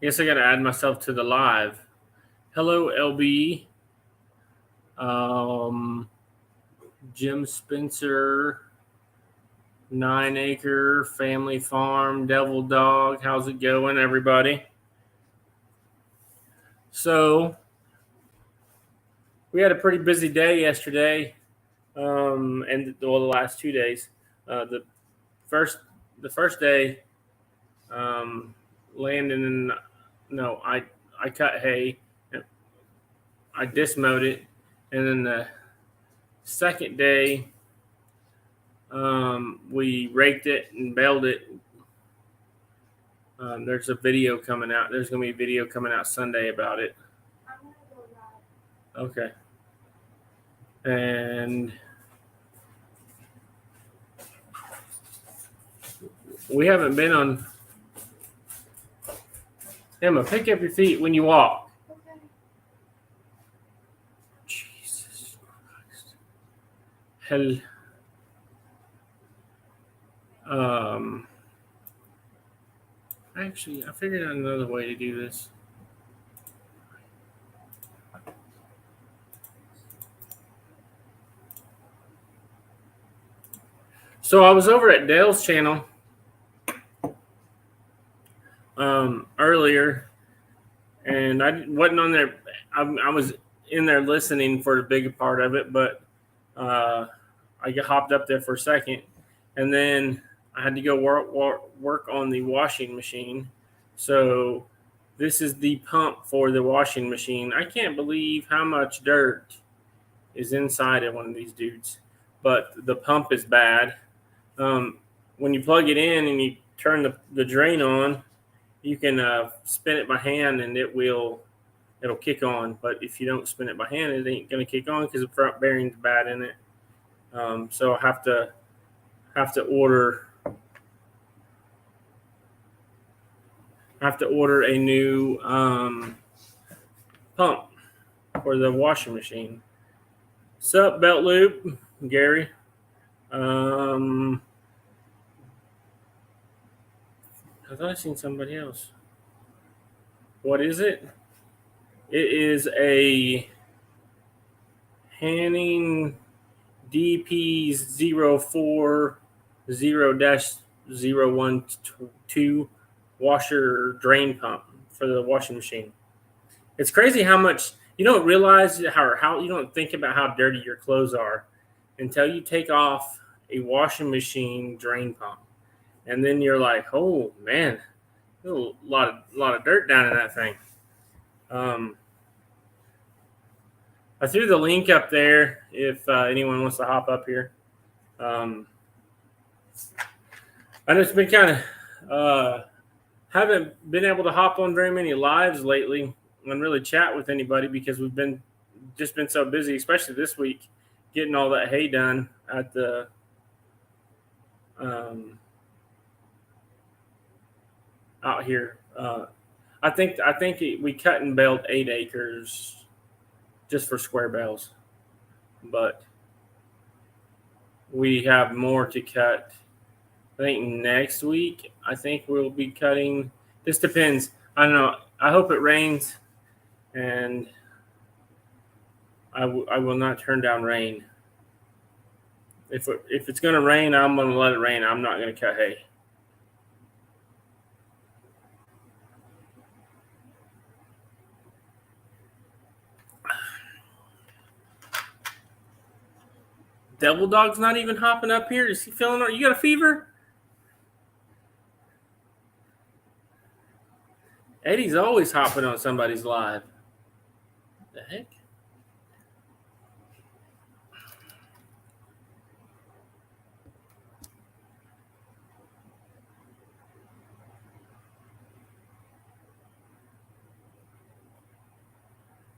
Guess I got to add myself to the live. Hello, LB. Um, Jim Spencer, 9 Acre Family Farm, Devil Dog. How's it going, everybody? So we had a pretty busy day yesterday, and the last 2 days. The first the first day, um, landing in no, I cut hay, I dismowed it, and then the second day, we raked it and baled it. There's a video coming out. There's going to be a video coming out Sunday about it. Okay. And we haven't been on. Emma, pick up your feet when you walk. Okay. Jesus Christ. Hell. Actually, I figured out another way to do this. So I was over at Dale's channel earlier, and I wasn't on there. I was in there listening for a big part of it, but I got hopped up there for a second, and then I had to go work on the washing machine. So this is the pump for the washing machine. I can't believe how much dirt is inside of one of these dudes, but the pump is bad. When you plug it in and you turn the drain on, you can spin it by hand and it'll kick on. But if you don't spin it by hand, it ain't gonna kick on because the front bearing's bad in it. So I have to order a new pump for the washing machine. Sup, Belt Loop, Gary. I thought I seen somebody else. What is it? It is a Hanning DP040-012 washer drain pump for the washing machine. It's crazy how much you don't realize how you don't think about how dirty your clothes are until you take off a washing machine drain pump, and then you're like, oh man, there's a lot of dirt down in that thing. I threw the link up there if anyone wants to hop up here. I just been kind of haven't been able to hop on very many lives lately and really chat with anybody because we've been so busy, especially this week, getting all that hay done at the out here. I think we cut and baled 8 acres just for square bales, but we have more to cut. I think next week, I think we'll be cutting. This depends. I don't know. I hope it rains, and I will not turn down rain. If it's going to rain, I'm going to let it rain. I'm not going to cut hay. Devil Dog's not even hopping up here. Is he feeling? You got a fever? Eddie's always hopping on somebody's live. The heck?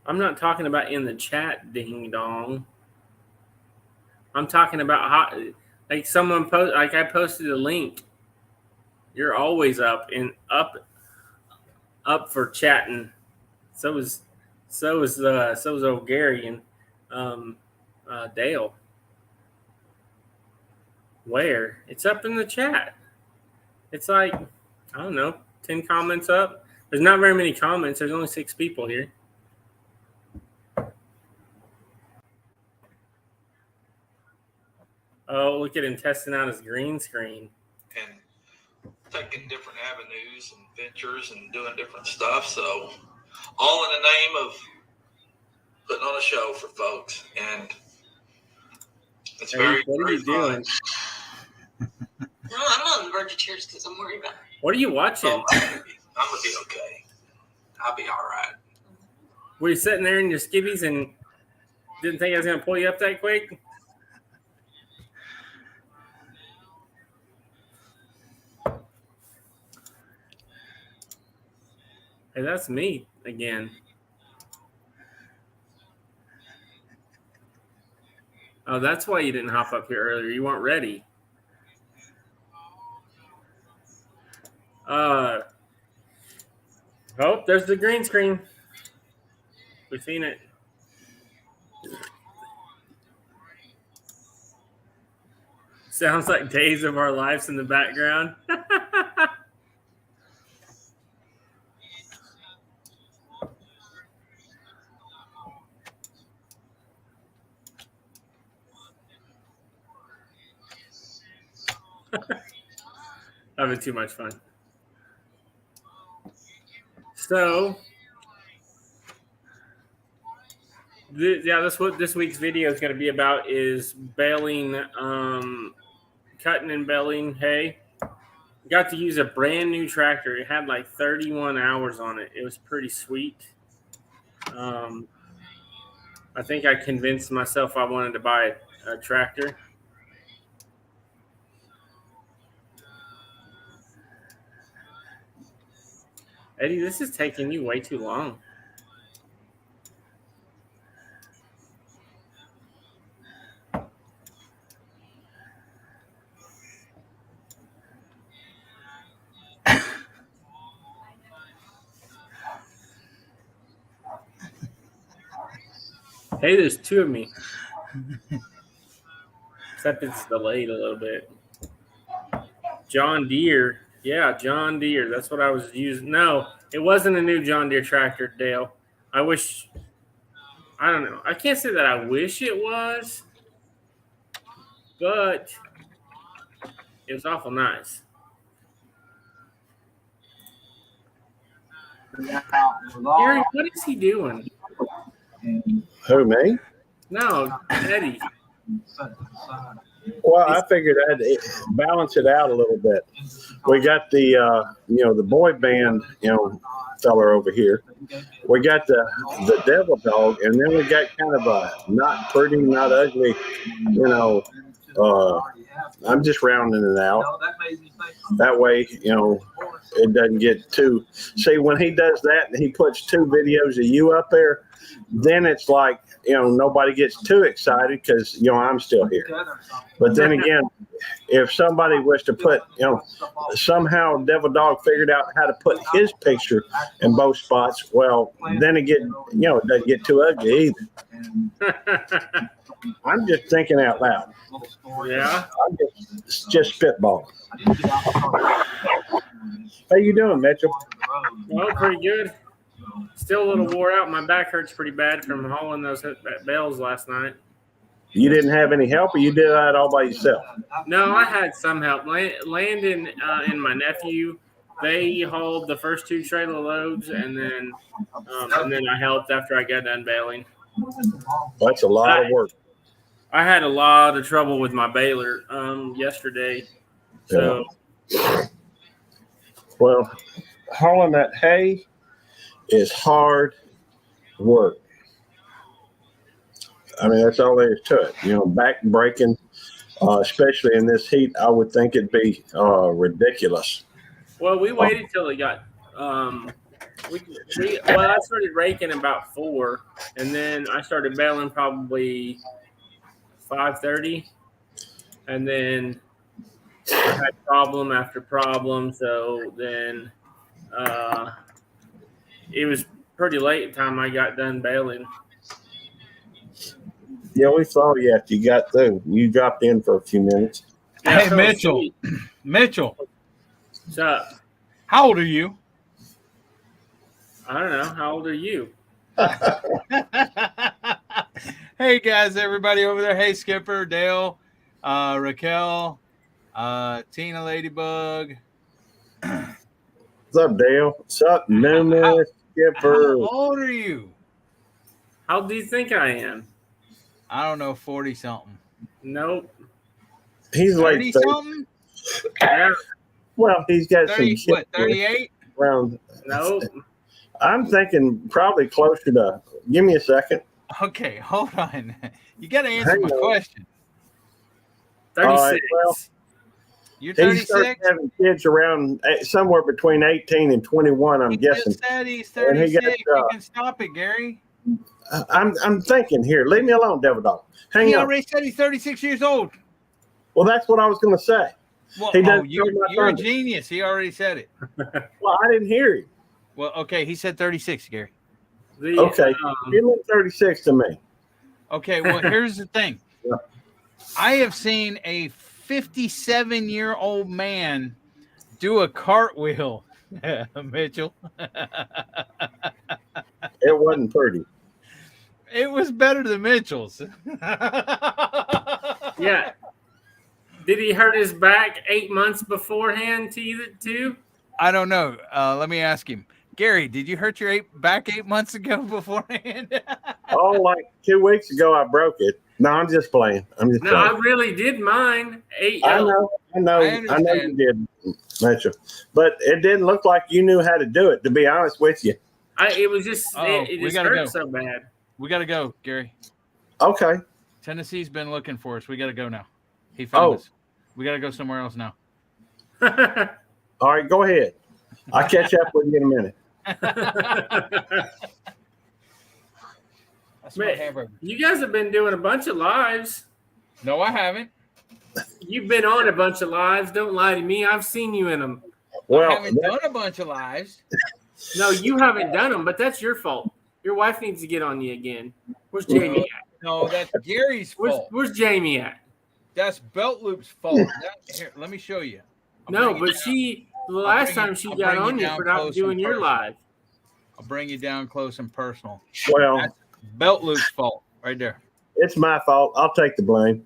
I'm not talking about in the chat, ding dong. I'm talking about how, like someone post, like I posted a link. You're always up for chatting. So was old Gary and Dale. Where? It's up in the chat. It's like, I don't know, 10 comments up. There's not very many comments. There's only 6 people here. Oh, look at him testing out his green screen. And taking different avenues and ventures and doing different stuff. So all in the name of putting on a show for folks. And it's Hey, what are you doing? No, I'm on the verge of tears because I'm worried about it. What are you watching? I'm going to be okay. I'll be all right. Were you sitting there in your skivvies and didn't think I was going to pull you up that quick? Hey, that's me again. Oh, that's why you didn't hop up here earlier. You weren't ready. Oh, there's the green screen. We've seen it. Sounds like Days of Our Lives in the background. Having too much fun. So, that's what this week's video is going to be about, is baling, cutting and baling hay. Got to use a brand new tractor. It had like 31 hours on it. It was pretty sweet. I think I convinced myself I wanted to buy a tractor. Eddie, this is taking you way too long. Hey, there's 2 of me. Except it's delayed a little bit. John Deere. Yeah, John Deere. That's what I was using. No, it wasn't a new John Deere tractor, Dale. I don't know. I can't say that I wish it was, but it was awful nice. Gary, what is he doing? Who, me? No, Eddie. Well, I figured I'd balance it out a little bit. We got the, the boy band, feller over here. We got the devil dog, and then we got kind of a not pretty, not ugly, I'm just rounding it out. That way, it doesn't get too. See, when he does that and he puts 2 videos of you up there, then it's like, nobody gets too excited because, I'm still here. But then again, if somebody was to put, somehow Devil Dog figured out how to put his picture in both spots, well, then again, it doesn't get too ugly either. I'm just thinking out loud. Yeah. I'm just spitballing. How you doing, Mitchell? Well, pretty good. Still a little wore out. My back hurts pretty bad from hauling those bales last night. You didn't have any help, or you did that all by yourself? No, I had some help. Landon and my nephew, they hauled the first 2 trailer loads, and then I helped after I got done baling. That's a lot of work. I had a lot of trouble with my baler yesterday. So, well, hauling that hay is hard work. I mean, that's all there is to it. Back breaking, especially in this heat, I would think it'd be ridiculous. Well, we waited till it got. I started raking about 4, and then I started baling probably 5:30, and then I had problem after problem. So then it was pretty late time I got done baling. Yeah, we saw you after you got through. You dropped in for a few minutes. Yeah, hey, Mitchell. Sweet. Mitchell. What's up? How old are you? I don't know. How old are you? Hey guys, everybody over there. Hey Skipper, Dale, Raquel, Tina Ladybug. What's up, Dale? What's up, Numerous Skipper? How old are you? How old do you think I am? I don't know, 40 something. Nope. He's 30 like 30. something? Yeah, Well, he's got 30, some what, 38? around. nope. I'm thinking probably closer to. Give me a second. Okay, hold on. You got to answer Hang my on. question. 36. right, well, You're He started 36? having kids around somewhere between 18 and 21. I'm He guessing. just said he's And he 36. got, You can stop it, Gary. I'm thinking here. Leave me alone, Devil Dog. Hang He on. already said he's 36 years old. Well, that's what I was going to say. Well, He doesn't you're steal my a thunder. genius. He already said it. Well, I didn't hear you. Well, okay, he said 36, Gary. Okay. You look 36 to me. Okay, well, here's the thing. Yeah. I have seen a 57-year-old man do a cartwheel, Mitchell. It wasn't pretty. It was better than Mitchell's. Yeah. Did he hurt his back 8 months beforehand too? I don't know. Let me ask him. Gary, did you hurt your back 8 months ago beforehand? Oh, like 2 weeks ago, I broke it. No, I'm just playing. No, I really did mine. I know I you understand. did, Mitchell. But it didn't look like you knew how to do it, to be honest with you. It was just it we just gotta hurt go. so bad. We got to go, Gary. Okay. Tennessee's been looking for us. We got to go now. He found us. We got to go somewhere else now. All right, go ahead. I'll catch up with you in a minute. I smell hamburger. You guys have been doing a bunch of lives. No, I haven't. You've been on a bunch of lives. Don't lie to me. I've seen you in them. I Well, haven't done a bunch of lives. No, you haven't done them, but that's your fault. Your wife needs to get on you again. Where's Jamie at? No, that's Gary's fault. Where's Jamie at? That's Belt Loop's fault. Here, let me show you. No, but the last time she got on you for not doing your live. I'll bring you down close and personal. well, That's Belt Loop's fault right there. it's my fault. I'll take the blame.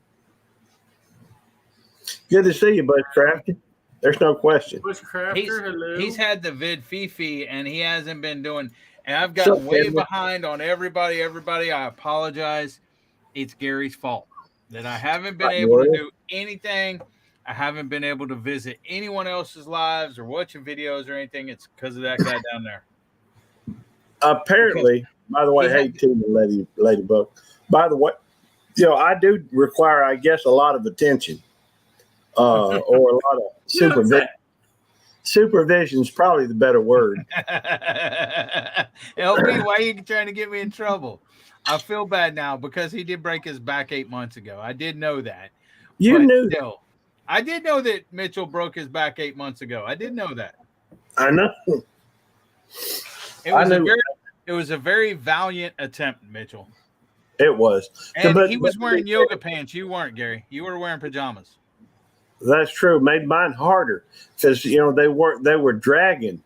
Good to see you, Bud Crafty. There's no question. Bush Crafter, hello. He's had the vid Fifi and he hasn't been doing. And I've got So, way Edward. behind on everybody. I apologize. It's Gary's fault that I haven't been Not able to yours. do anything. I haven't been able to visit anyone else's lives or watching videos or anything. It's because of that guy down there. Apparently, by the way, hey, Tina Ladybug. By the way, I do require, I guess, a lot of attention or a lot of supervision. Supervision is probably the better word. LB, why are you trying to get me in trouble? I feel bad now because he did break his back 8 months ago. I did know that. You But knew that. still, I did know that Mitchell broke his back 8 months ago. I did know that. I know. It I was knew. it was a very valiant attempt, Mitchell. It was. And But- he was wearing yoga pants. You weren't, Gary. You were wearing pajamas. That's true. Made mine harder because they were dragging.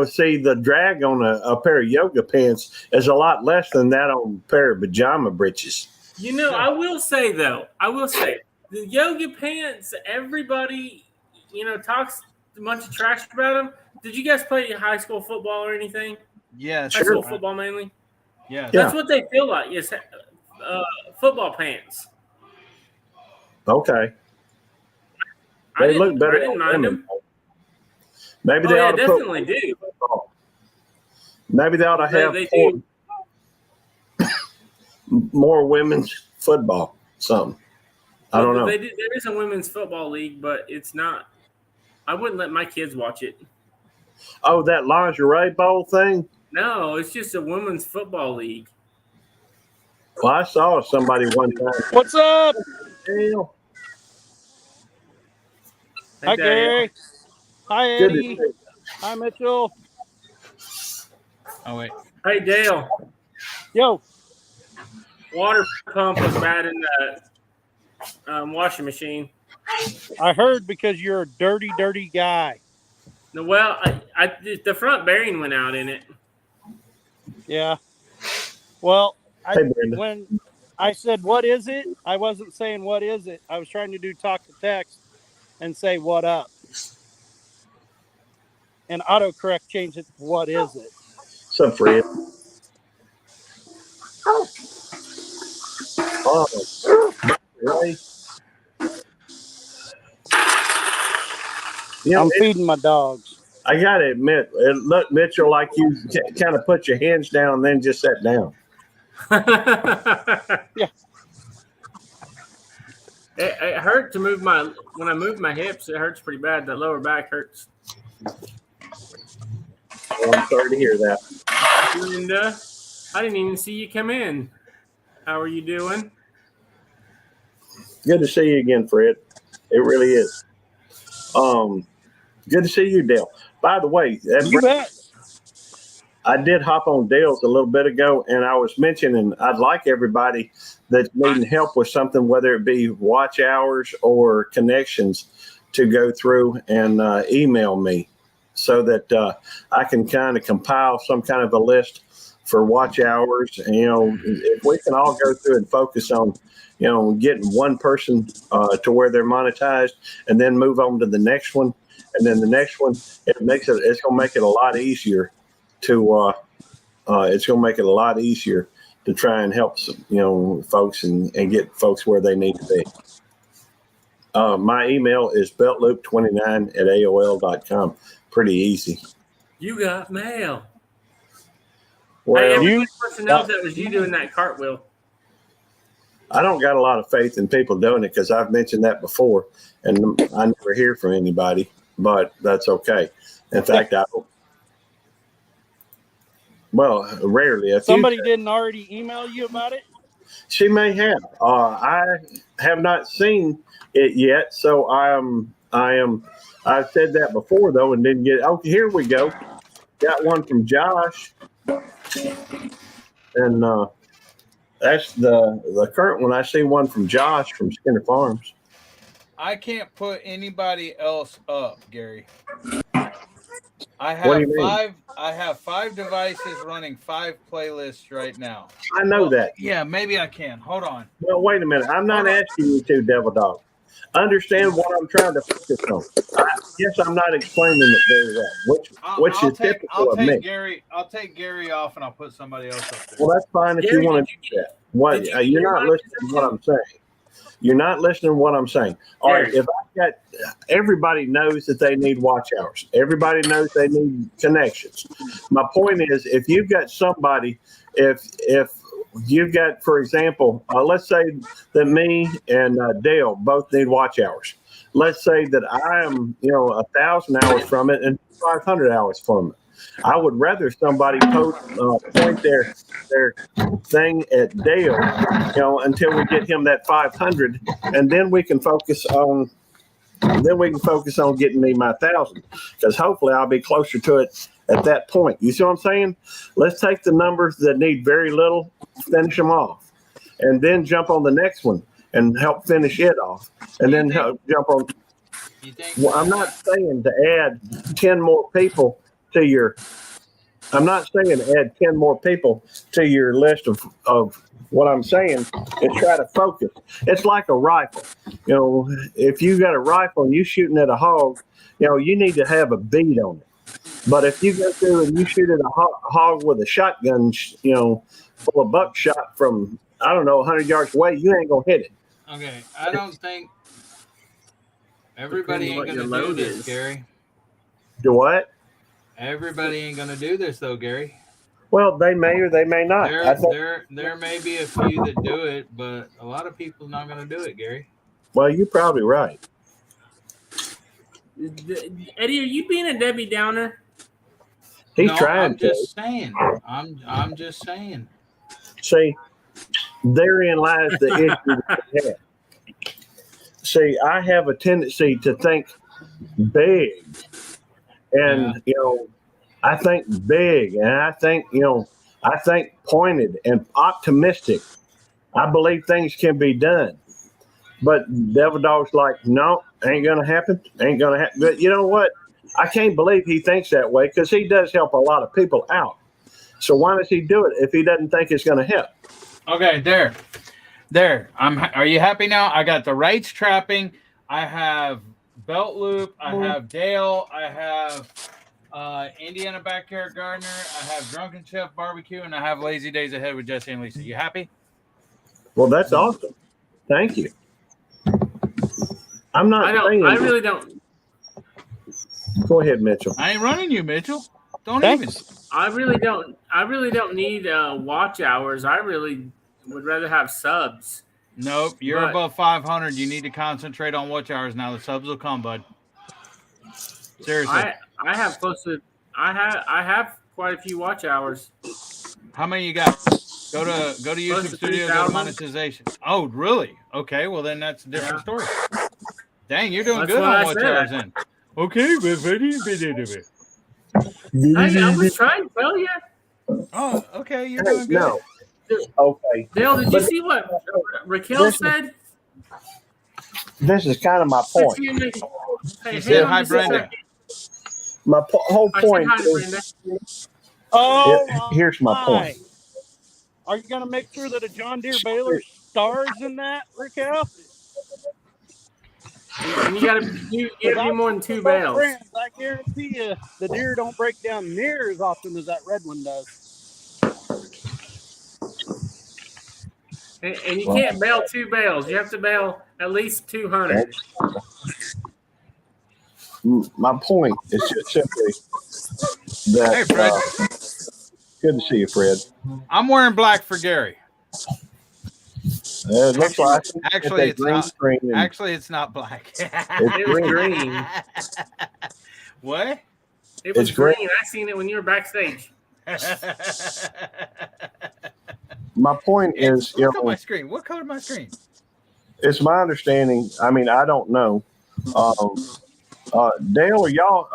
See, the drag on a pair of yoga pants is a lot less than that on a pair of pajama breeches. I will say the yoga pants. Everybody, talks a bunch of trash about them. Did you guys play high school football or anything? Yes. High school football mainly. Yes. Yeah. That's what they feel like. Yes, football pants. Okay, I they didn't- look better. I didn't on mind women. them. Maybe Oh, they yeah, ought to definitely put. do. Maybe they ought to have They do. more women's football. Something. I don't know. There is a women's football league, but it's not. I wouldn't let my kids watch it. Oh, that lingerie bowl thing. No, it's just a women's football league. Well, I saw somebody one time. What's up? Hell, Hi, Gary. Hi, good to Eddie. see you. Hi, Mitchell. Oh, wait. Hey, Dale, Yo, water pump was bad in the washing machine. I heard because you're a dirty, dirty guy. No, well, the front bearing went out in it. Yeah. Well, Hey, Brenda. when I said, what is it? I wasn't saying, what is it? I was trying to do talk to text and say, what up? And autocorrect changed it to, what is it? What's up, Fred? Oh, really? You know, I'm feeding my dogs. I got to admit, it looked, Mitchell, like you kind of put your hands down and then just sat down. Yeah. It hurt to move when I move my hips. It hurts pretty bad. That lower back hurts. Well, I'm sorry to hear that. And I didn't even see you come in. How are you doing? Good to see you again, Fred. It really is. Good to see you, Dale. By the way, You bet. I did hop on Dale's a little bit ago, and I was mentioning I'd like everybody that's needing help with something, whether it be watch hours or connections, to go through and email me so that I can kind of compile some kind of a list for watch hours. And, if we can all go through and focus on, getting one person to where they're monetized and then move on to the next one. And then the next one, it's going to make it a lot easier to try and help, folks and get folks where they need to be. My email is beltloop29@aol.com. Pretty easy. You got mail. Well, Hey, every person knows that was you doing that cartwheel. I don't got a lot of faith in people doing it because I've mentioned that before, and I never hear from anybody. But that's okay. In fact, rarely. If Somebody didn't already email you about it? She may have. I have not seen it yet, so I've said that before though, and didn't get. Oh, here we go. Got one from Josh, and that's the current one. I see one from Josh from Skinner Farms. I can't put anybody else up, Gary. I What do have you mean? I have 5 devices running 5 playlists right now. I know that. Yeah, maybe I can. Hold on. Well, wait a minute. I'm not asking you to, Devil Dog. Understand what I'm trying to focus on. Yes, I'm not explaining it very well, which is typical of me. I'll take Gary off and I'll put somebody else up there. Well, that's fine if you want to do that. What you're not listening to what I'm saying. You're not listening to what I'm saying. All right, if I got everybody knows that they need watch hours. Everybody knows they need connections. My point is, if you've got somebody, if you've got, for example, let's say that me and Dale both need watch hours. Let's say that I am, 1,000 hours from it and 500 hours from it. I would rather somebody point their thing at Dale, until we get him that 500, and then we can focus on getting me my 1,000, because hopefully I'll be closer to it at that point. You see what I'm saying? Let's take the numbers that need very little, finish them off, and then jump on the next one and help finish it off, and then jump on. Well, I'm not saying to add 10 more people to your. I'm not saying add 10 more people to your list of what I'm saying is try to focus. It's like a rifle. If you got a rifle and you're shooting at a hog, you need to have a bead on it. But if you go through and you shoot at a hog with a shotgun, full of buckshot from, 100 yards away, you ain't going to hit it. Okay, I don't think everybody ain't going to do this, Gary. Do what? Everybody ain't going to do this, though, Gary. Well, they may or they may not. There may be a few that do it, but a lot of people not going to do it, Gary. Well, you're probably right. Eddie, are you being a Debbie Downer? He's trying to. I'm just saying. See, therein lies the issue that we have. See, I have a tendency to think big. And, I think big, and I think pointed and optimistic. I believe things can be done. But Devil Dog's like, no, ain't going to happen. Ain't going to happen. But you know what? I can't believe he thinks that way, because he does help a lot of people out. So why does he do it if he doesn't think it's going to help? Okay, there. Are you happy now? I got the Wrights trapping. I have Belt Loop. I have Dale. I have Indiana Backyard Gardener. I have Drunken Chef Barbecue, and I have Lazy Days Ahead with Jesse and Lisa. You happy? Well, that's awesome. Thank you. I'm not. I really don't. Go ahead, Mitchell. I ain't running you, Mitchell. Don't Thanks. even. I really don't need watch hours. I really would rather have subs. Nope, you're But- above 500. You need to concentrate on watch hours now. The subs will come, bud. Seriously. I have close to. I have quite a few watch hours. How many you got? Go to YouTube Close to Studio, go to 3,000. monetization. Oh, really? Okay, well then that's a different story. Dang, you're doing That's good what on I watch said. hours then. Okay, Hey, I was trying to tell you, oh, okay, you're Hey, doing good. no. Okay. Dale. Did you see what Raquel said? This is kind of my Said point. she didn't make- Hey, She said on hi, just a Brenda. second. My whole I said point hi to is, Brenda. Oh, here's my point. Are you going to make sure that a John Deere baler stars in that, Raquel? And you got to give me more than 2 bales. Friends, I guarantee you the deer don't break down near as often as that red one does. And you can't bail 2 bales. You have to bail at least 200. My point is just simply that. Hey, Fred. Good to see you, Fred. I'm wearing black for Gary. It looks like Actually, it's green not. screen and Actually, it's not black. It was green. What? It was It's green. green. I seen it when you were backstage. my point is, Look at my screen. What color is my screen? it's my understanding. I mean, I don't know. Dale, are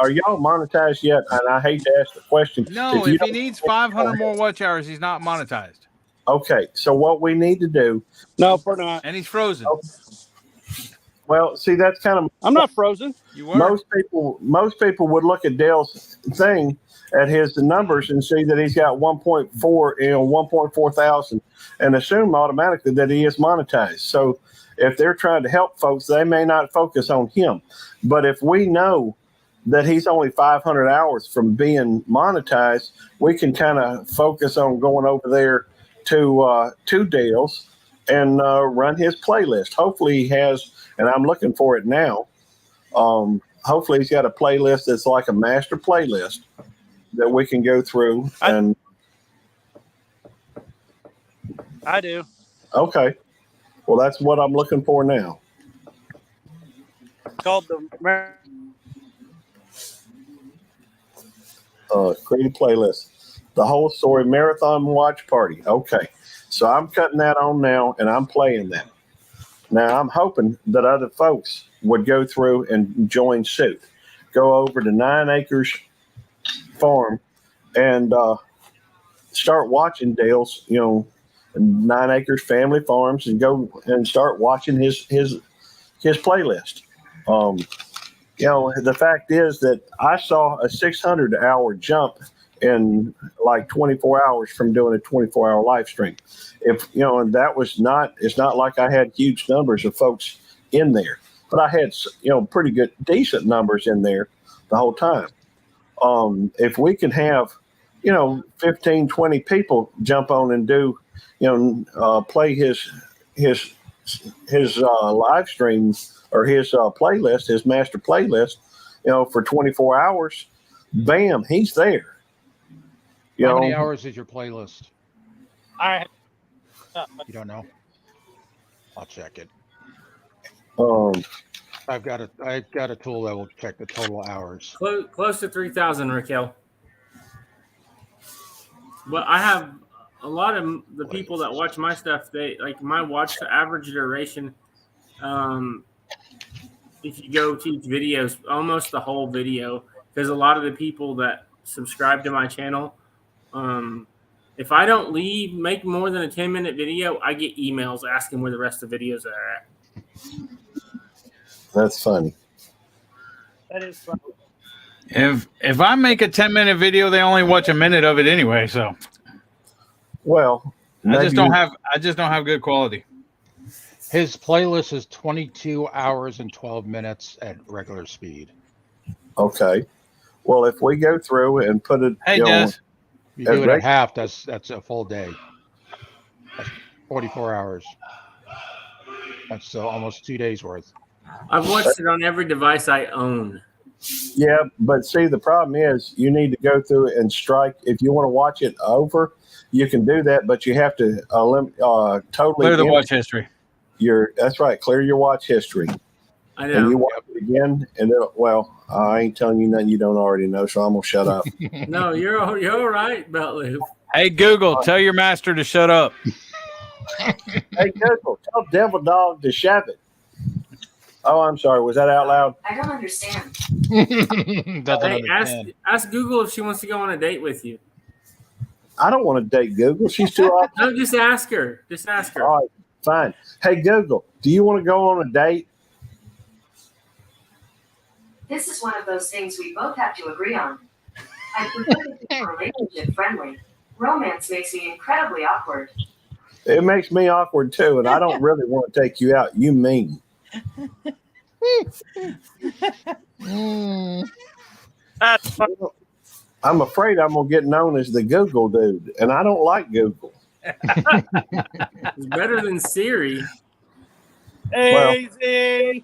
y'all monetized yet? And I hate to ask the question. No, you if he don't- needs 500 more watch hours, he's not monetized, Okay, so what we need to do. No, we're not. and he's frozen. Well, see, that's kind of I'm not frozen. You were. most people would look at Dale's thing at his numbers and see that he's got 1.4 thousand and assume automatically that he is monetized. So if they're trying to help folks, they may not focus on him. But if we know that he's only 500 hours from being monetized, we can kind of focus on going over there to Dale's and run his playlist. Hopefully he has, and I'm looking for it now. Hopefully he's got a playlist that's like a master playlist that we can go through. And I do. okay, well, that's what I'm looking for now. It's called the. Create a playlist. The whole story marathon watch party. Okay, so I'm cutting that on now, and I'm playing that. Now I'm hoping that other folks would go through and join suit, go over to 9 Acres Farm, and start watching Dale's, 9 Acres Family Farms, and go and start watching his playlist. The fact is that I saw a 600-hour jump in like 24 hours from doing a 24-hour live stream. And that was not, it's not like I had huge numbers of folks in there, but I had, pretty good, decent numbers in there the whole time. If we can have, 15, 20 people jump on and do, play his live stream or his playlist, his master playlist, for 24 hours, bam, he's there. How many hours is your playlist? I You don't know? I'll check it. Um, I've got a tool that will check the total hours. Close to 3,000, Raquel. Well, I have a lot of the people that watch my stuff. They like my watch average duration. If you go to each video, almost the whole video, because a lot of the people that subscribe to my channel, if I don't make more than a 10-minute video, I get emails asking where the rest of the videos are at. that's funny. that is fun. If I make a 10-minute video, they only watch a minute of it anyway. So Well, I just maybe don't have good quality. His playlist is 22 hours and 12 minutes at regular speed. okay. Well, if we go through and put it, Hey, you know, Des. You do it Right. at half, that's a full day. That's 44 hours. That's almost 2 days worth. I've watched it on every device I own. yeah, but see, the problem is you need to go through it and strike. If you want to watch it over, you can do that, but you have to totally Clear the empty watch history. that's right, clear your watch history. I And know. you watch it again, and I ain't telling you nothing you don't already know, so I'm gonna shut up. No, you're all right, Belt Loop. Hey, Google, tell your master to shut up. Hey Google, tell Devil Dog to shove it. Oh, I'm sorry. Was that out loud? I don't understand. Doesn't Hey, understand. ask Google if she wants to go on a date with you. I don't want to date Google. She's too off. No, just ask her. Just ask her. All right, fine. Hey Google, do you want to go on a date? This is one of those things we both have to agree on. I prefer to keep our relationship friendly. Romance makes me incredibly awkward. It makes me awkward too, and I don't really want to take you out. You mean? That's fun. I'm afraid I'm gonna get known as the Google dude, and I don't like Google. It's better than Siri. Easy.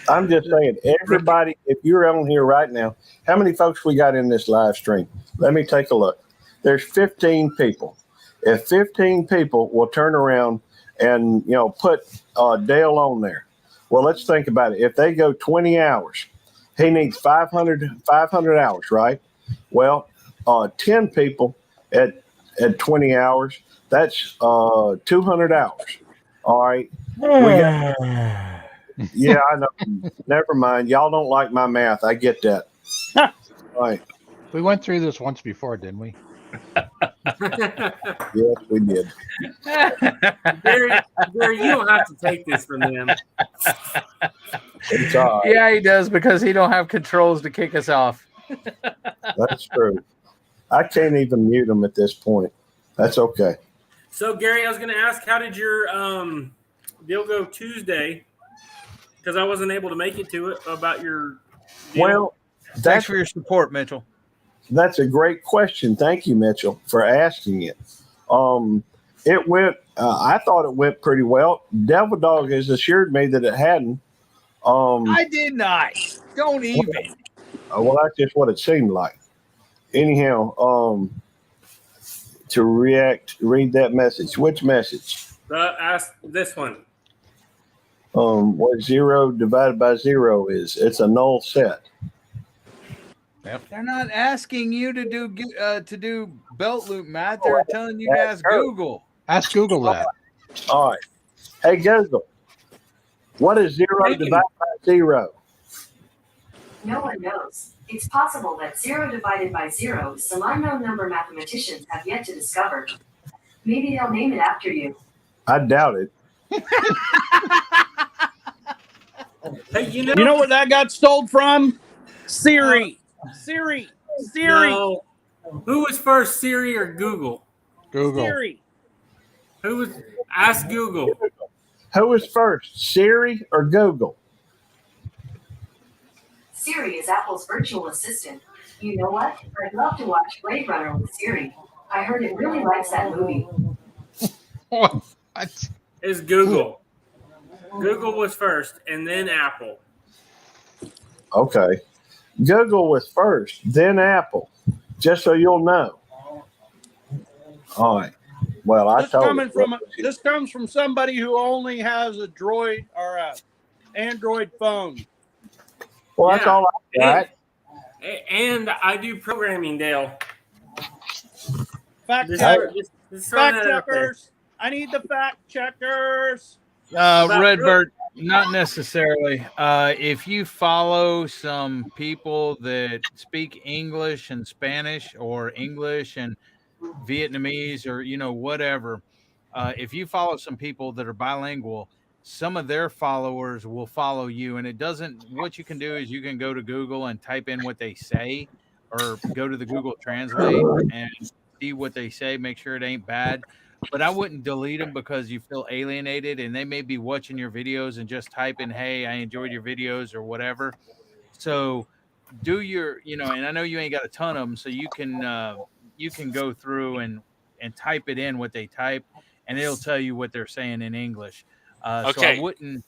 I'm just saying, everybody, if you're on here right now, how many folks we got in this live stream? Let me take a look. There's 15 people. If 15 people will turn around and put Dale on there, well, let's think about it. If they go 20 hours, he needs 500 hours, right? Well, 10 people at 20 hours, that's 200 hours. All right. Yeah, I know. Never mind. Y'all don't like my math. I get that. All right. We went through this once before, didn't we? Yes, we did. Gary, you don't have to take this from them. It's all right. Yeah, he does because he don't have controls to kick us off. That's true. I can't even mute them at this point. That's okay. So, Gary, I was going to ask, how did your deal go Tuesday? Because I wasn't able to make it to it about your deal. Well, Thanks for your support, Mitchell. that's a great question. Thank you, Mitchell, for asking it. It went. I thought it went pretty well. Devil Dog has assured me that it hadn't. I did not. Don't even. Well, that's just what it seemed like. Anyhow, to read that message. Which message? Ask this one. What 0 divided by 0 is? It's a null set. They're not asking you to do belt loop, Matt. They're telling you to ask Google. Ask Google that. All right. Hey Google, what is 0 divided by 0? No one knows. It's possible that 0 divided by 0 is some unknown number mathematicians have yet to discover. Maybe they'll name it after you. I doubt it. Hey, You know where that got stole from? Siri. No. Who was first, Siri or Google? Google. Siri. Who was? Ask Google. Who was first, Siri or Google? Siri is Apple's virtual assistant. You know what? I'd love to watch Blade Runner with Siri. I heard it really likes that movie. What? It's Google. Google was first, and then Apple. Okay. Google was first, then Apple. Just so you'll know. All right. Well, I told you. This comes from somebody who only has a Droid or a Android phone. Well, that's Yeah. all I got. And I do programming, Dale. Fact Just checkers. throwing Fact that out there. checkers. I need the fact checkers. Redbird, not necessarily. If you follow some people that speak English and Spanish or English and Vietnamese or, whatever, if you follow some people that are bilingual, some of their followers will follow you. And what you can do is you can go to Google and type in what they say or go to the Google Translate and see what they say, make sure it ain't bad. But I wouldn't delete them because you feel alienated, and they may be watching your videos and just type in, "Hey, I enjoyed your videos" or whatever. So do your, and I know you ain't got a ton of them, so you can go through and type it in what they type, and it'll tell you what they're saying in English. So I Okay. wouldn't.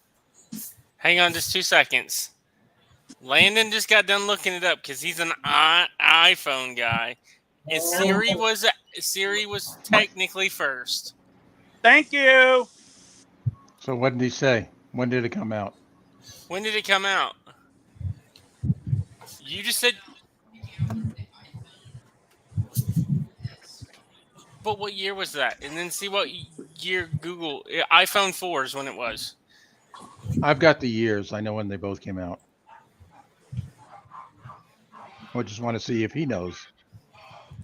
Hang on just 2 seconds. Landon just got done looking it up because he's an iPhone guy. And Siri was technically first. Thank you. So what did he say? When did it come out? When did it come out? You just said. But what year was that? And then see what year Google iPhone 4 is when it was. I've got the years. I know when they both came out. I just want to see if he knows.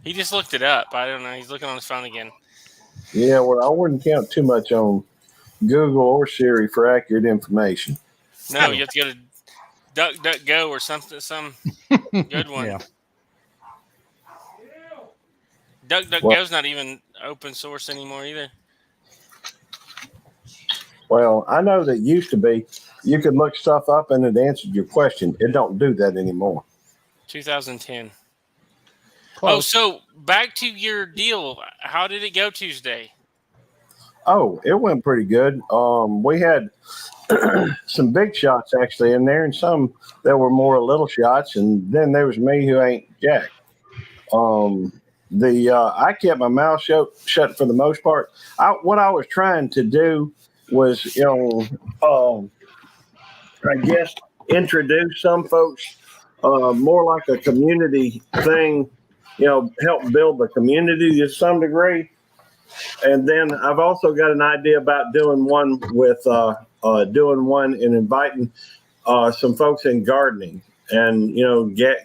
He just looked it up. I don't know. He's looking on his phone again. Yeah, well, I wouldn't count too much on Google or Siri for accurate information. No, you have to go to DuckDuckGo or something, some good one. Yeah. DuckDuckGo's not even open source anymore either. Well, I know that used to be you could look stuff up and it answered your question. It don't do that anymore. 2010. Close. Oh, so back to your deal. How did it go Tuesday? Oh, it went pretty good. We had some big shots actually in there, and some that were more little shots, and then there was me who ain't jack. I kept my mouth shut for the most part. What I was trying to do was, I guess introduce some folks more like a community thing, help build the community to some degree. And then I've also got an idea about doing one and inviting some folks in gardening and,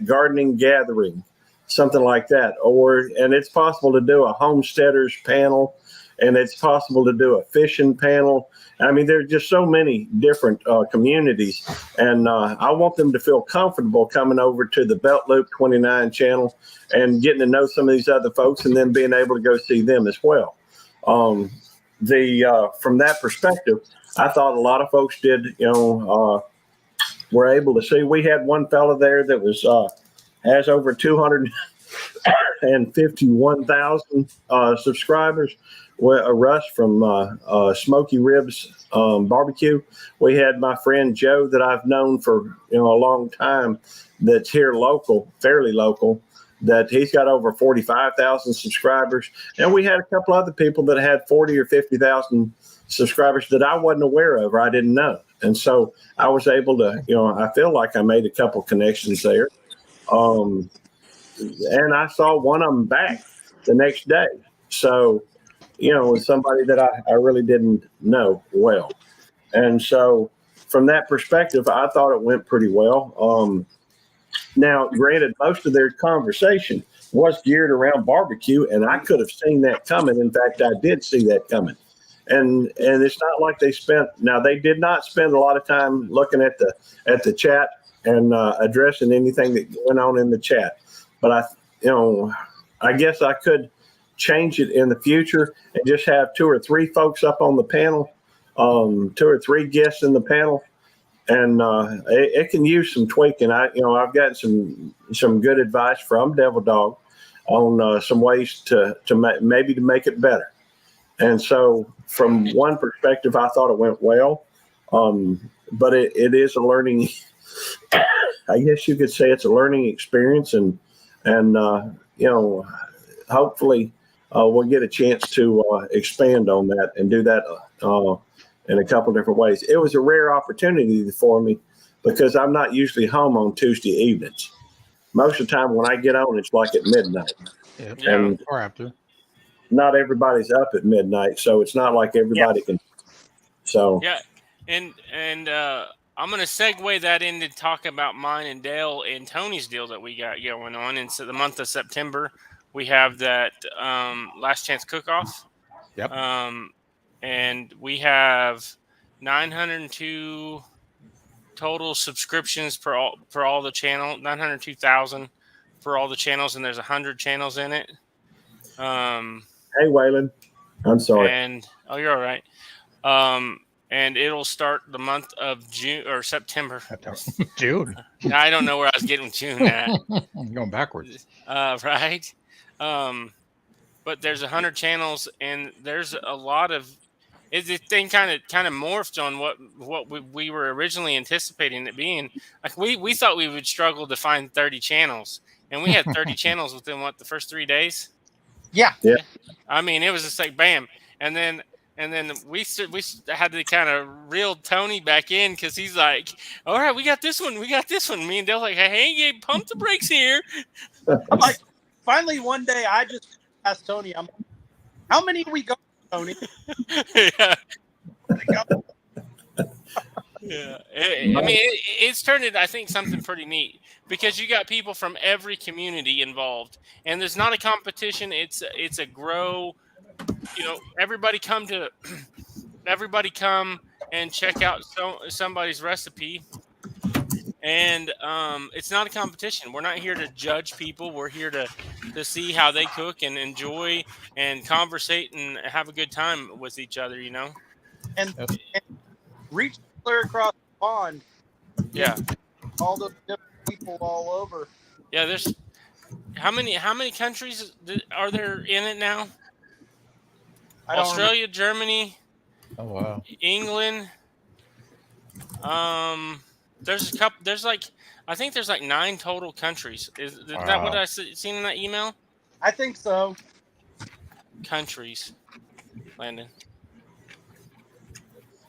gardening gathering, something like that. And it's possible to do a homesteaders panel, and it's possible to do a fishing panel. I mean, there's just so many different communities, and I want them to feel comfortable coming over to the Belt Loop 29 channel and getting to know some of these other folks, and then being able to go see them as well. From that perspective, I thought a lot of folks were able to see. We had one fella there that has over 251,000 subscribers. Russ from Smoky Ribs Barbecue. We had my friend Joe that I've known for a long time, that's here fairly local, that he's got over 45,000 subscribers. And we had a couple other people that had 40 or 50,000 subscribers that I wasn't aware of or I didn't know. And so I was able to, I feel like I made a couple connections there. And I saw one of them back the next day. So, it was somebody that I really didn't know well. And so from that perspective, I thought it went pretty well. Now, granted, most of their conversation was geared around barbecue, and I could have seen that coming. In fact, I did see that coming. And it's not like they did not spend a lot of time looking at the chat and addressing anything that went on in the chat. But I guess I could change it in the future and just have 2 or 3 folks up on the panel, 2 or 3 guests in the panel. And it can use some tweaking. I've gotten some good advice from Devil Dog on some ways to maybe to make it better. And so, from one perspective, I thought it went well. But it is a learning. I guess you could say it's a learning experience, and hopefully we'll get a chance to expand on that and do that in a couple different ways. It was a rare opportunity for me because I'm not usually home on Tuesday evenings. Most of the time when I get on, it's like at midnight. Yeah. And Or after. not everybody's up at midnight, so it's not like everybody can. So yeah, and I'm going to segue that in to talk about mine and Dale and Tony's deal that we got going on. And so the month of September, we have that Last Chance Cook-Off. Yep. And we have 902 total subscriptions for all the channel, 902,000 for all the channels, and there's 100 channels in it. Hey, Waylon. I'm sorry. And you're all right. And it'll start the month of June or September. June. I don't know where I was getting June at. Going backwards. Right. But there's 100 channels, and there's a lot of. The thing kind of morphed on what we were originally anticipating it being. Like we thought we would struggle to find 30 channels, and we had 30 channels within the first 3 days. Yeah. Yeah. I mean, it was just like bam, and then we had to kind of reel Tony back in because he's like, all right, we got this one. Me and Dale's like, hey, pump the brakes here. I'm like, finally one day I just asked Tony, how many we go, Tony? Yeah. Yeah. It's turned into, I think, something pretty neat because you got people from every community involved, and there's not a competition. It's a grow. Everybody come and check out somebody's recipe. And it's not a competition. We're not here to judge people. We're here to see how they cook and enjoy and conversate and have a good time with each other, And reach clear across the pond. Yeah. All the different people all over. Yeah, there's how many countries are there in it now? Australia, Germany. Oh wow. England. There's a couple. I think there's 9 total countries. Is that what I seen in that email? I think so. Countries, Landon.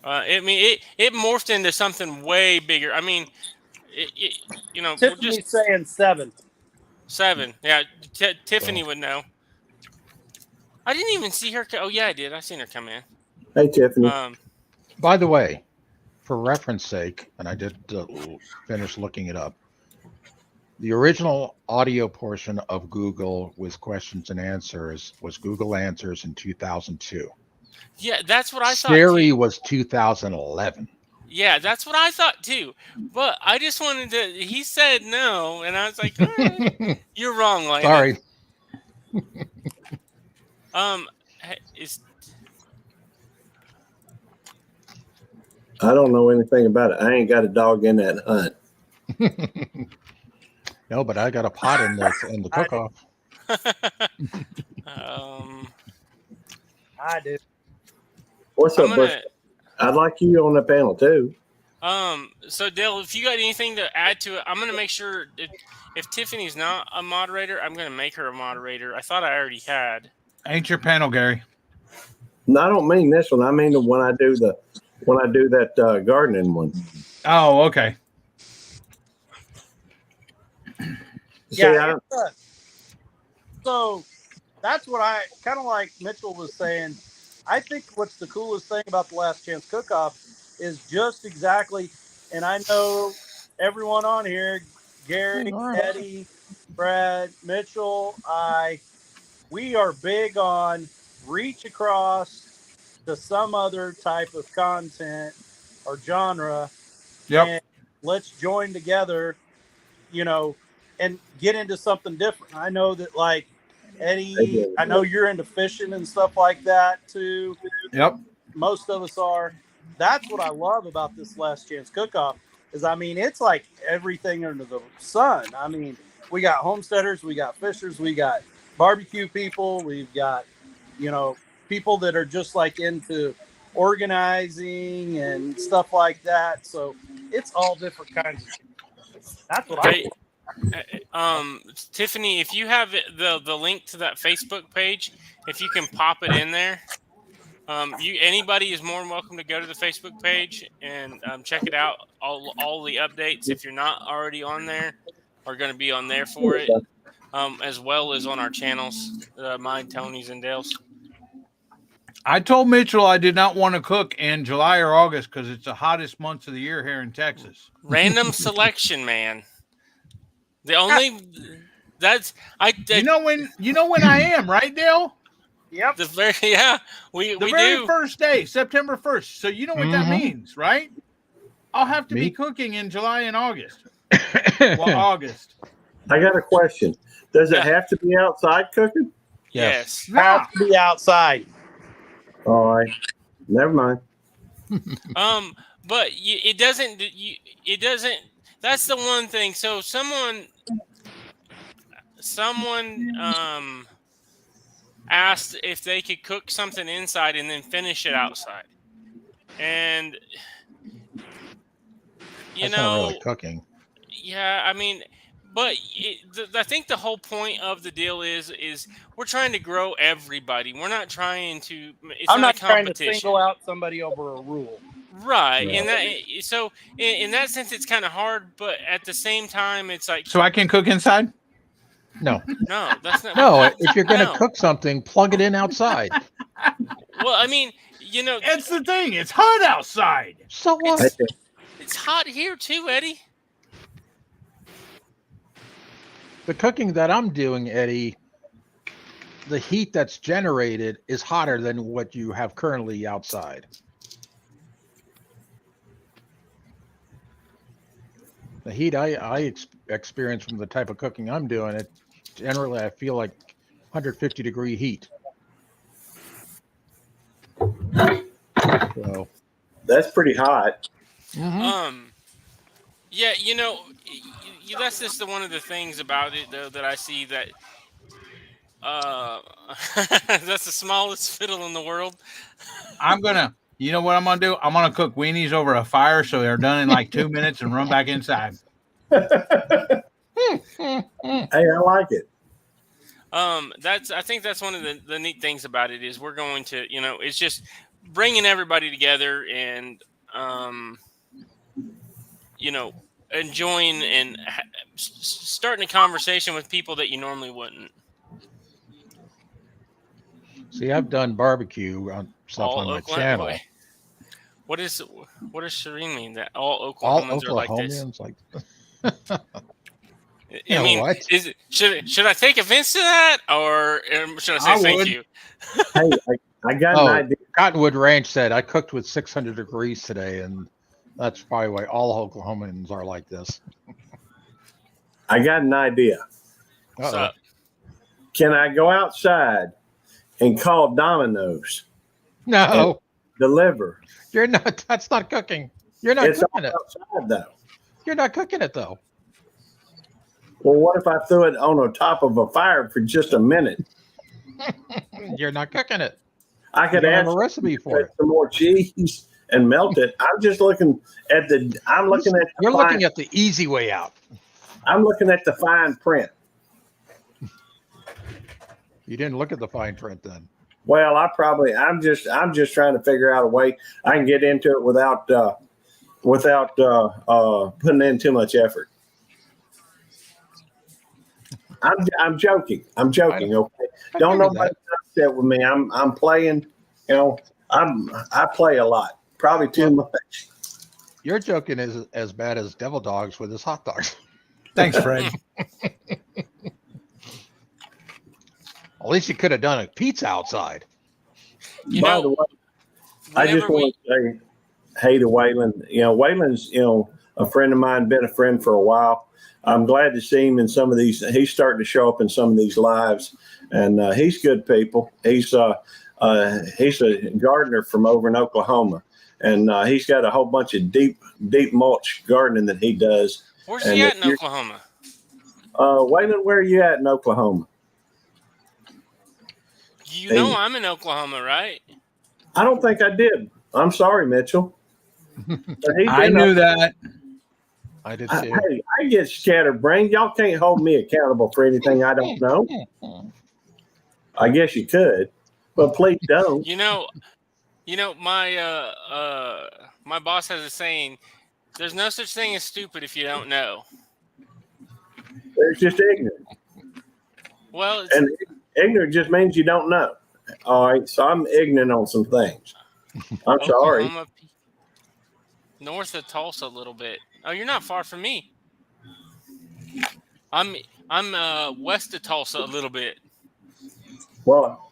It morphed into something way bigger. I mean, Tiffany's saying 7. 7. Yeah, Tiffany would know. I didn't even see her. Oh yeah, I did. I seen her come in. Hey, Tiffany. By the way, for reference sake, and I did finish looking it up, the original audio portion of Google with questions and answers was Google Answers in 2002. Yeah, that's what I thought. Siri was 2011. Yeah, that's what I thought too. But I just wanted to. He said no, and I was like, all right, "You're wrong, Landon." Sorry. I don't know anything about it. I ain't got a dog in that hunt. No, but I got a pot in the cook-off. I do. What's up, Bush? I'd like you on the panel too. So Dale, if you got anything to add to it, I'm gonna make sure if Tiffany's not a moderator, I'm gonna make her a moderator. I thought I already had. Ain't your panel, Gary? No, I don't mean this one. I mean when I do that gardening one. Oh, okay. Yeah. So that's what I kind of like Mitchell was saying. I think what's the coolest thing about the Last Chance Cook-Off is just exactly, and I know everyone on here, Gary, Eddie, Brad, Mitchell, we are big on reach across to some other type of content or genre. Yep. And let's join together, and get into something different. I know that like Eddie, I know you're into fishing and stuff like that too. Yep. Most of us are. That's what I love about this Last Chance Cook-Off is, it's like everything under the sun. We got homesteaders, we got fishers, we got barbecue people, we've got, people that are just like into organizing and stuff like that. So it's all different kinds of things. That's what I Tiffany, if you have the link to that Facebook page, if you can pop it in there, anybody is more than welcome to go to the Facebook page and check it out. All the updates, if you're not already on there, are going to be on there for it, as well as on our channels, mine, Tony's, and Dale's. I told Mitchell I did not want to cook in July or August because it's the hottest months of the year here in Texas. Random selection, man. The only you know when I am, right, Dale? Yep. The very first day, September 1st. So you know what that means, right? I'll have to be cooking in July and August. Well, August. I got a question. Does it have to be outside cooking? Yes. Has to be outside. All right. Never mind. But it doesn't. It doesn't. That's the one thing. So someone asked if they could cook something inside and then finish it outside, and That's not really cooking. yeah, I mean, but I think the whole point of the deal is we're trying to grow everybody. We're not trying to. It's I'm not a trying to competition. single out somebody over a rule. Right, Yeah. and that so in that sense, it's kind of hard. But at the same time, it's like So I can cook inside? No, no, that's not. no. If you're going to No. cook something, plug it in outside. Well, I mean, It's the thing. It's hot outside. So what? it's hot here too, Eddie. The cooking that I'm doing, Eddie, the heat that's generated is hotter than what you have currently outside. The heat I experience from the type of cooking I'm doing, it generally I feel like 150 degree heat. So That's pretty hot. Yeah, that's just one of the things about it though that I see that that's the smallest fiddle in the world. You know what I'm gonna do? I'm gonna cook weenies over a fire so they're done in like 2 minutes and run back inside. Hey, I like it. I think that's one of the neat things about it is we're going to, it's just bringing everybody together and, enjoying and starting a conversation with people that you normally wouldn't. see, I've done barbecue on stuff on my channel. What does Shireen mean? That all All Oklahomans are like this? Oklahomans like I mean, what? Should I take offense to that, or should I say thank would. you? Hey, I got an idea. Cottonwood Ranch said I cooked with 600 degrees today, and that's probably why all Oklahomans are like this. I got an idea. What's Uh-oh. up? Can I go outside and call Domino's? No, Deliver. you're not. That's not cooking. You're not It's all cooking it. outside though. You're not cooking it though. Well, what if I threw it on the top of a fire for just a minute? You're not cooking it. I You could don't add have a recipe for it. some more cheese and melt it. I'm just looking at the. I'm looking at. You're looking at the easy way out. I'm looking at the fine print. You didn't look at the fine print then. Well, I'm just trying to figure out a way I can get into it without putting in too much effort. I'm joking. Okay. Don't nobody upset with me. I'm playing. I play a lot. Probably too much. Your joking is as bad as Devil Dogs with his hot dogs. Thanks, Fred. At least you could have done a pizza outside. By the way, I just want to say hey to Waylon. Waylon's a friend of mine, been a friend for a while. I'm glad to see him in some of these. He's starting to show up in some of these lives, and he's good people. He's a gardener from over in Oklahoma, and he's got a whole bunch of deep mulch gardening that he does. Where's he at in Oklahoma? Waylon, where are you at in Oklahoma? I'm in Oklahoma, right? I don't think I did. I'm sorry, Mitchell. I knew that. I did too. Hey, I get scatterbrained. Y'all can't hold me accountable for anything I don't know. I guess you could, but please don't. My boss has a saying: "There's no such thing as stupid if you don't know." There's just ignorant, Well, and ignorant just means you don't know. All right, so I'm ignorant on some things. I'm sorry. Oklahoma, north of Tulsa a little bit. Oh, you're not far from me. I'm west of Tulsa a little bit. Well,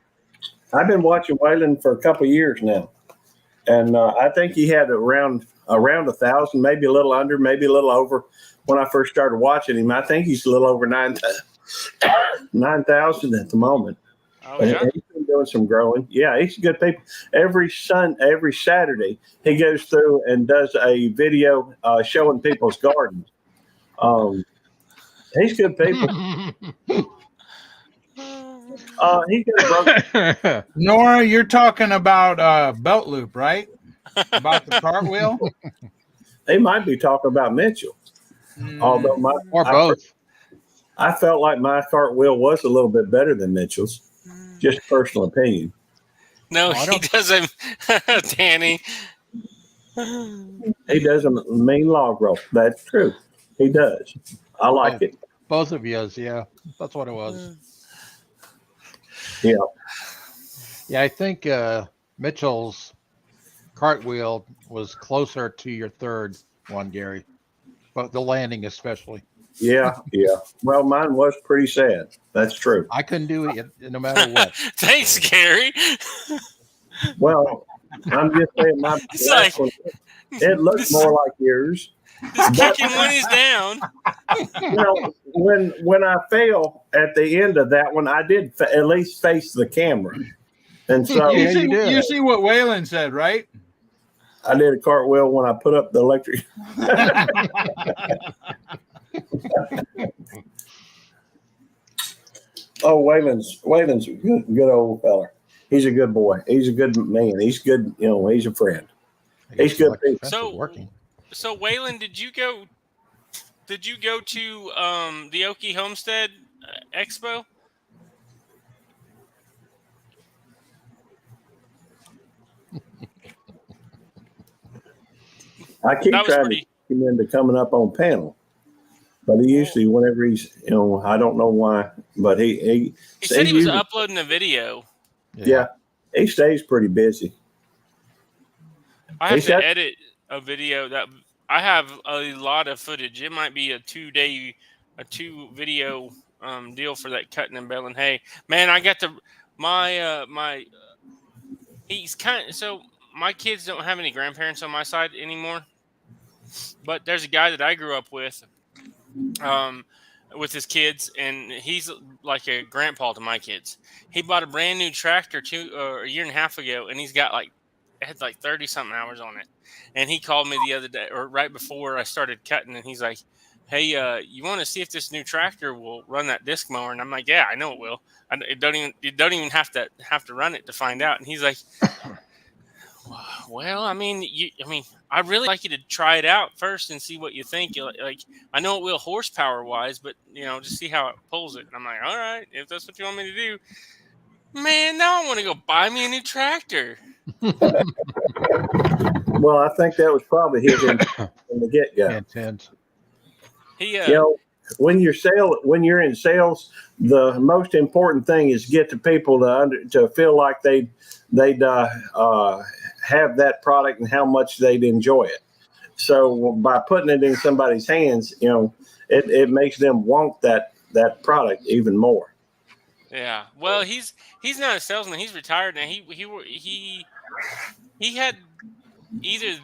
I've been watching Waylon for a couple of years now, and I think he had around 1,000, maybe a little under, maybe a little over. When I first started watching him, I think he's a little over 9,000 at the moment. Oh yeah. He's been doing some growing. Yeah, he's good people. Every Saturday, he goes through and does a video showing people's gardens. He's good people. He got Nora, you're talking about Belt Loop, right? About the cartwheel? They might be talking about Mitchell. Although or both. I felt like my cartwheel was a little bit better than Mitchell's. Just personal opinion. No, he doesn't, Danny. He does a mean log roll. That's true. He does. I like it. Both of yours, yeah. That's what it was. Yeah. Yeah, I think Mitchell's cartwheel was closer to your third one, Gary. But the landing especially. Yeah. Well, mine was pretty sad. That's true. I couldn't do it no matter what. Thanks, Gary. Well, I'm just saying my It's like, one, it looks more like yours. Just kicking when he's down. You know, when I fell at the end of that one, I did at least face the camera. And so you see what Waylon said, right? I did a cartwheel when I put up the electric. Oh, Waylon's a good old fella. He's a good boy. He's a good man. He's good. You know, he's a friend. He's good. So Waylon, did you go to the Okie Homestead Expo? I keep trying to get him into coming up on panel, but he usually, whenever he's, you know, I don't know why, but he said he was uploading a video. Yeah, he stays pretty busy. I have to edit a video that I have a lot of footage. It might be a 2 video deal for that cutting and baling hay. Man, I got he's kind of, so my kids don't have any grandparents on my side anymore, but there's a guy that I grew up with his kids, and he's like a grandpa to my kids. He bought a brand new tractor a year and a half ago, and he's got it had 30 something hours on it. And he called me the other day, or right before I started cutting, and he's like, "Hey, you want to see if this new tractor will run that disc mower?" And I'm like, "Yeah, I know it will. You don't even have to run it to find out." And he's like, "Well, I mean, I'd really like you to try it out first and see what you think. Like, I know it will horsepower wise, but just see how it pulls it." And I'm like, "All right, if that's what you want me to do." Man, now I want to go buy me a new tractor. Well, I think that was probably his intent from the get-go. Intent. When you're in sales, the most important thing is get the people to feel like they'd have that product and how much they'd enjoy it. So by putting it in somebody's hands, it makes them want that product even more. Yeah. Well, he's not a salesman. He's retired now. He had either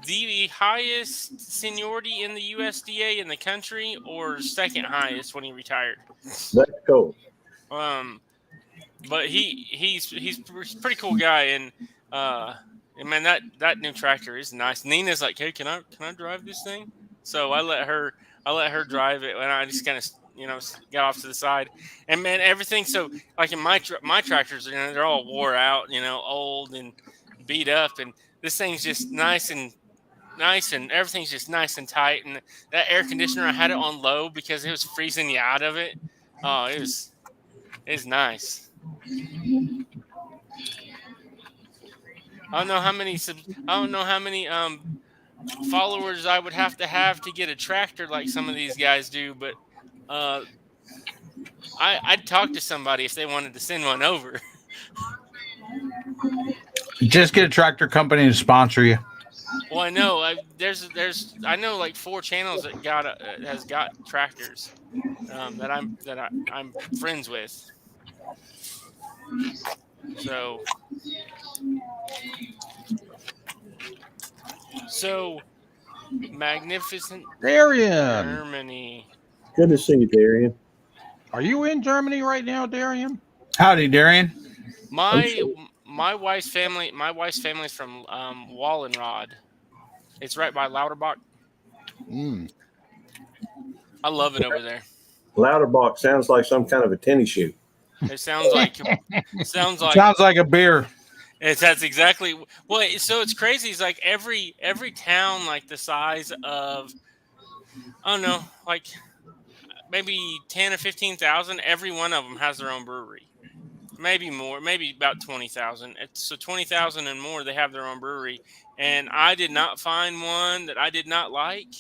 the highest seniority in the USDA in the country or second highest when he retired. That's cool. But he's a pretty cool guy, and man, that new tractor is nice. Nina's like, "Hey, can I drive this thing?" So I let her drive it, and I just kind of got off to the side. And man, everything. So like in my tractors, they're all wore out, old and beat up, and this thing's just nice and everything's just nice and tight. And that air conditioner, I had it on low because it was freezing you out of it. Oh, it's nice. I don't know how many followers I would have to get a tractor like some of these guys do, but I'd talk to somebody if they wanted to send one over. Just get a tractor company to sponsor you. Well, I know I know like 4 channels that has got tractors that I'm friends with. So magnificent Darian. Germany. Good to see you, Darian. Are you in Germany right now, Darian? Howdy, Darian. My wife's family is from Wallenrod. It's right by Lauterbach. Mm. I love it over there. Lauterbach sounds like some kind of a tennis shoe. It sounds like Sounds like a beer. that's exactly well. So it's crazy. It's like every town like the size of I don't know, like maybe 10 or 15,000. Every one of them has their own brewery. Maybe more, maybe about 20,000. So 20,000 and more, they have their own brewery. And I did not find one that I did not like.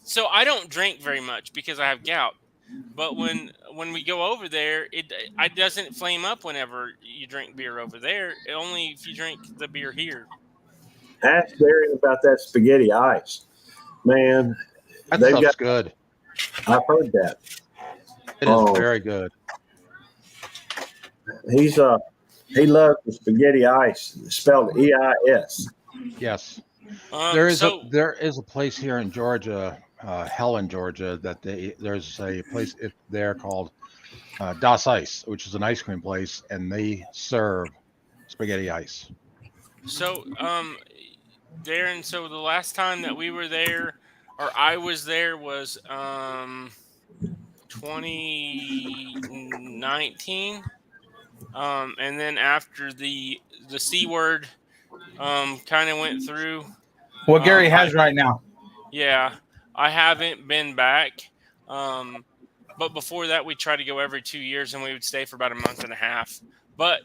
So I don't drink very much because I have gout. But when we go over there, it doesn't flame up whenever you drink beer over there. Only if you drink the beer here. Ask Darian about that spaghetti ice. Man, That they've stuff's got, good. I've heard that. It is very good. He loves the spaghetti ice, spelled EIS. Yes. There There is a place here in Georgia, Helen, Georgia, that there's a place there called Das Ice, which is an ice cream place, and they serve spaghetti ice. So, Darren, so the last time that we were there, or I was there, was 2019. And then after the C word kind of went through. What Gary has right now. Yeah, I haven't been back. But before that, we tried to go every 2 years, and we would stay for about a month and a half. But,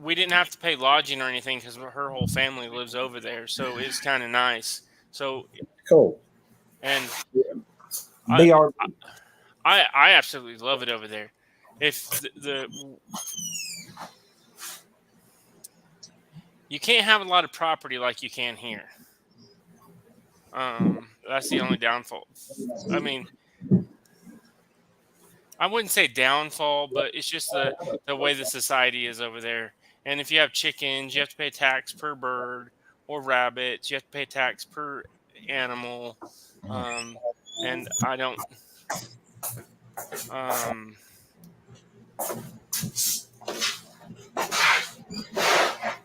we didn't have to pay lodging or anything because her whole family lives over there. So it's kind of nice. So Cool. And BR. I absolutely love it over there. If you can't have a lot of property like you can here. That's the only downfall. I mean, I wouldn't say downfall, but it's just the way the society is over there. And if you have chickens, you have to pay tax per bird, or rabbits, you have to pay tax per animal. And I don't.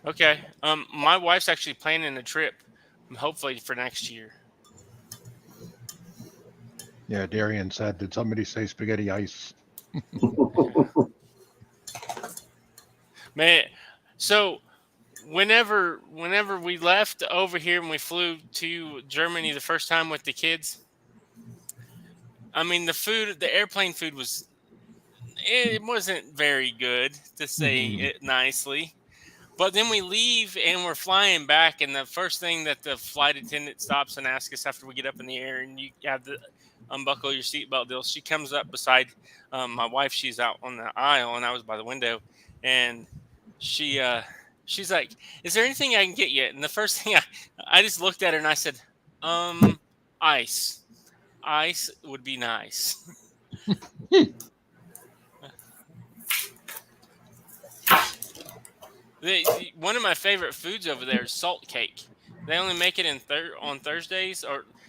Okay. My wife's actually planning a trip, hopefully for next year. Yeah, Darian said, did somebody say spaghetti ice? Man, so whenever we left over here and we flew to Germany the first time with the kids, I mean, the airplane food it wasn't very good, to say it nicely. But then we leave and we're flying back, and the first thing that the flight attendant stops and asks us after we get up in the air and you have to unbuckle your seatbelt deal, she comes up beside my wife. She's out on the aisle, and I was by the window, and she's like, "Is there anything I can get you?" And the first thing I just looked at her and I said, "Ice. Ice would be nice." One of my favorite foods over there is salt cake. They only make it on Thursdays,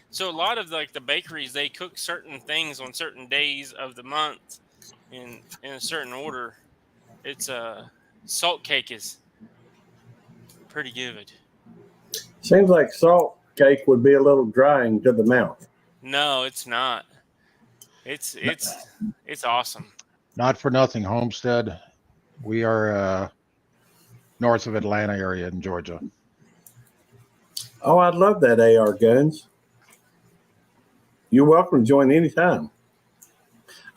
so a lot of the bakeries, they cook certain things on certain days of the month in a certain order. It's salt cake is pretty good. Seems like salt cake would be a little drying to the mouth. No, it's not. It's awesome. Not for nothing, Homestead. We are north of Atlanta area in Georgia. Oh, I'd love that, AR Guns. You're welcome to join anytime.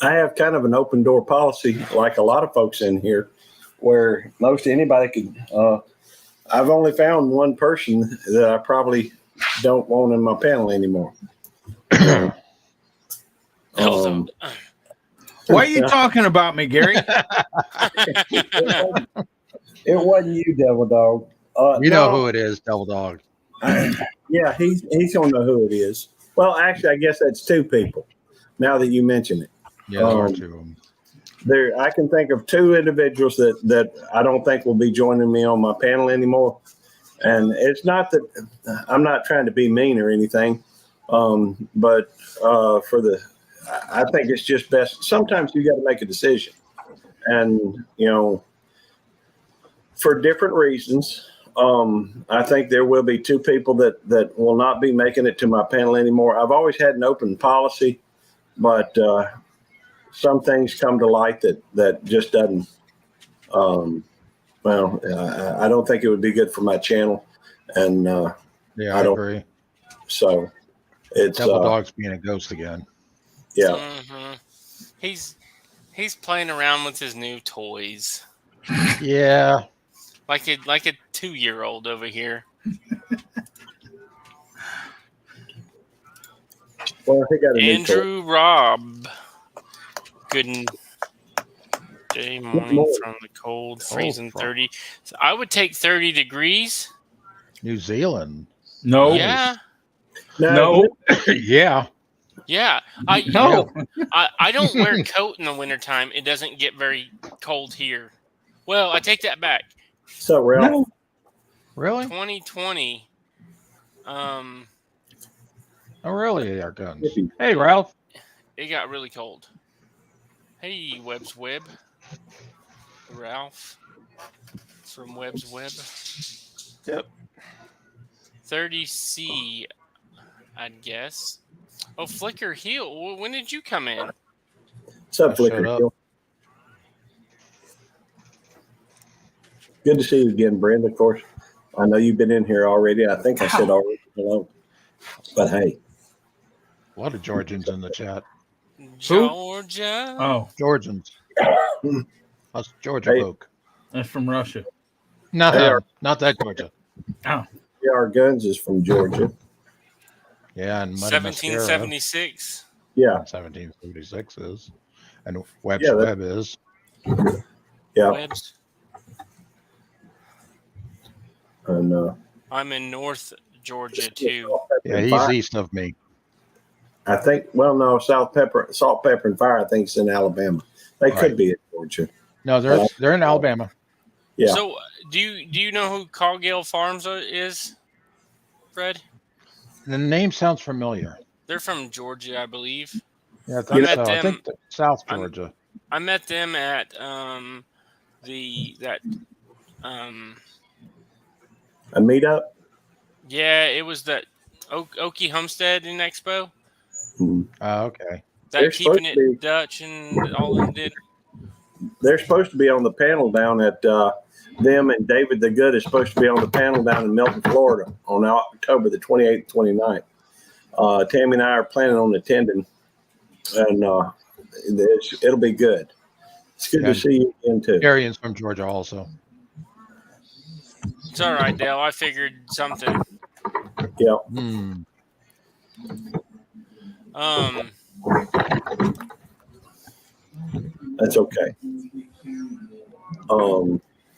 I have kind of an open door policy, like a lot of folks in here, where most anybody can. I've only found one person that I probably don't want in my panel anymore. Why are you talking about me, Gary? It wasn't you, Devil Dog. You know who it is, Devil Dog. Yeah, he's gonna know who it is. Well, actually, I guess that's two people. Now that you mention it, Yeah, there are two of them. I can think of two individuals that I don't think will be joining me on my panel anymore. And it's not that I'm not trying to be mean or anything, but for the I think it's just best. Sometimes you got to make a decision, and for different reasons. I think there will be two people that will not be making it to my panel anymore. I've always had an open policy, but some things come to light that just doesn't. I don't think it would be good for my channel, and Yeah, I I don't- agree. so it's Devil Dog's being a ghost again. yeah. Mm-hmm. He's playing around with his new toys, Yeah. like a 2-year-old over here. Well, he got a new toy. Andrew Robb. Good day morning morning. from the cold, Cold freezing front. 30. So I would take 30 degrees. New Zealand. No. Yeah. No. Yeah. Yeah. No. I don't wear a coat in the wintertime. It doesn't get very cold here. Well, I take that back. So Ralph, No. Really? 2020. Oh, really? They are guns. if you- Hey, Ralph. It got really cold. Hey, Webb's Web. Ralph from Webb's Web. Yep. 30C, I'd guess. Oh, Flicker Hill. When did you come in? what's up, I Flicker? showed up. Hill? Good to see you again, Brenda. Of course, I know you've been in here already. I think I said already hello, but hey, A lot of Georgians in the chat. Georgia. Oh, Georgians. Us Georgia Hey. folk. that's from Russia. No, They are- not that Georgia. our Guns is from Georgia. Yeah, and Muddy Mascara. 1776. Yeah, 1776 is. And Webb's Yeah, that- Web is. yeah, Webb's. and I'm in North Georgia too. Yeah, he's Fire. east of me. I think. Well, no, salt, pepper, and fire. I think it's in Alabama. They Right. could be in Georgia. No, they're in Alabama. Yeah. So, do you know who Cargill Farms is, Fred? The name sounds familiar. They're from Georgia, I believe. Yeah, I I think met so. I them- think South I'm- Georgia. I met them at A meetup. yeah, it was that Okie Homestead in Expo. Oh, okay. That They're keeping supposed to it be- Dutch and all them did. They're supposed to be on the panel down at them, and David the Good is supposed to be on the panel down in Milton, Florida on October the 28th, 29th. Tammy and I are planning on attending, and it'll be good. It's good Yeah. to see you again too. Arian's from Georgia also. It's all right, Dale. I figured something. Yeah. That's okay.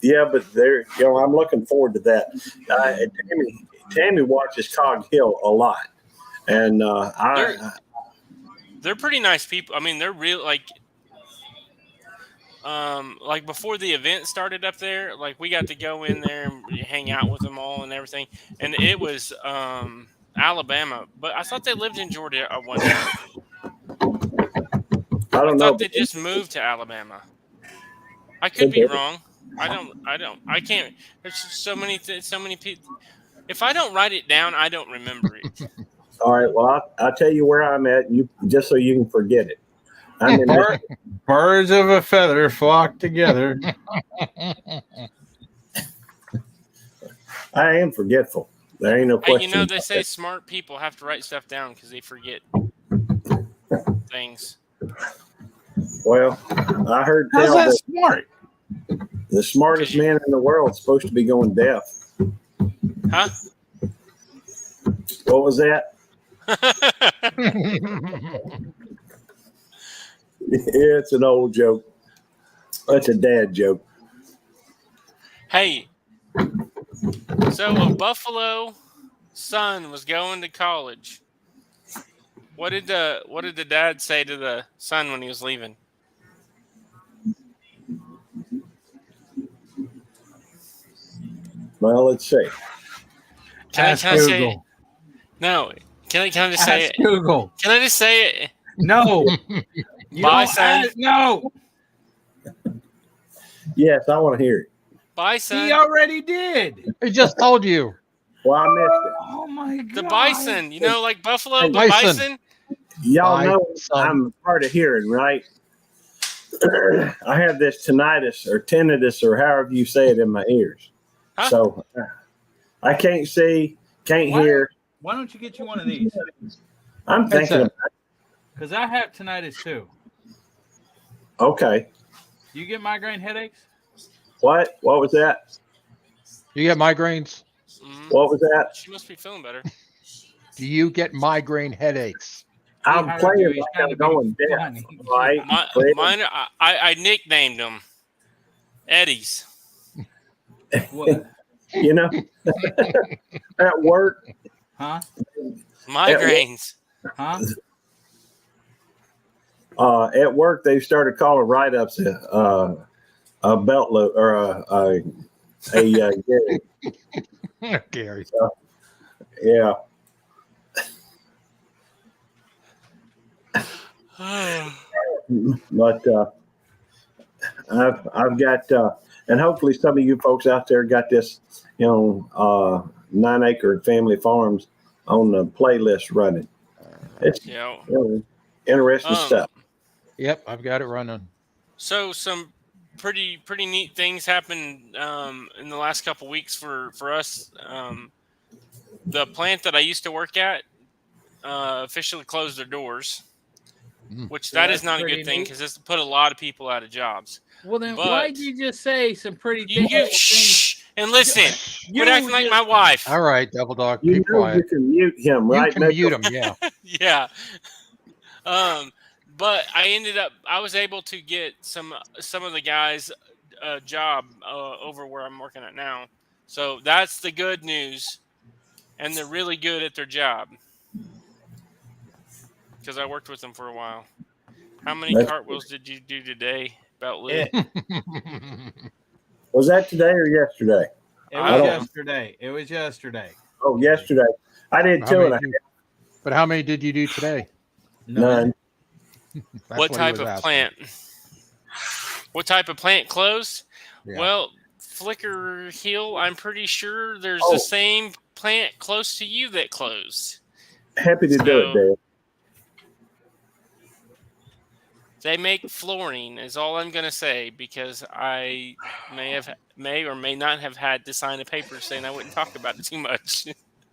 Yeah, but I'm looking forward to that. Tammy watches Cog Hill a lot, and They're pretty nice people. I mean, they're real like before the event started up there, like we got to go in there and hang out with them all and everything. And it was Alabama, but I thought they lived in Georgia at one time. I I don't know. thought they just moved to Alabama. I could be wrong. I can't. There's just so many people. If I don't write it down, I don't remember it. All right. Well, I'll tell you where I'm at. You just so you can forget it. I'm in Birds of a feather flock together. I am forgetful. There ain't no Hey, question. you know they about say that. smart people have to write stuff down because they forget things. Well, I heard How's tell that that smart? the smartest man in the world is supposed to be going deaf. Huh? What was that? Yeah, it's an old joke. That's a dad joke. Hey, so a Buffalo son was going to college. What did the dad say to the son when he was leaving? Well, let's see. Can I Ask say it? Google. No. Can I just say Ask it? Google. Can I just say it? No. You Bye, don't son. add- no. Yes, I want to hear it. Bye, son. He already did. He just told you. Well, I missed it. Oh my god. The bison, you know, like buffalo, but Bison. bison. Y'all Bye, know son. I'm hard of hearing, right? I have this tinnitus or tinnitus or however you say it in my ears. Huh? So I can't see, can't What? hear. Why don't you get you one of these? I'm thinking, Headset. Because I have tinnitus too. okay, You get migraine headaches? what? What was that? You get migraines? Mhm. What was that? She must be feeling better. Do you get migraine headaches? I'm hired playing you. He's like trying I'm to be going deaf, funny. right? Mine, I nicknamed them Eddies. What? You know, at work, Huh? Migraines. Huh? at work, they started calling write-ups a belt loop or a Gary. yeah. But I've got and hopefully some of you folks out there got this, 9 Acre Family Farms on the playlist running. It's Yeah. interesting stuff. Yep, I've got it running. So some pretty neat things happened in the last couple weeks for us. The plant that I used to work at officially closed their doors, which that is That's not a pretty good thing neat. because it's put a lot of people out of jobs. Well, then But- why'd you just say some pretty You things? shh and listen. You Quit acting like just- my wife. All right, Double Dog, You be know you quiet. can mute him, You right? can mute him, yeah. Yeah. But I was able to get some of the guys a job over where I'm working at now. So that's the good news. And they're really good at their job. Because I worked with them for a while. How many That's cartwheels did you do today? About Lou? Was that today or yesterday? It I was don't- yesterday. It was yesterday. Oh, yesterday. I did How too, and I many but how many did you do today? none. That's What he type was of asking. plant? What type of plant closed? Yeah. Well, Flicker Hill, I'm pretty sure there's Oh. the same plant close to you that closed. Happy to do So- it, Dave. They make flooring is all I'm gonna say because I may or may not have had to sign a paper saying I wouldn't talk about it too much.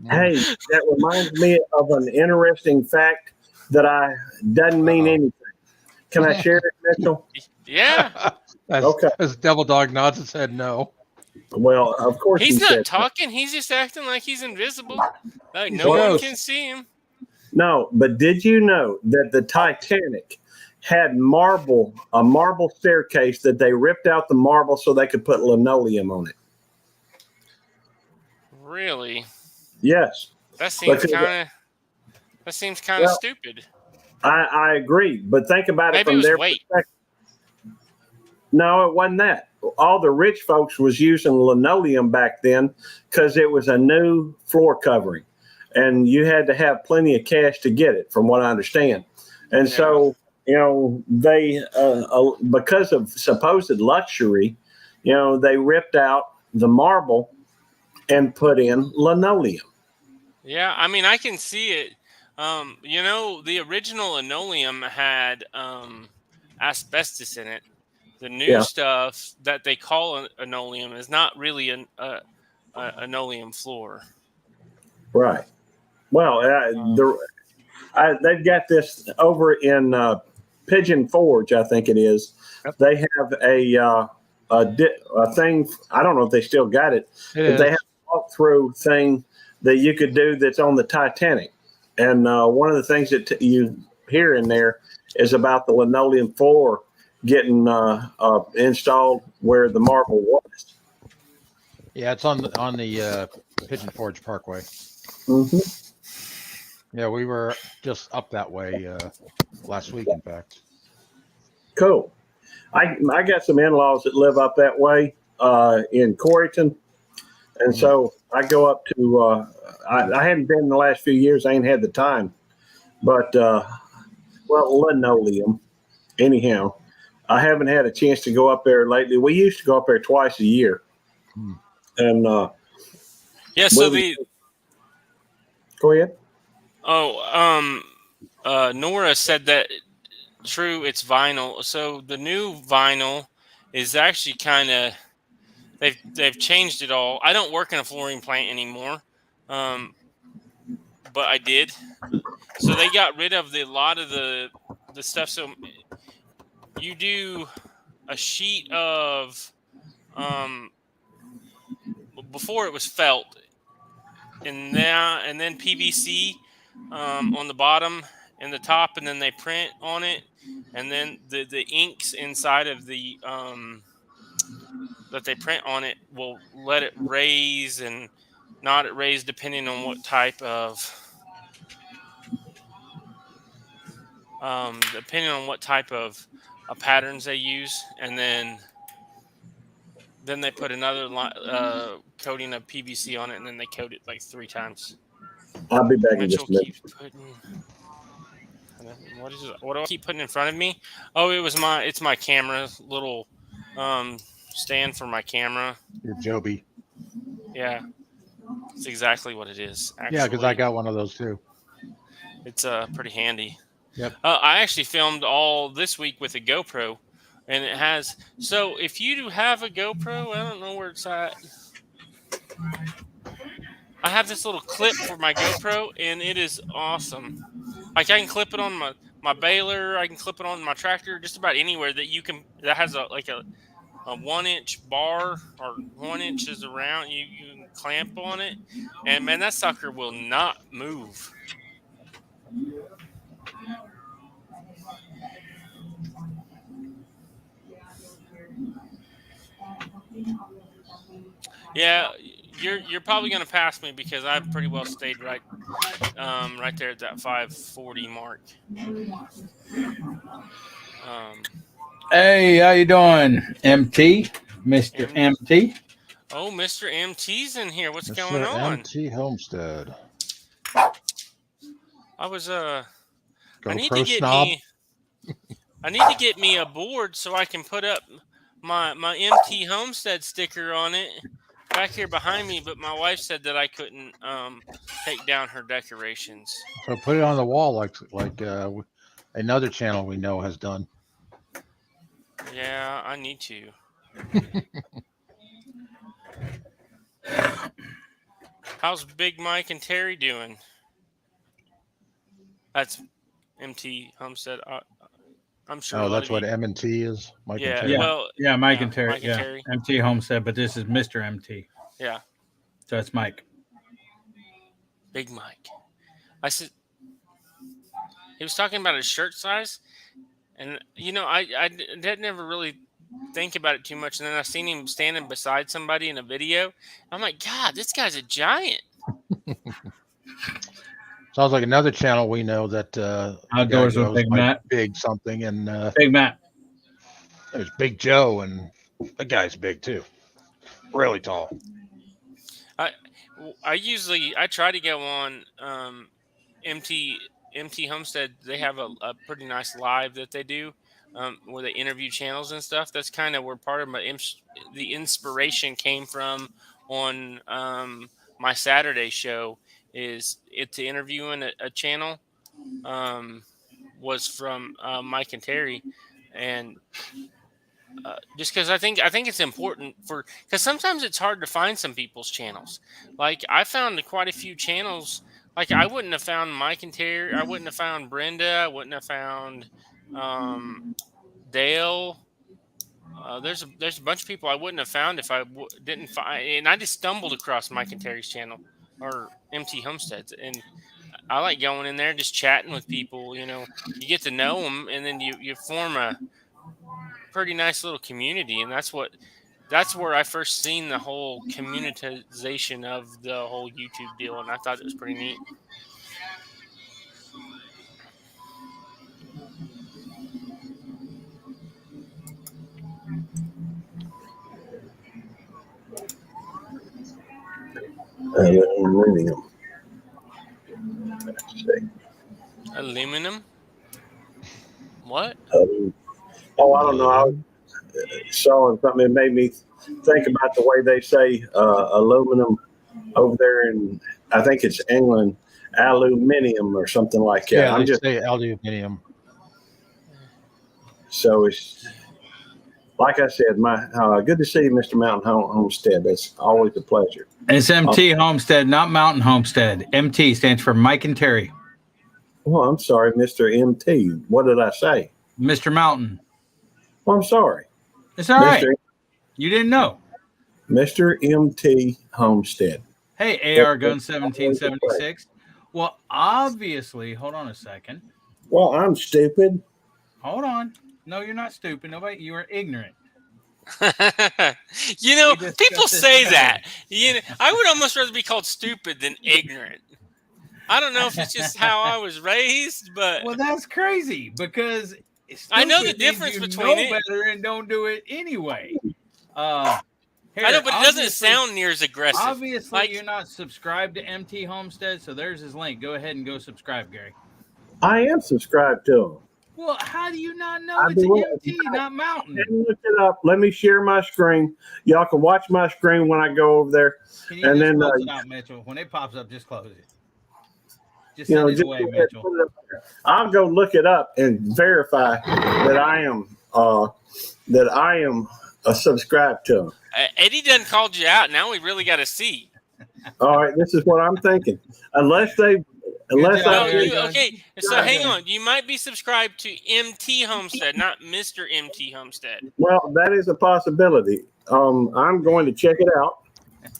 Hey, that reminds me of an interesting fact that doesn't mean Uh-oh. anything. Can I share it, Mitchell? Yeah, Okay. As Double Dog nods his head no. Well, of course he's he not said talking. He's just acting like he's invisible. Like He's no a one ghost. can see him. no. But did you know that the Titanic had a marble staircase that they ripped out the marble so they could put linoleum on it? Really, Yes, that seems Because- kind of Well, stupid. I agree. But think about it Maybe it from was their weight. perspective. No, it wasn't that. All the rich folks was using linoleum back then because it was a new floor covering, and you had to have plenty of cash to get it, from what I understand. And so, they because of supposed luxury, they ripped out the marble and put in linoleum. Yeah, I mean, I can see it. The original linoleum had asbestos in it. The new Yeah. stuff that they call linoleum is not really a linoleum floor. Right. Well, they've got this over in Pigeon Forge, I think it is. Yep. They have a thing. I don't know if they still got it, It but is. they have a walkthrough thing that you could do that's on the Titanic. And one of the things that you hear in there is about the linoleum floor getting installed where the marble was. Yeah, it's on the Pigeon Forge Parkway. Mm-hmm. Yeah, we were just up that way last week, in fact. Cool. I got some in-laws that live up that way in Coreyton, and so I go up to. I hadn't been in the last few years. I ain't had the time, but Well, linoleum. Anyhow, I haven't had a chance to go up there lately. We used to go up there twice a year. And Yeah. So go ahead. Nora said that true. It's vinyl. So the new vinyl is actually kind of they've changed it all. I don't work in a flooring plant anymore, but I did. So they got rid of a lot of the stuff. So you do a sheet of before it was felt, and then PVC on the bottom and the top, and then they print on it, and then the inks inside of the that they print on it will let it raise and not it raise depending on what type of patterns they use, and then they put another coating of PVC on it, and then they coat it like 3 times. I'll be back in Mitchell just a minute. keeps putting. What do I keep putting in front of me? Oh, it's my camera little stand for my camera. Your Joby. Yeah, it's exactly what it is. Actually. Yeah, because I got one of those too. It's pretty handy. Yep. I actually filmed all this week with a GoPro, and it has. So if you do have a GoPro, I don't know where it's at. I have this little clip for my GoPro, and it is awesome. Like I can clip it on my baler, I can clip it on my tractor, just about anywhere that has a 1-inch bar or 1 inch is around. You can clamp on it, and man, that sucker will not move. Yeah, you're probably gonna pass me because I've pretty well stayed right there at that 540 mark. Hey, how you doing, MT, Mr. MT? Oh, Mr. MT's in here. What's Mr. going on? MT Homestead. I was I need GoPro to get snob. I need to get me a board so I can put up my MT Homestead sticker on it back here behind me, but my wife said that I couldn't take down her decorations. So put it on the wall like another channel we know has done. Yeah, I need to. How's Big Mike and Terry doing? That's MT Homestead. I'm sure. Oh, that's what M&T is. Mike and Terry. Well, Mike and Terry. Mike and Terry. MT Homestead, but this is Mr. MT. Yeah. So it's Mike. Big Mike. I said he was talking about his shirt size, and I didn't never really think about it too much, and then I seen him standing beside somebody in a video. I'm like, God, this guy's a giant. Sounds like another channel we know that Outdoors with Big Matt. Big something and Big Matt. There's Big Joe, and the guy's big too. Really tall. I try to go on MT Homestead. They have a pretty nice live that they do where they interview channels and stuff. That's kind of where part of the inspiration came from on my Saturday show. Is it to interviewing a channel was from Mike and Terry, and just because I think it's important because sometimes it's hard to find some people's channels. Like I found quite a few channels. Like I wouldn't have found Mike and Terry. I wouldn't have found Brenda. I wouldn't have found Dale. There's a bunch of people I wouldn't have found if I didn't find. And I just stumbled across Mike and Terry's channel or MT Homesteads, and I like going in there just chatting with people. You get to know them, and then you form a pretty nice little community, and that's where I first seen the whole communitization of the whole YouTube deal, and I thought it was pretty neat. Aluminum. Aluminum? What? Oh, I don't know. I saw something that made me think about the way they say aluminum over there in, I think it's England, aluminium or something like that. Yeah, I'm they just say aluminium. so it's like I said. My good to see you, Mr. Mountain Homestead. That's always a pleasure. It's MT Homestead, not Mountain Homestead. MT stands for Mike and Terry. Well, I'm sorry, Mr. MT. What did I say? Mr. Mountain. Well, I'm sorry, It's all right. Mr. You didn't know. Mr. MT Homestead. Hey, AR Gun 1776. Well, obviously, hold on a second. Well, I'm stupid. Hold on. No, you're not stupid. Nobody, you are ignorant. You know, We discussed people this say earlier. that. You know, I would almost rather be called stupid than ignorant. I don't know if it's just how I was raised, but Well, that's crazy because I know the stupid means difference you between know it. better and don't do it anyway. Here, I know, but it doesn't obviously- sound near as aggressive. Obviously, Like- you're not subscribed to MT Homestead, so there's his link. Go ahead and go subscribe, Gary. I am subscribed to them. Well, how do you not know I it's do. MT, not Mountain? Let me look it up. Let me share my screen. Y'all can watch my screen when I go over there. Can you And just then, close it out, Mitchell? When it pops up, just close it. Just You send know, it just away, go ahead and Mitchell. put it up there. I'll go look it up and verify that I am subscribed to them. Eddie done called you out. Now we really got to see. All right, this is what I'm thinking. Unless job, Gary. Okay, so Yeah, hang yeah. on. You might be subscribed to MT Homestead, not Mr. MT Homestead. well, that is a possibility. I'm going to check it out.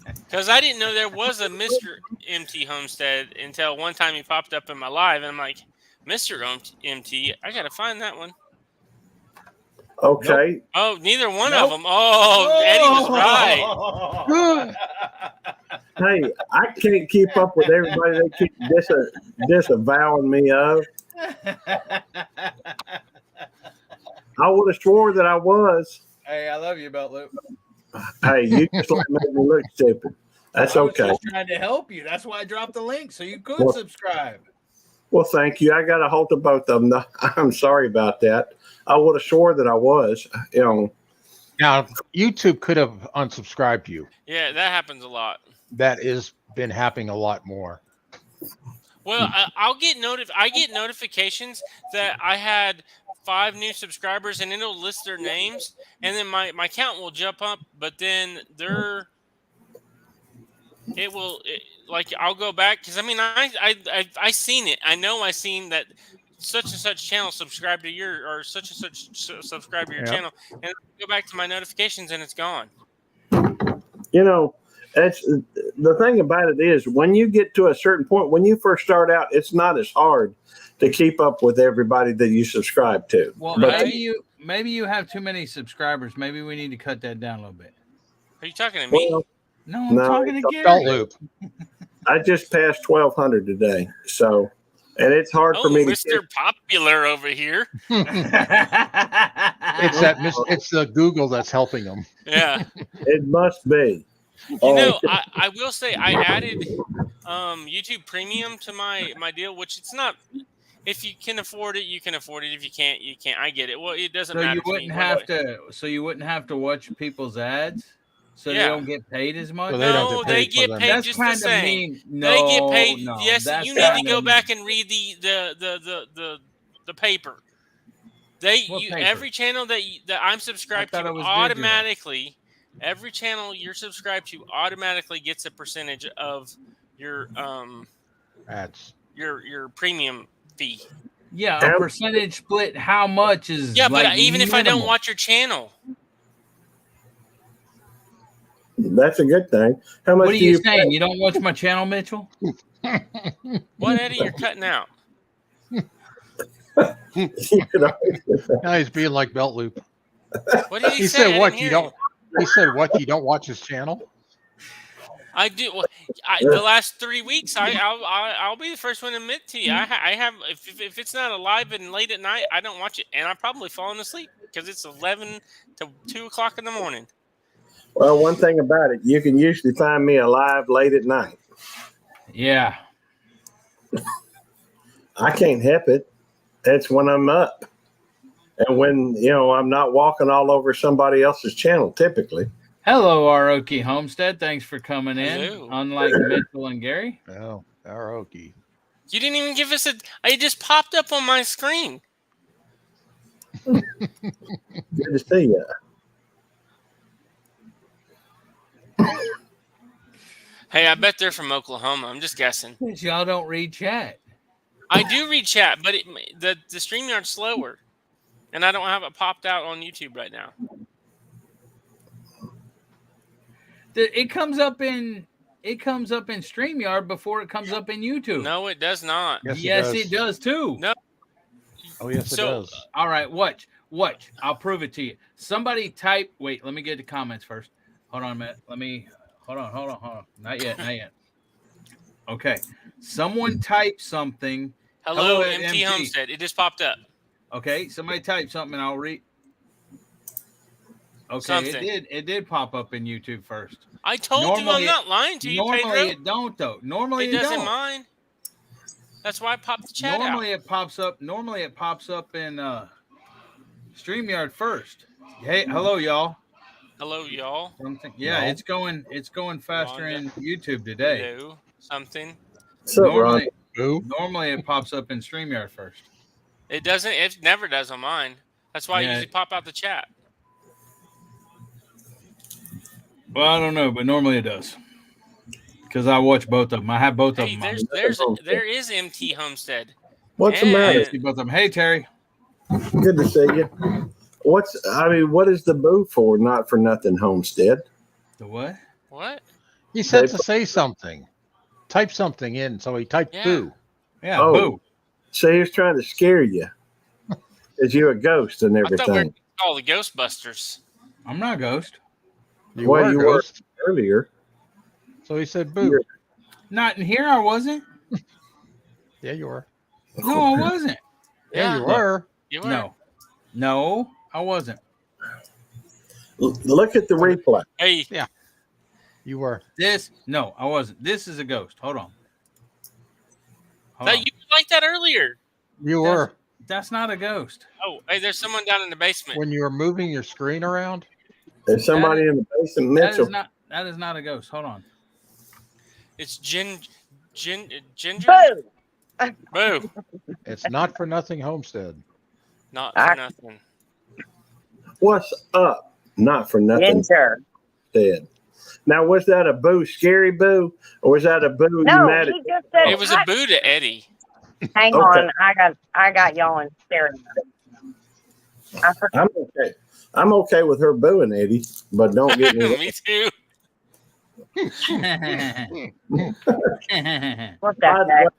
Because I didn't know there was a Mr. MT Homestead until one time he popped up in my live, and I'm like, Mr. MT, I got to find that one. Okay. Oh, neither one Nope. of them. Oh, Eddie was right. Hey, I can't keep up with everybody they keep disavowing me of. I would have swore that I was. Hey, I love you, Belt Loop. Hey, you just like made me look stupid. That's I was okay. just trying to help you. That's why I dropped the link so you could Well- subscribe. Well, thank you. I got a hold of both of them. I'm sorry about that. I would have swore that I was. You know, Now, YouTube could have unsubscribed you. Yeah, that happens a lot. That has been happening a lot more. Well, I get notifications that I had 5 new subscribers, and it'll list their names, and then my count will jump up, but then like I'll go back because I mean I seen it. I know I seen that such and such channel subscribe to your or such and such subscribe to your Yep. channel, and I go back to my notifications and it's gone. you know, it's the thing about it is when you get to a certain point, when you first start out, it's not as hard to keep up with everybody that you subscribe to. Well, But maybe you have too many subscribers. Maybe we need to cut that down a little bit. Are you talking to me? well, No, I'm No, talking to it's Belt Gary. Loop. I just passed 1,200 today, so and it's hard for Oh, me to. Mr. Popular over here. It's that. It's the Google that's helping them. Yeah. It must be. You Oh, know, I will say I added YouTube Premium to my deal, which it's not. If you can afford it, you can afford it. If you can't, you can't. I get it. Well, it doesn't So matter. you to me. wouldn't have to. So you wouldn't have to watch people's ads. So Yeah. they don't get paid as much. So they don't No, get they paid for get them. paid That's just the kind of same. mean. No, They get paid. no, Yes, that's you need to kinda go mean. back and read the paper. What paper? Every channel that I'm subscribed I to thought it was digital. automatically. Every channel you're subscribed to automatically gets a percentage of your Ads. your premium fee. Yeah, a percentage split. How much is? Yeah, but like even if I don't minimal. watch your channel, that's a good thing. How much What are do you pay? saying? You don't watch my channel, Mitchell? what Eddie, you're cutting out. You know, Now he's being like Belt Loop. What did he, He say? said, I "What didn't you hear don't?" He said, "What you don't watch his channel?" I do. Well, the last 3 weeks, I'll be the first one to admit to you. I have if it's not alive and late at night, I don't watch it, and I'm probably falling asleep because it's 11 to 2 o'clock in the morning. well, one thing about it, you can usually find me alive late at night. Yeah. I can't help it. That's when I'm up. and when I'm not walking all over somebody else's channel typically. Hello, Aoki Homestead. Thanks for coming in. Hello. Unlike Mitchell and Gary. Oh, Aoki. You didn't even give us a. It just popped up on my screen. Good to see you. Hey, I bet they're from Oklahoma. I'm just guessing. Y'all don't read chat. I do read chat, but the StreamYard's slower, and I don't have it popped out on YouTube right now. It comes up in StreamYard before it comes up in YouTube. No, it does not. Yes, it does too. No. Oh, yes, it does. All right, watch. I'll prove it to you. Somebody type. Wait, let me get the comments first. Hold on a minute. Hold on. Not yet. Okay. Someone type something. Hello, MT Homestead. It just popped up. Okay. Somebody type something and I'll read. Okay. Something. It did pop up in YouTube first. I told you I'm not lying to you, Normally Pedro. it don't though. Normally it doesn't mind. That's why I popped the chat Normally out. it pops up. Normally it pops up in StreamYard first. Hey, hello y'all. Hello, y'all. Something. Yeah, it's going faster in YouTube today. Hello. Something. Normally it pops up in StreamYard first. It doesn't. It never does on mine. That's why I usually pop out the chat. Well, I don't know, but normally it does. Because I watch both of them. I have both of them. There is MT Homestead. What's the matter? Both of them. Hey, Terry. Good to see you. What is the boo for? Not for nothing, Homestead. The what? What? He said to say something. Type something in, so he typed boo. Yeah, boo. So he was trying to scare you. Is you a ghost and everything? I thought we were called the Ghostbusters. I'm not a ghost. You were a ghost earlier. So he said boo. Not in here, I wasn't. Yeah, you were. No, I wasn't. Yeah, you were. You were. No, I wasn't. Look at the replay. Hey. Yeah. You were. No, I wasn't. This is a ghost. Hold on. You were like that earlier. You were. That's not a ghost. Oh, hey, there's someone down in the basement. When you were moving your screen around? There's somebody in the basement, Mitchell. That is not a ghost. Hold on. It's Ginger. Boo! Boo. It's not for nothing, Homestead. Not for nothing. What's up? Not for nothing. Ginger. Dead. Now, was that a boo, scary boo, or was that a boo? No, you mad he just said. It was a boo to Eddie. Hang on, I got y'all in stereo. I'm okay. I'm okay with her booing Eddie, but don't get me. Me too. What's that?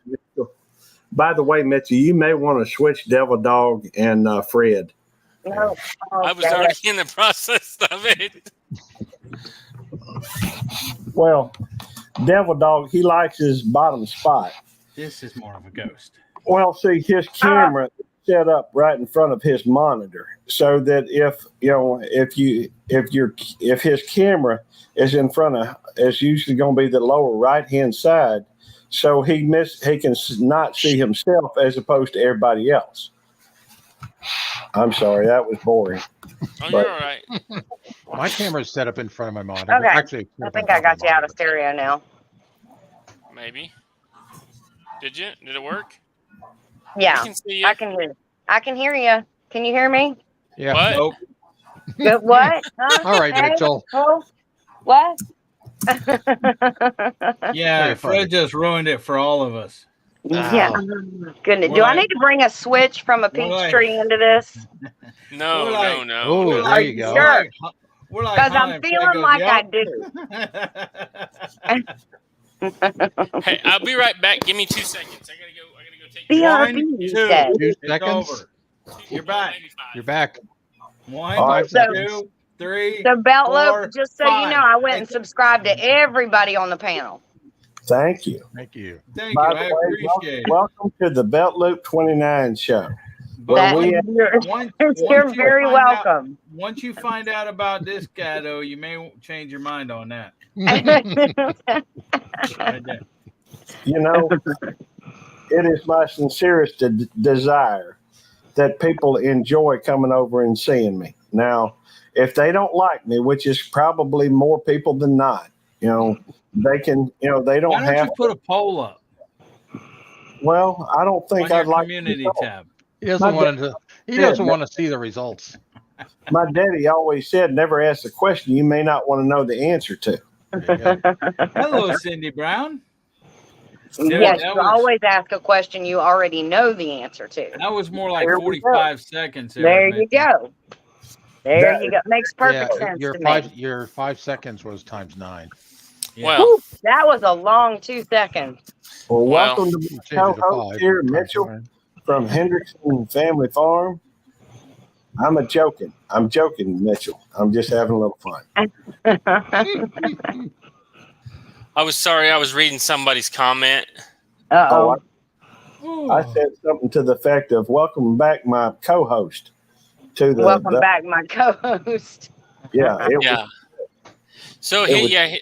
By the way, Mitchell, you may want to switch Devil Dog and Fred. No. I was already in the process of it. Well, Devil Dog, he likes his bottom spot. This is more of a ghost. Well, see, his camera is set up right in front of his monitor, so that if his camera is in front of, it's usually going to be the lower right hand side, so he can not see himself as opposed to everybody else. I'm sorry, that was boring. Oh, you're all right. My camera's set up in front of my monitor. Okay. Actually, I think I got you out of stereo now. Maybe. Did you? Did it work? Yeah, I can see you. I can hear you. Can you hear me? Yeah. What? Nope. Good. What? Huh? All right, Hey? Mitchell. Oh, what? Yeah, Very funny. Fred just ruined it for all of us. Yeah. Goodness. Do I need to bring a switch from a peach tree into this? No, We're like- no. Oh, there you go. Sure. We're like, Because huh, I'm and Fred feeling goes, like "Yep." I do. Hey, I'll be right back. Give me 2 seconds. I gotta go take BRB, you said. 2 It's seconds. over. You're back. maybe 5. You're back. 1, All right, 2, 3. So, Belt 4, Loop, just so you 5. know, I went and subscribed to everybody on the panel. Thank you. Thank you. Thank By you. the I way, appreciate it. welcome to the Belt Loop 29 show. But That, we- you're very welcome. Once you find out about this guy, though, you may change your mind on that. Right there. You know, it is my sincerest desire that people enjoy coming over and seeing me. Now, if they don't like me, which is probably more people than not, they can, they don't Why don't have you put a poll up Well, I don't think on your I'd like community to. tab? He doesn't want to see the results. My daddy always said, never ask a question you may not want to know the answer to. Hello, Cindy Brown. Yes, that you was- always ask a question you already know the answer to. That was more like There we go. 45 seconds. There you go. There you go. Makes perfect sense your to five me. your 5 seconds was times 9. Well, Whew, that was a long 2 seconds. Well, Well, welcome to Change my it to co-host 5 here, times Mitchell 9. from Hendrickson Family Farm. I'm joking, Mitchell. I'm just having a little fun. I was sorry. I was reading somebody's comment. Uh-oh. I said something to the effect of welcome back my co-host to the Welcome back, my co-host. Yeah, Yeah. So it was- yeah,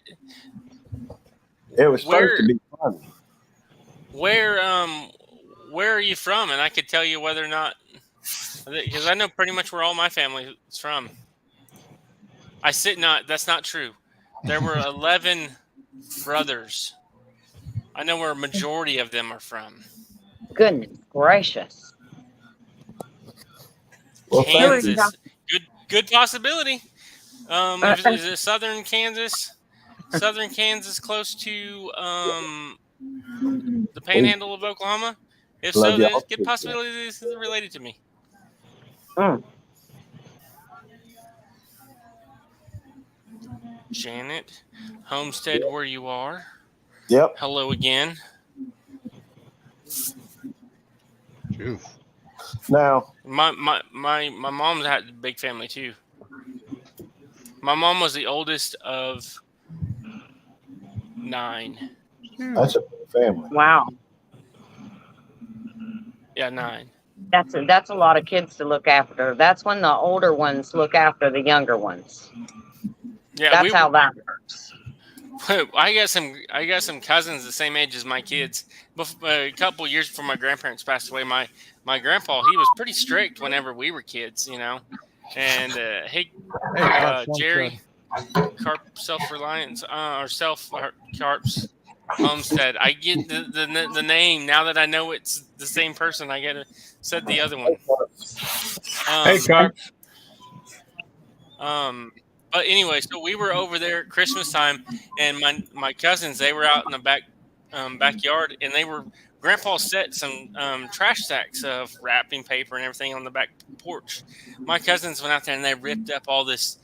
it was supposed to be fun. where are you from? And I could tell you whether or not, because I know pretty much where all my family is from. That's not true. There were 11 brothers. I know where a majority of them are from. Goodness gracious. Well, Kansas. Good possibility. Is it southern Kansas? Southern Kansas, close to the Panhandle of Oklahoma. If so, Love there's y'all. a good possibility this is related to me. Janet, Homestead, where you are. Yep. Hello again. Oof. Now, My mom's had a big family too. My mom was the oldest of 9. that's a big family. Wow. Yeah, 9. That's a lot of kids to look after. That's when the older ones look after the younger ones. Yeah, That's how that works. I got some cousins the same age as my kids. A couple years before my grandparents passed away, my grandpa, he was pretty strict whenever we were kids, And Jerry Carp Self-Reliance or Carp's Homestead. I get the name now that I know it's the same person. I gotta said the other one. Hey, Carp. But anyway, so we were over there at Christmas time, and my cousins, they were out in the backyard, and Grandpa set some trash sacks of wrapping paper and everything on the back porch. My cousins went out there and they ripped up all this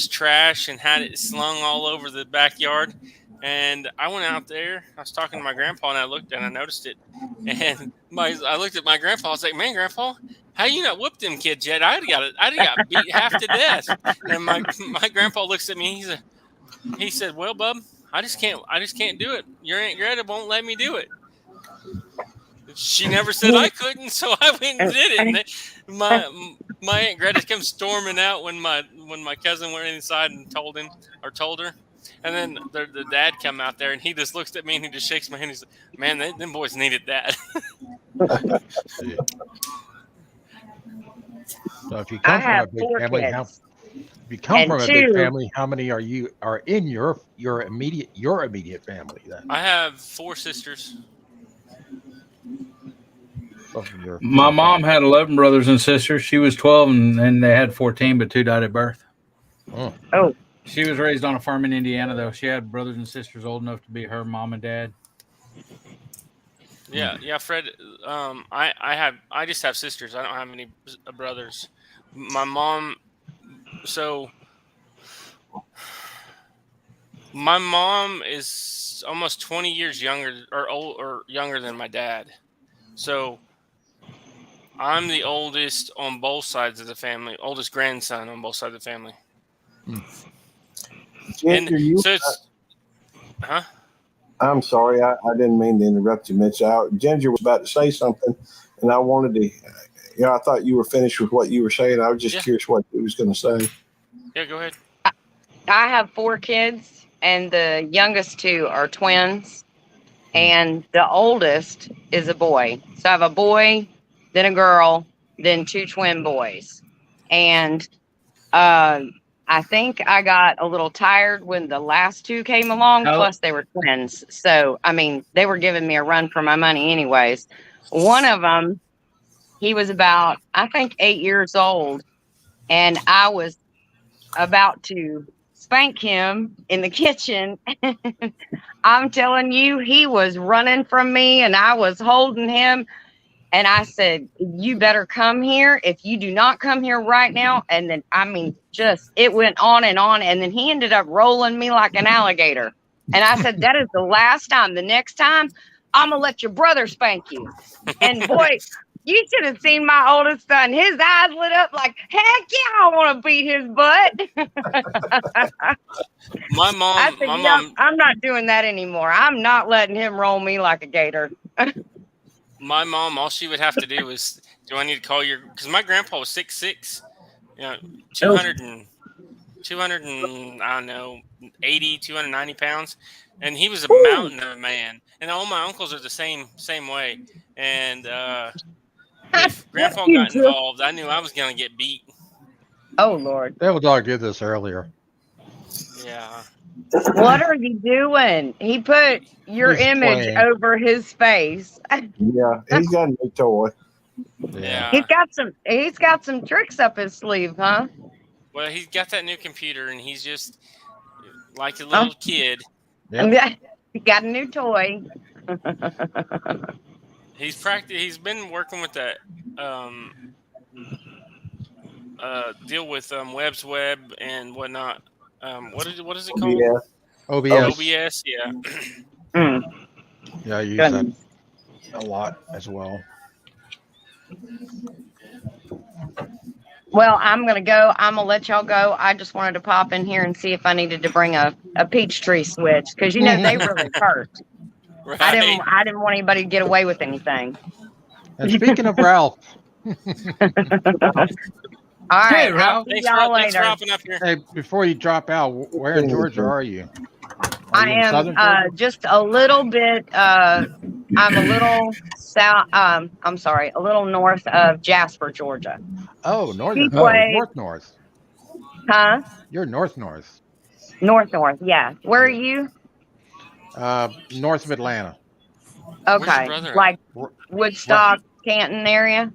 trash and had it slung all over the backyard. And I went out there. I was talking to my grandpa, and I looked and I noticed it. And I looked at my grandpa. I was like, "Man, Grandpa, how you not whooped them kids yet? I'd got beat half to death." And my grandpa looks at me. He said, "Well, bub, I just can't do it. Your Aunt Greta won't let me do it. She never said I couldn't, so I went and did it." And my Aunt Greta comes storming out when my cousin went inside and told her. And then the dad come out there, and he just looks at me and he just shakes my hand. He's like, "Man, them boys needed that." So if you come from a big family, how many are in your immediate family then? I have 4 sisters. My mom had 11 brothers and sisters. She was 12, and they had 14, but 2 died at birth. Oh. She was raised on a farm in Indiana, though. She had brothers and sisters old enough to be her mom and dad. Yeah, Fred. I just have sisters. I don't have any brothers. My mom. So my mom is almost 20 years younger or younger than my dad. So I'm the oldest on both sides of the family, oldest grandson on both sides of the family. Ginger, I'm sorry, I didn't mean to interrupt you, Mitch. Ginger was about to say something, and I wanted to. I thought you were finished with what you were saying. I was just curious what you was going to say. Yeah, go ahead. I have 4 kids, and the youngest 2 are twins, and the oldest is a boy. So I have a boy, then a girl, than 2 twin boys. And I think I got a little tired when the last 2 came along, Oh. plus they were twins. So, I mean, they were giving me a run for my money anyways. One of them, he was about, I think, 8 years old, and I was about to spank him in the kitchen. I'm telling you, he was running from me, and I was holding him. And I said, you better come here. If you do not come here right now. And then, I mean, just, it went on. And then he ended up rolling me like an alligator. And I said, that is the last time. The next time, I'm going to let your brother spank you. And boy, you should have seen my oldest son. His eyes lit up like, heck yeah, I want to beat his butt. My mom, I said, I'm not doing that anymore. I'm not letting him roll me like a gator. my mom, all she would have to do was, do I need to call your, because my grandpa was 6'6", 200 and I don't know, 80, 290 pounds. And he was a mountain of a man. And all my uncles are the same way. And if Grandpa got involved, I knew I was going to get beat. Oh, Lord. Devil Dog did this earlier. Yeah. What are you doing? He put your He's image playing. over his face. Yeah, he's got a new toy. Yeah. He's got some tricks up his sleeve, huh? Well, he's got that new computer, and he's just like a little kid. Yep. He got a new toy. He's been working with that deal with Webb's Web and whatnot. What is it called? Yeah. OBS. OBS, yeah. Yeah, I use Goodness. that a lot as well. Well, I'm going to go. I'm going to let y'all go. I just wanted to pop in here and see if I needed to bring a peach tree switch because, you know, they really hurt. Right. I didn't want anybody to get away with anything. And speaking of Ralph, All right. Hey, Ralph. I'll see Thanks y'all for later. hopping up here. hey, before you drop out, where in Georgia are you? Are I you in Southern Georgia? am just a little bit. I'm a little south. I'm sorry, a little north of Jasper, Georgia. Oh, northern. Speedway. North. Huh? You're north. North. Yeah. Where are you? North of Atlanta. Where's your Okay, brother? like Woodstock, Canton area.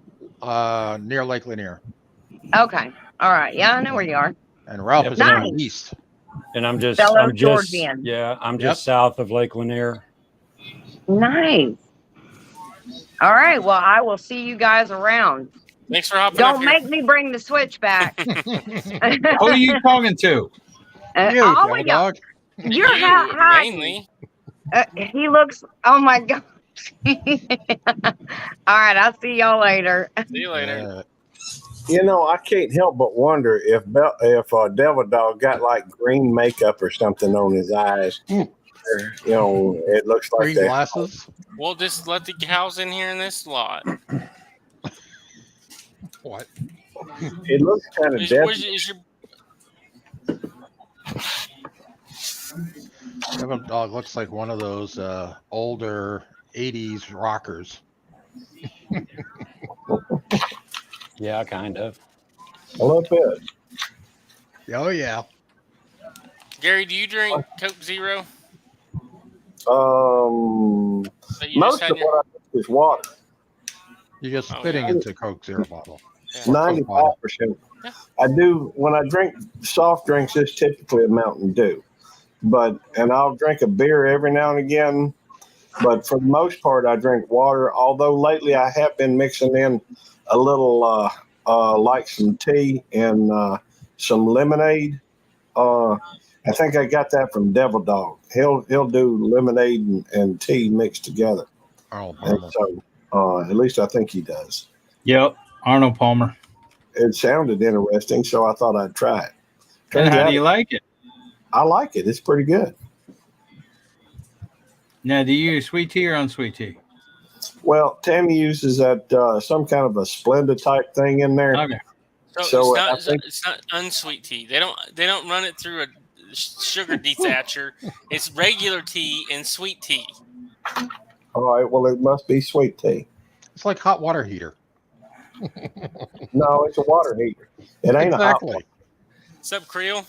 Near Lake Lanier. Okay. All right. Yeah, I know where you are. And Ralph is Nice. in the east. And I'm just Fellow Georgian. I'm just south of Lake Lanier. Nice. All right. Well, I will see you guys around. Thanks for hopping up Don't here. make me bring the switch back. Who are you talking to? You, all Devil of y'all. Dog. You're You, hiding. mainly. He looks. Oh my god. All right. I'll see y'all later. See you later. You know, I can't help but wonder if Devil Dog got like green makeup or something on his eyes. You know, it looks like Green that. glasses. We'll just let the cows in here in this lot. What? It looks kind of Is your Devil Dog looks like one of those older 80s rockers. Yeah, kind of. a little bit. Oh, yeah. Gary, do you drink Coke Zero? That you Most just had of in your- what I drink is water. You're just Oh, spitting yeah. into Coke Zero bottle. 95%. Yeah. I do when I drink soft drinks. It's typically a Mountain Dew, and I'll drink a beer every now and again. But for the most part, I drink water. Although lately I have been mixing in a little, like some tea and some lemonade. I think I got that from Devil Dog. He'll do lemonade and tea mixed together. Oh, And so, at least I think he does. Yep, Arnold Palmer. It sounded interesting, so I thought I'd try it. And Turns how out do you like it? I like it. It's pretty good. Now, do you use sweet tea or unsweet tea? Well, Tammy uses that some kind of a Splenda type thing in there. Okay. So, it's not unsweet tea. They don't run it through a sugar dethatcher. It's regular tea and sweet tea. All right. Well, it must be sweet tea. It's like hot water heater. No, it's a water heater. It ain't a hot Exactly. one. What's up, Creel?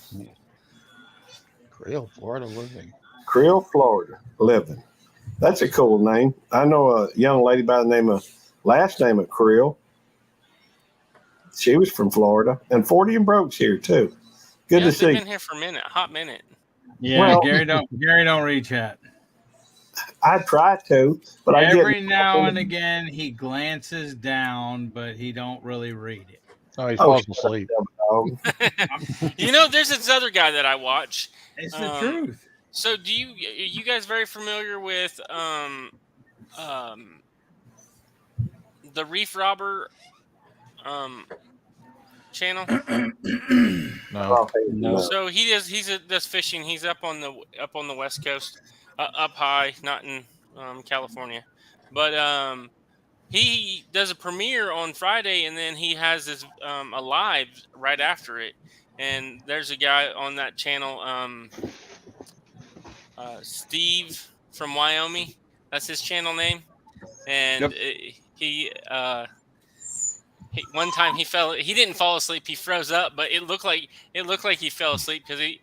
Creel, Florida living. Creel, Florida, living. That's a cool name. I know a young lady by the last name of Creel. She was from Florida, and 40 and Broke's here too. Good to They've see. been here for a hot minute. Yeah, Well- Gary don't read chat. I try to, but I Every get now and again he glances down, but he don't really read it. Oh, he's Oh, falling shut asleep. dog. You know, there's this other guy that I watch. It's the Um, truth. So, are you guys very familiar with the Reef Robber channel? No. No. So he's does fishing. He's up on the West Coast, up high, not in California, but he does a premiere on Friday, and then he has his a live right after it. And there's a guy on that channel, Steve from Wyoming. That's his channel name. And he one time he didn't fall asleep. He froze up, but it looked like he fell asleep because he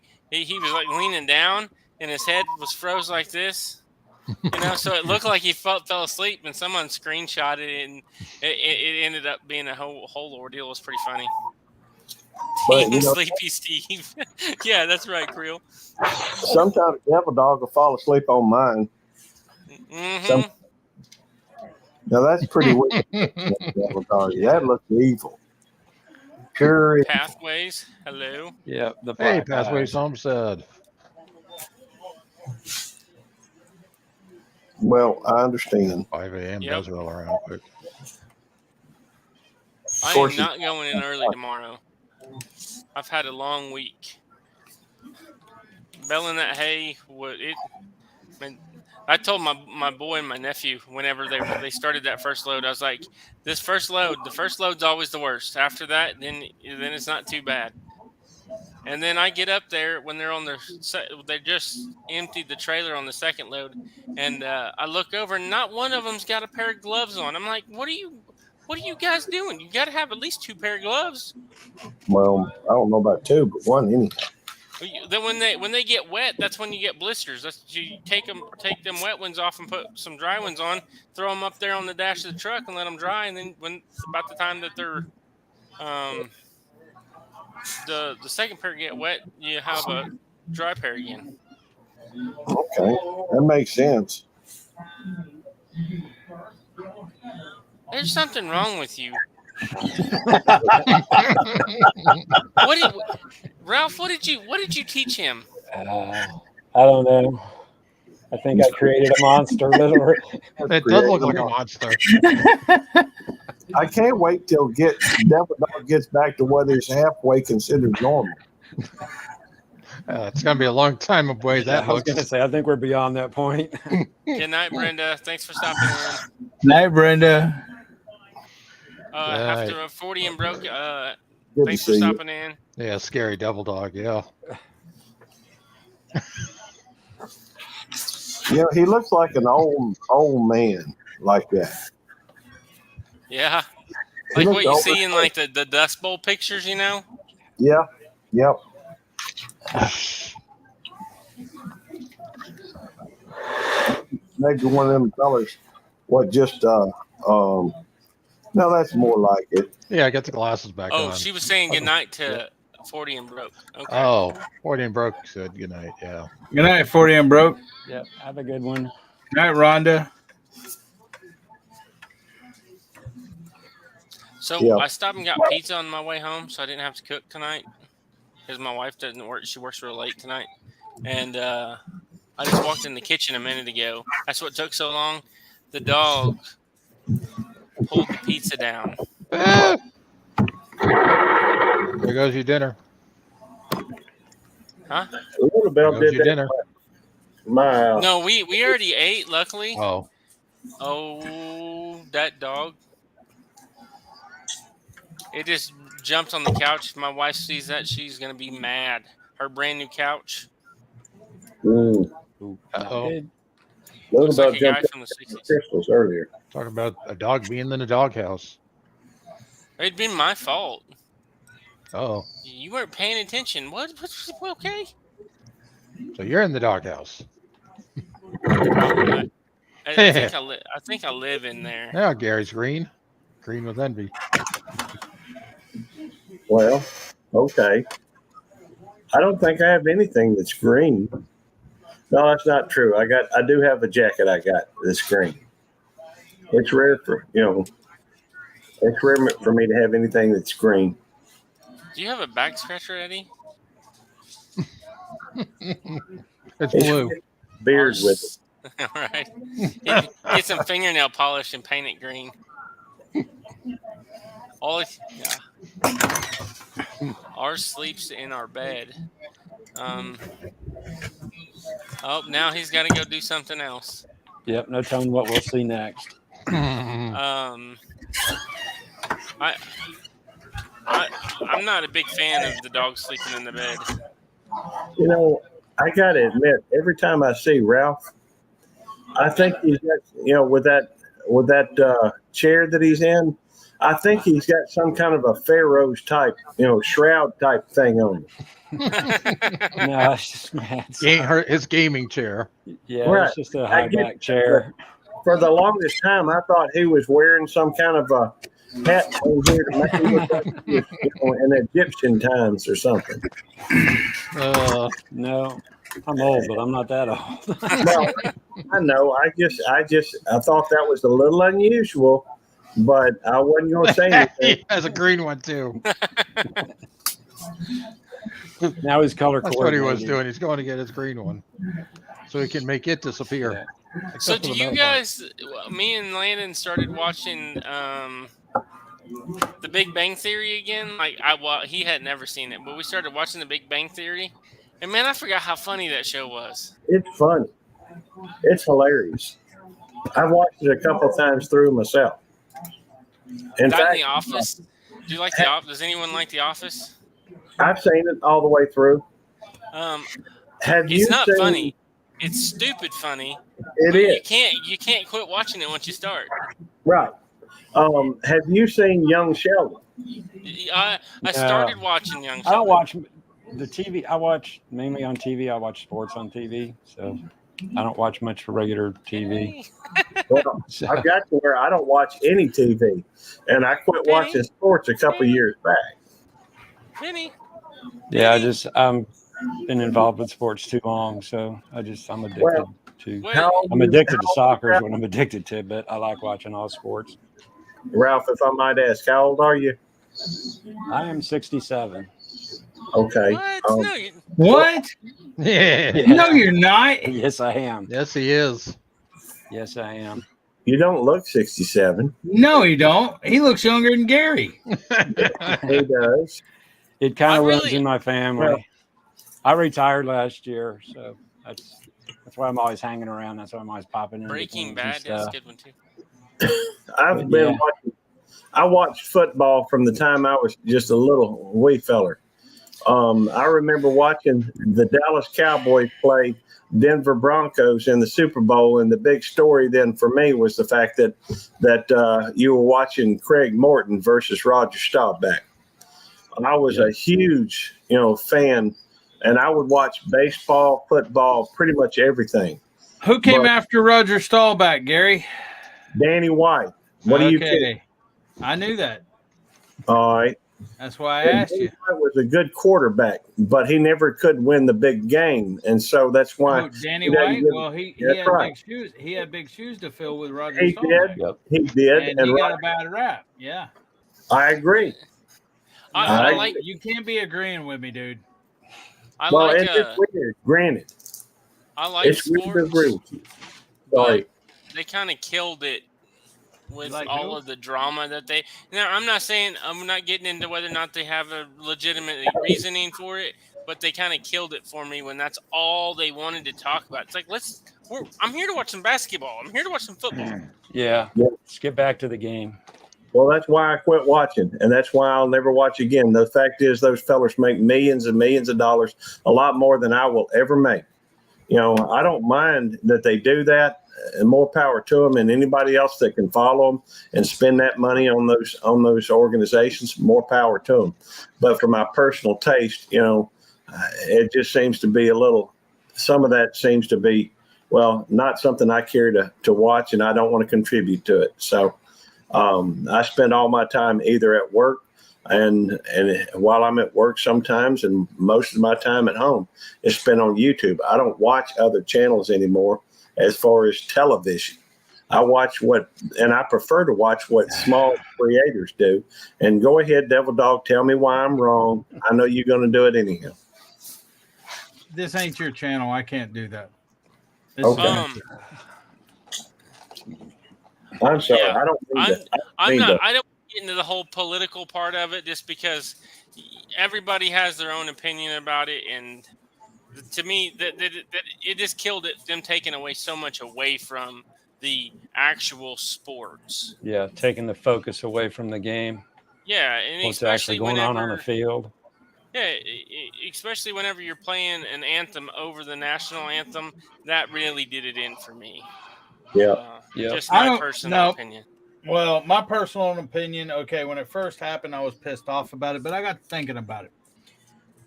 was like leaning down and his head was froze like this. You know, so it looked like he fell asleep, and someone screenshotted it, and it ended up being a whole ordeal. It was pretty funny. But, you know, Sleepy Steve. Yeah, that's right, Creel. sometimes the devil dog will fall asleep on mine. Mm-hmm. Now that's pretty weird. Devil dog. That looks evil. Sure. is. Pathways. Hello. Yeah. The Hey, black Pathways eye. Homestead. Well, I understand. 5 a.m. Yep. does roll around quick. I am course not going in early tomorrow. I've had a long week. Belling that hay, I told my boy and my nephew whenever they started that first load, I was like, the first load's always the worst. After that, then it's not too bad. And then I get up there when they're they just emptied the trailer on the second load, and I look over and not one of them's got a pair of gloves on. I'm like, what are you guys doing? You got to have at least 2 pair of gloves. Well, I don't know about 2, but 1 anyhow. Then when they get wet, that's when you get blisters. That's you take them wet ones off and put some dry ones on. Throw them up there on the dash of the truck and let them dry. And then when it's about the time that they're the second pair get wet, you have a dry pair again. Okay, that makes sense. There's something wrong with you. Ralph, what did you teach him? I don't know. I think I created a monster, literally. It does look like a monster. I can't wait till Devil Dog gets back to what is halfway considered normal. It's going to be a long time away. That I was looks. going to say, I think we're beyond that point. Good night, Brenda. Thanks for stopping in. Night, Brenda. After a 40 and broke, Good to thanks for see you. stopping in. Yeah, scary devil dog. Yeah. You know, he looks like an old man like that. Yeah. He Like looks what you older. see in like the Dust Bowl pictures, you know? Yeah. Yep. Maybe one of them fellas. What just no, that's more like it. Yeah, get the glasses back Oh, on. she was saying goodnight to 40 and broke. Okay. Oh, 40 and broke said good night. Yeah. Good night, 40 and broke. Yep. Have a good one. Good night, Rhonda. So Yeah. I stopped and got pizza on my way home, so I didn't have to cook tonight because my wife doesn't work. She works real late tonight, and I just walked in the kitchen a minute ago. That's what took so long. The dog pulled the pizza down. There goes your dinner. Huh? Isabel Goes did your that. dinner. My No, we already ate. Luckily. Oh, Oh, that dog. It just jumps on the couch. If my wife sees that, she's going to be mad. Her brand new couch. Ooh, Uh-oh. good. Looks Isabel like a guy jumped from the 60s. crystals earlier. Talking about a dog being in the doghouse. It'd been my fault. Oh, You weren't paying attention. What? Okay. so you're in the doghouse. I think I live in there. Yeah, Gary's green. Green with envy. Well, okay. I don't think I have anything that's green. No, that's not true. I do have a jacket I got that's green. It's rare it's rare for me to have anything that's green. Do you have a back scratcher, Eddie? It's blue. Beard with it. All right. Get some fingernail polish and paint it green. Ours sleeps in our bed. Now he's got to go do something else. Yep. No telling what we'll see next. I'm not a big fan of the dog sleeping in the bed. You know, I got to admit, every time I see Ralph, I think he's got, with that chair that he's in, I think he's got some kind of a Pharaoh's type, shroud type thing on him. No, it's just Matt's. His gaming chair. Yeah, Right. it's just a high back chair. For the longest time, I thought he was wearing some kind of a hat on here to make him look like he was, in Egyptian times or something. No, I'm old, but I'm not that old. Well, I know. I thought that was a little unusual, but I wasn't going to say anything. He has a green one too. Now he's color That's what he was coordinated. doing. He's going to get his green one so he can make it disappear. Yeah. So Except for do the you middle guys, me and Landon started watching The Big Bang Theory again? He had never seen it, but we started watching The Big Bang Theory. And man, I forgot how funny that show was. It's funny. It's hilarious. I've watched it a couple times through myself. In Got fact, in The Office? Do you like The Office? Does anyone like The Office? I've seen it all the way through. Have you It's not seen, funny. It's stupid funny. It but is. You can't quit watching it once you start. Right. Have you seen Young Sheldon? I started watching Young Sheldon. I don't watch the TV. I watch mainly on TV. I watch sports on TV, so I don't watch much for regular TV. Well, So, I've got to where I don't watch any TV, and I quit watching sports a couple years back. Vinny. yeah, I'm been involved with sports too long, so I'm addicted to. I'm addicted to soccer is what I'm addicted to, but I like watching all sports. Ralph, if I might ask, how old are you? I am 67. Okay. What? No, What? Yeah. No, you're not. Yes, I am. Yes, he is. Yes, I am. You don't look 67. No, you don't. He looks younger than Gary. He does. It kind of runs really- in my family. Well- I retired last year, so that's why I'm always hanging around. That's why I'm always popping in. Breaking Bad is a good one too. I've been Yeah. watching. I watched football from the time I was just a little wee feller. I remember watching the Dallas Cowboys play Denver Broncos in the Super Bowl, and the big story then for me was the fact that you were watching Craig Morton versus Roger Staubach. I was a huge, fan, and I would watch baseball, football, pretty much everything. Who came But- after Roger Staubach, Gary? Danny White. What do you think? Okay. I knew that. All right. That's why I asked you. White was a good quarterback, but he never could win the big game, and so that's why Oh, Danny he doesn't White. give- Well, he That's had right. big shoes. He had big shoes to fill with Roger He Staubach. did. He did, And and he got right, a bad rap. Yeah. I agree. I I- like. You can't be agreeing with me, dude. I Well, like. it's weird. Granted, I like it's weird to sports. agree with you. Sorry. They kind of killed it with Like all who? of the drama that they. Now, I'm not getting into whether or not they have a legitimate reasoning for it, but they kind of killed it for me when that's all they wanted to talk about. It's like I'm here to watch some basketball. I'm here to watch some football. Yeah. Yeah. Let's get back to the game. Well, that's why I quit watching, and that's why I'll never watch again. The fact is, those fellas make millions and millions of dollars, a lot more than I will ever make. I don't mind that they do that. and more power to them. And anybody else that can follow them and spend that money on those organizations, more power to them. But for my personal taste, it just seems to be some of that seems to be, not something I care to watch, and I don't want to contribute to it. So I spend all my time either at work and while I'm at work sometimes, and most of my time at home is spent on YouTube. I don't watch other channels anymore as far as television. I watch and I prefer to watch what small creators do. And go ahead, Devil Dog, tell me why I'm wrong. I know you're going to do it anyhow. This ain't your channel. I can't do that. Okay. I'm sorry. Yeah. I don't mean that. I don't get into the whole political part of it just because everybody has their own opinion about it, and to me that it just killed it, them taking away so much away from the actual sports. Yeah, taking the focus away from the game. Yeah, and what's actually going on the field. Yeah, especially whenever you're playing an anthem over the national anthem, that really did it in for me. Yeah. Just my personal opinion. Well, my personal opinion, okay, when it first happened, I was pissed off about it, but I got thinking about it.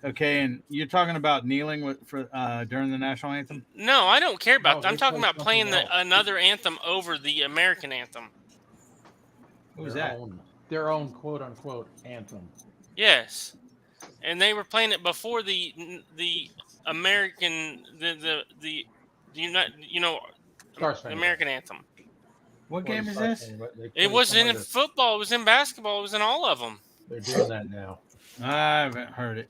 Okay, and you're talking about kneeling during the national anthem? No, I don't care about that. I'm talking about playing another anthem over the American anthem. Who's that? Their own quote-unquote anthem. Yes. And they were playing it before the American, the American anthem. What game is this? It wasn't in football. It was in basketball. It was in all of them. They're doing that now. I haven't heard it.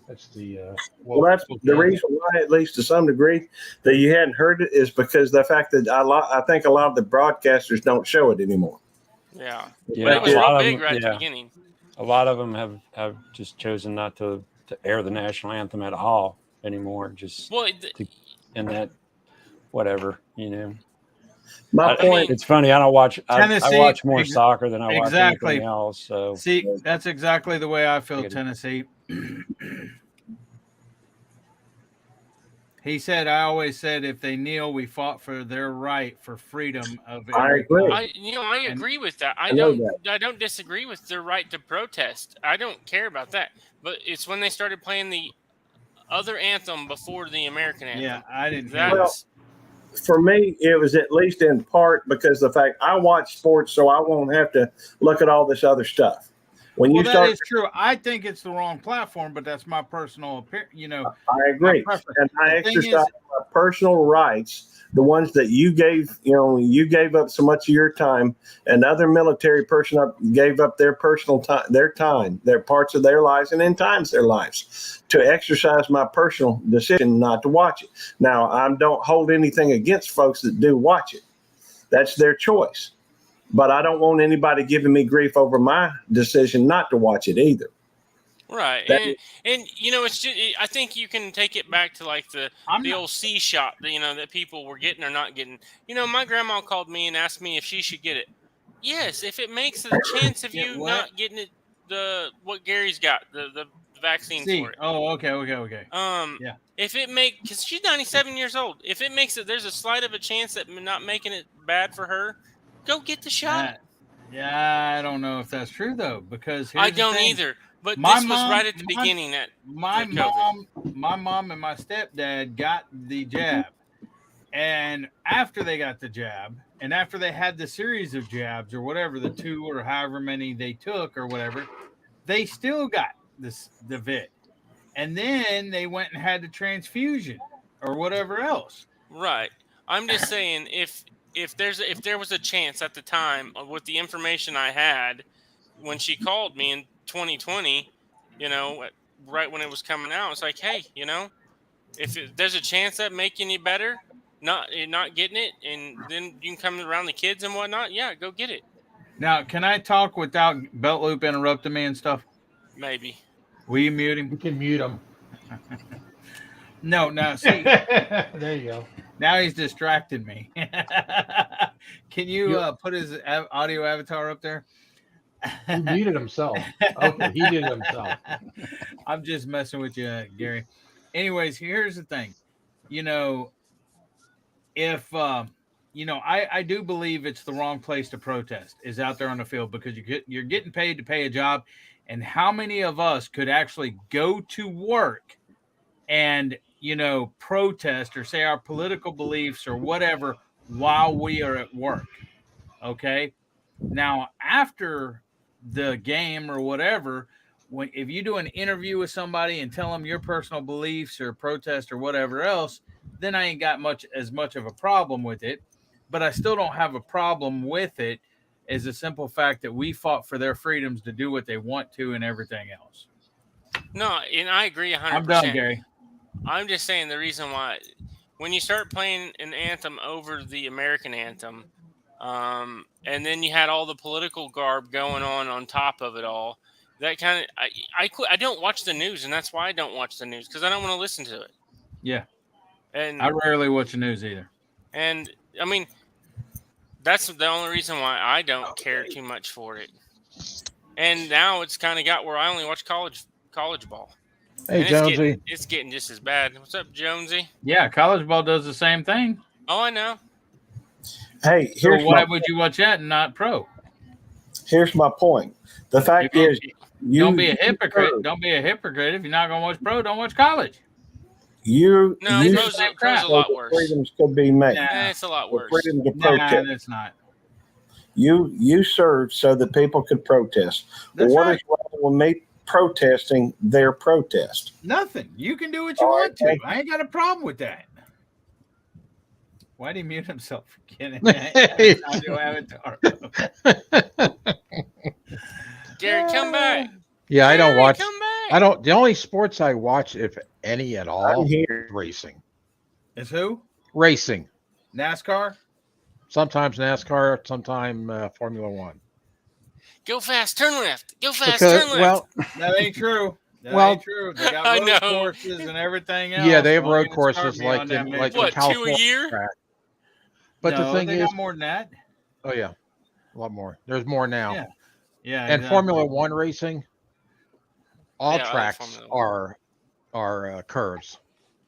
That's the well, that's the reason why, at least to some degree, that you hadn't heard it is because the fact that I think a lot of the broadcasters don't show it anymore. Yeah. Yeah, but it was real big right at the beginning. A lot of them have just chosen not to air the national anthem at all anymore. Just and that whatever, My point. It's funny. I don't watch. I watch more Ex- soccer than I watch exactly. anything else. So See, that's exactly the way I feel. Tennessee. He said, "I always said if they kneel, we fought for their right for freedom of." I agree. I agree with that. I don't disagree with their right to protest. I don't care about that. But it's when they started playing the other anthem before the American anthem. Yeah, I didn't. For me, it was at least in part because the fact I watch sports, so I won't have to look at all this other stuff. When you that is true. I think it's the wrong platform, but that's my personal opinion. I agree, and I exercise my personal rights. The ones that you gave up so much of your time, and other military personnel gave up their personal time, their parts of their lives, and in times their lives, to exercise my personal decision not to watch it. Now, I don't hold anything against folks that do watch it. That's their choice. But I don't want anybody giving me grief over my decision not to watch it either. Right. And it's just, I think you can take it back to like the old C shot, that people were getting or not getting. My grandma called me and asked me if she should get it. Yes, if it makes a chance of you not getting it, what Gary's got, the vaccine for it. Oh, okay. Yeah. If it because she's 97 years old, if it makes it, there's a slight of a chance that not making it bad for her, go get the shot. Yeah, I don't know if that's true though, because I don't either. But this was right at the beginning. My mom and my stepdad got the jab, and after they got the jab, and after they had the series of jabs or whatever, the 2 or however many they took or whatever, they still got the vid, and then they went and had the transfusion or whatever else. Right. I'm just saying if there was a chance at the time with the information I had when she called me in 2020, right when it was coming out, it's like, hey, if there's a chance that making you better, not getting it, and then you can come around the kids and whatnot, yeah, go get it. Now, can I talk without Belt Loop interrupting me and stuff? Maybe. Will you mute him? You can mute him. No, see. There you go. Now he's distracted me. Can you put his audio avatar up there? He muted himself. Okay, he did it himself. I'm just messing with you, Gary. Anyways, here's the thing. If I do believe it's the wrong place to protest is out there on the field, because you're getting paid to pay a job. And how many of us could actually go to work and, protest or say our political beliefs or whatever while we are at work? Okay. Now, after the game or whatever, if you do an interview with somebody and tell them your personal beliefs or protest or whatever else, then I ain't got as much of a problem with it. But I still don't have a problem with it as a simple fact that we fought for their freedoms to do what they want to and everything else. No, and I agree 100%. I'm done, Gary. I'm just saying the reason why, when you start playing an anthem over the American anthem, and then you had all the political garb going on top of it all, that kind of, I don't watch the news, and that's why I don't watch the news, because I don't want to listen to it. Yeah. And I rarely watch the news either. And I mean, that's the only reason why I don't care too much for it. And now it's kind of got where I only watch college ball. Hey, and Jonesy. it's getting just as bad. What's up, Jonesy? Yeah, college ball does the same thing. Oh, I know. Hey, So here's why would you watch that and not pro? here's my point. The fact is, Don't be a hypocrite. Don't be a hypocrite. If you're not going to watch pro, don't watch college. You pro's a lot worse. Freedoms could be made. Nah, it's a lot worse. Freedom to protest. Nah, that's not. You served so that people could protest. That's what right. is wrong with me protesting their protest? Nothing. You can do what you All want right, to. I ain't got a problem with that. Why did he mute himself? Kidding. Avatar. Gary, come back. Yeah, I don't Gary, watch. come back. I don't. The only sports I watch, if any at all, I'm here. is racing. Is who? Racing. NASCAR? Sometimes NASCAR. Sometimes Formula One. Go fast, turn left. Go fast, Because, turn left. well, That ain't true. That Well, ain't true. They got I road know. courses and everything else. yeah, they have Don't road even start courses me like on that, in Mitch. like What, in 2 a California. year? track. But No, the thing they is, got more than that. oh yeah, a lot more. There's more now. Yeah. Yeah. And exactly. Formula One racing, all Yeah, I like tracks Formula are curves,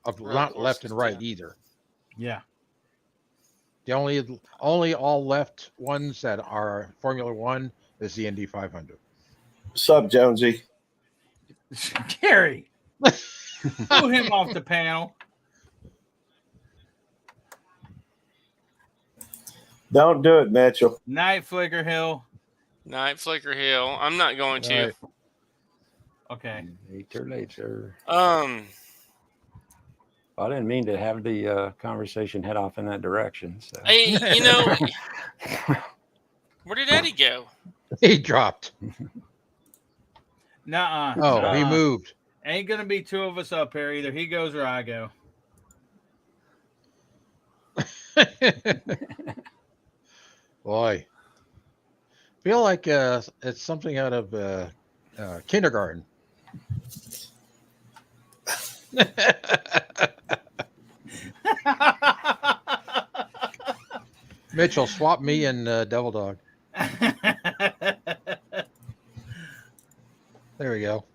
of Road not left and courses, right either. Yeah. The only all left ones that are Formula One is the Indy 500. Sup, Jonesy? Gary. Pull him off the panel. Don't do it, Mitchell. Night Flicker Hill. Night Flicker Hill. I'm not going to. Right. Okay. Later. Um, I didn't mean to have the conversation head off in that direction. So. hey, where did Eddie go? He dropped. Nuh-uh. Oh, he moved. Ain't gonna be two of us up here. Either he goes or I go. Boy, feel like it's something out of kindergarten. Mitchell, swap me and Devil Dog. There we go.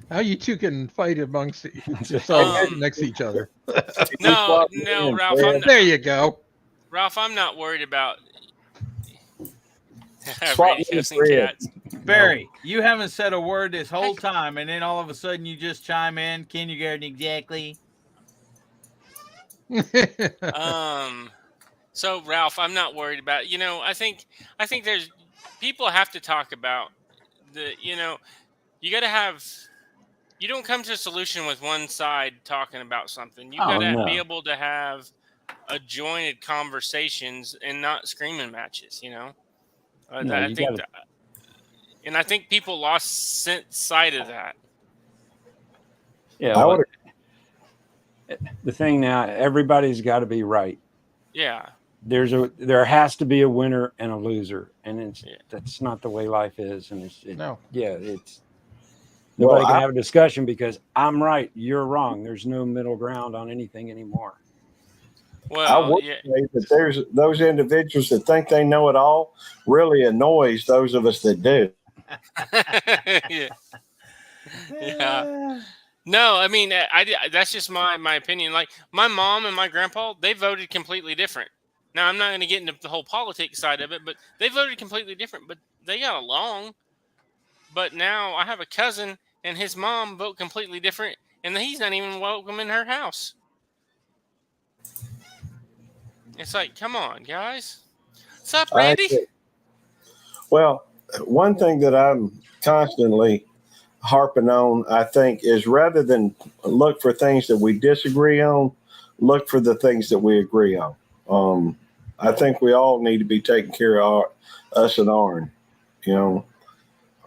Now you two can fight amongst yourselves next to each other. No, Ralph. There you go. Ralph, I'm not worried about Swap radios me and bread. cats. Barry, you haven't said a word this whole time, and then all of a sudden you just chime in. Kindergarten, exactly. So Ralph, I'm not worried about. I think there's people have to talk about the. You got to have. You don't come to a solution with one side talking about something. You got to be able to have adjointed conversations and not screaming matches. I think people lost sight of that. Yeah. The thing now, everybody's got to be right. Yeah. There has to be a winner and a loser, and that's not the way life is. And nobody can have a discussion because I'm right, you're wrong. There's no middle ground on anything anymore. I would say that there's those individuals that think they know it all really annoys those of us that do. Yeah. No, I mean, that's just my opinion. Like my mom and my grandpa, they voted completely different. Now, I'm not going to get into the whole politics side of it, but they voted completely different, but they got along. But now I have a cousin and his mom vote completely different, and he's not even welcome in her house. It's like, come on, guys. What's up, Randy? Well, one thing that I'm constantly harping on, I think, is rather than look for things that we disagree on, look for the things that we agree on. I think we all need to be taking care of us and ours, you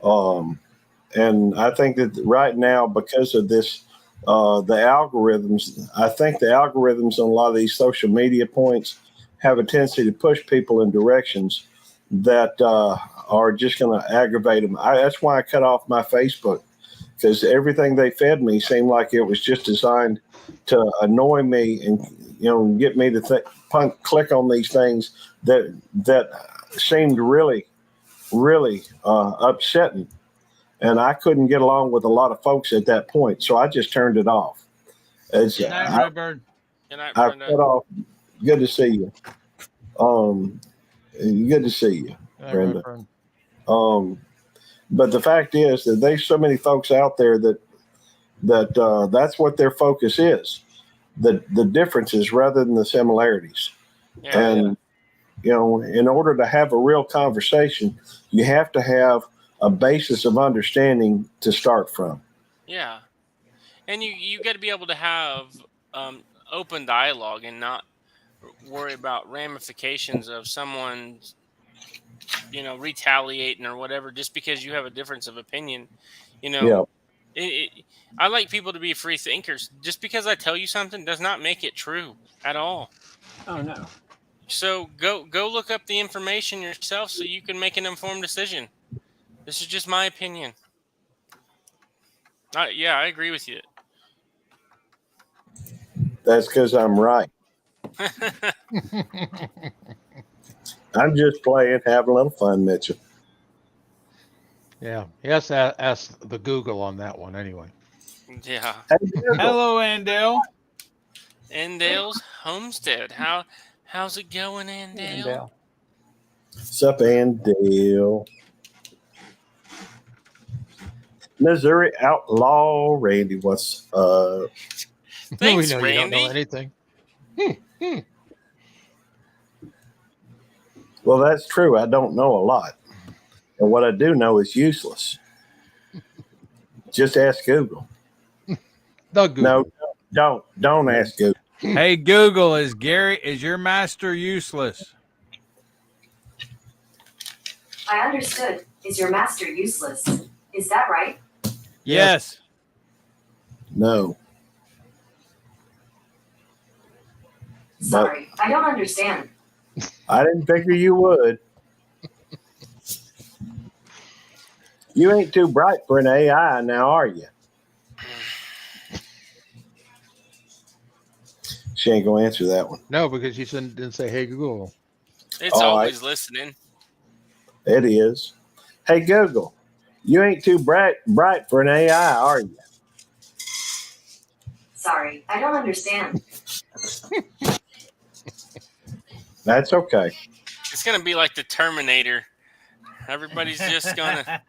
know. And I think that right now, because of this, the algorithms, I think the algorithms on a lot of these social media points have a tendency to push people in directions that are just going to aggravate them. That's why I cut off my Facebook, because everything they fed me seemed like it was just designed to annoy me and, you know, get me to click on these things that seemed really, really upsetting. And I couldn't get along with a lot of folks at that point, so I just turned it off. Good night, Redbird. Good night, I cut off. Good to see you. Good to see you, Brenda. But the fact is that there's so many folks out there that that's what their focus is, the differences rather than the similarities. Yeah, and you know, in order to have a real conversation, you have to have a basis of understanding to start from. Yeah. And you got to be able to have open dialogue and not worry about ramifications of someone's, you know, retaliating or whatever just because you have a difference of opinion. You know, I like people to be free thinkers. Just because I tell you something does not make it true at all. Oh, no. So go look up the information yourself so you can make an informed decision. This is just my opinion. Yeah, I agree with you. That's because I'm right. I'm just playing, having a little fun, Mitchell. Yeah, he has to ask the Google on that one anyway. Yeah. Hello, Andale. Andale's Homestead. How's it going, Andale? What's up, Andale? Missouri Outlaw Randy, what's up? Thanks, we know Randy. You don't know anything. Well, that's true. I don't know a lot. And what I do know is useless. Just ask Google. The Google. No, don't ask Google. Hey, Google, is your master useless? I understood. Is your master useless? Is that right? Yes. No. Sorry, I don't understand. I didn't figure you would. You ain't too bright for an AI now, are you? She ain't gonna answer that one. No, because you didn't say, "Hey Google." It's always listening. It is. Hey Google, you ain't too bright for an AI, are you? Sorry, I don't understand. That's okay. It's gonna be like the Terminator. Everybody's just gonna,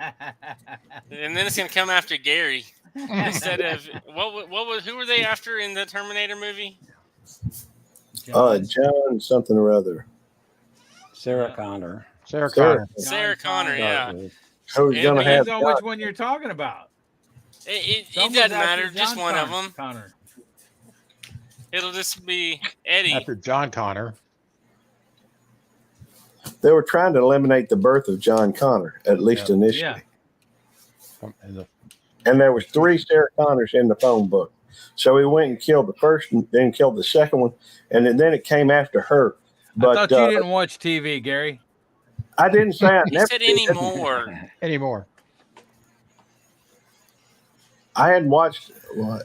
and then it's gonna come after Gary instead of who were they after in the Terminator movie? John something or other. Sarah Connor. Sarah Connor. Sarah Connor, yeah. Who's gonna have? Depends on which one you're talking about. It Someone's doesn't after matter. Just John one of them. Connor. It'll just be Eddie. After John Connor. They were trying to eliminate the birth of John Connor, at least initially. Yeah. And there was 3 Sarah Connors in the phone book. So he went and killed the first and then killed the second one. And then it came after her. But I thought you didn't watch TV, Gary. I didn't say I He never said did. anymore. I hadn't watched,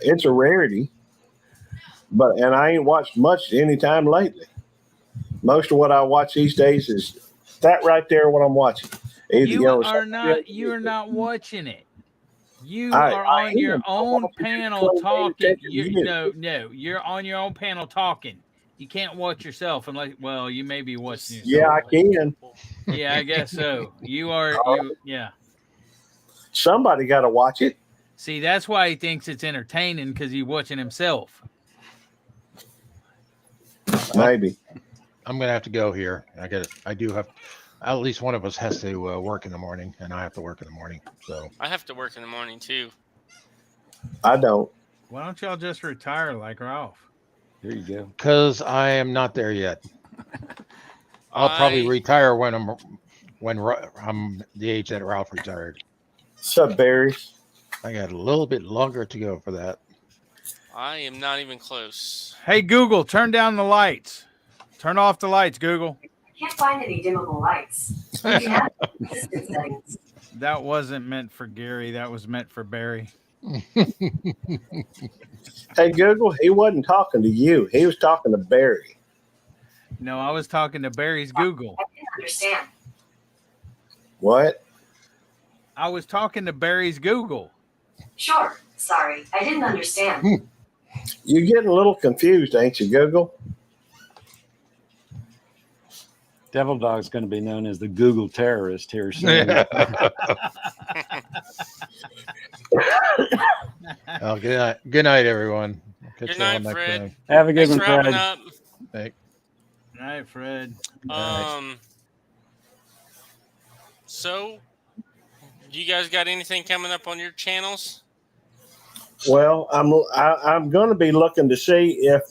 it's a rarity. And I ain't watched much anytime lately. Most of what I watch these days is that right there, what I'm watching. Either, You're not watching it. You are on your own panel talking. You're on your own panel talking. You can't watch yourself unless, well, you may be watching yourself. Yeah, I can. Yeah, I guess so. You are, yeah. Somebody got to watch it. See, that's why he thinks it's entertaining because he's watching himself. Maybe. I'm gonna have to go here. I do have. At least one of us has to work in the morning, and I have to work in the morning. So I have to work in the morning too. I don't. Why don't y'all just retire like Ralph? There you go. because I am not there yet. I'll probably retire when I'm the age that Ralph retired. What's up, Barry? I got a little bit longer to go for that. I am not even close. Hey, Google, turn down the lights. Turn off the lights, Google. Can't find any dimmable lights. You can add assistant settings. That wasn't meant for Gary. That was meant for Barry. Hey, Google, he wasn't talking to you. He was talking to Barry. No, I was talking to Barry's Google. I didn't understand. What? I was talking to Barry's Google. Sure. Sorry, I didn't understand. You're getting a little confused, ain't you, Google? Devil Dog's going to be known as the Google terrorist here soon. Oh, good night, everyone. Catch Good you all night, next Fred. time. Have a good Thanks one, for having Fred. up. Thanks. Good night, Fred. So, you guys got anything coming up on your channels? Well, I'm going to be looking to see if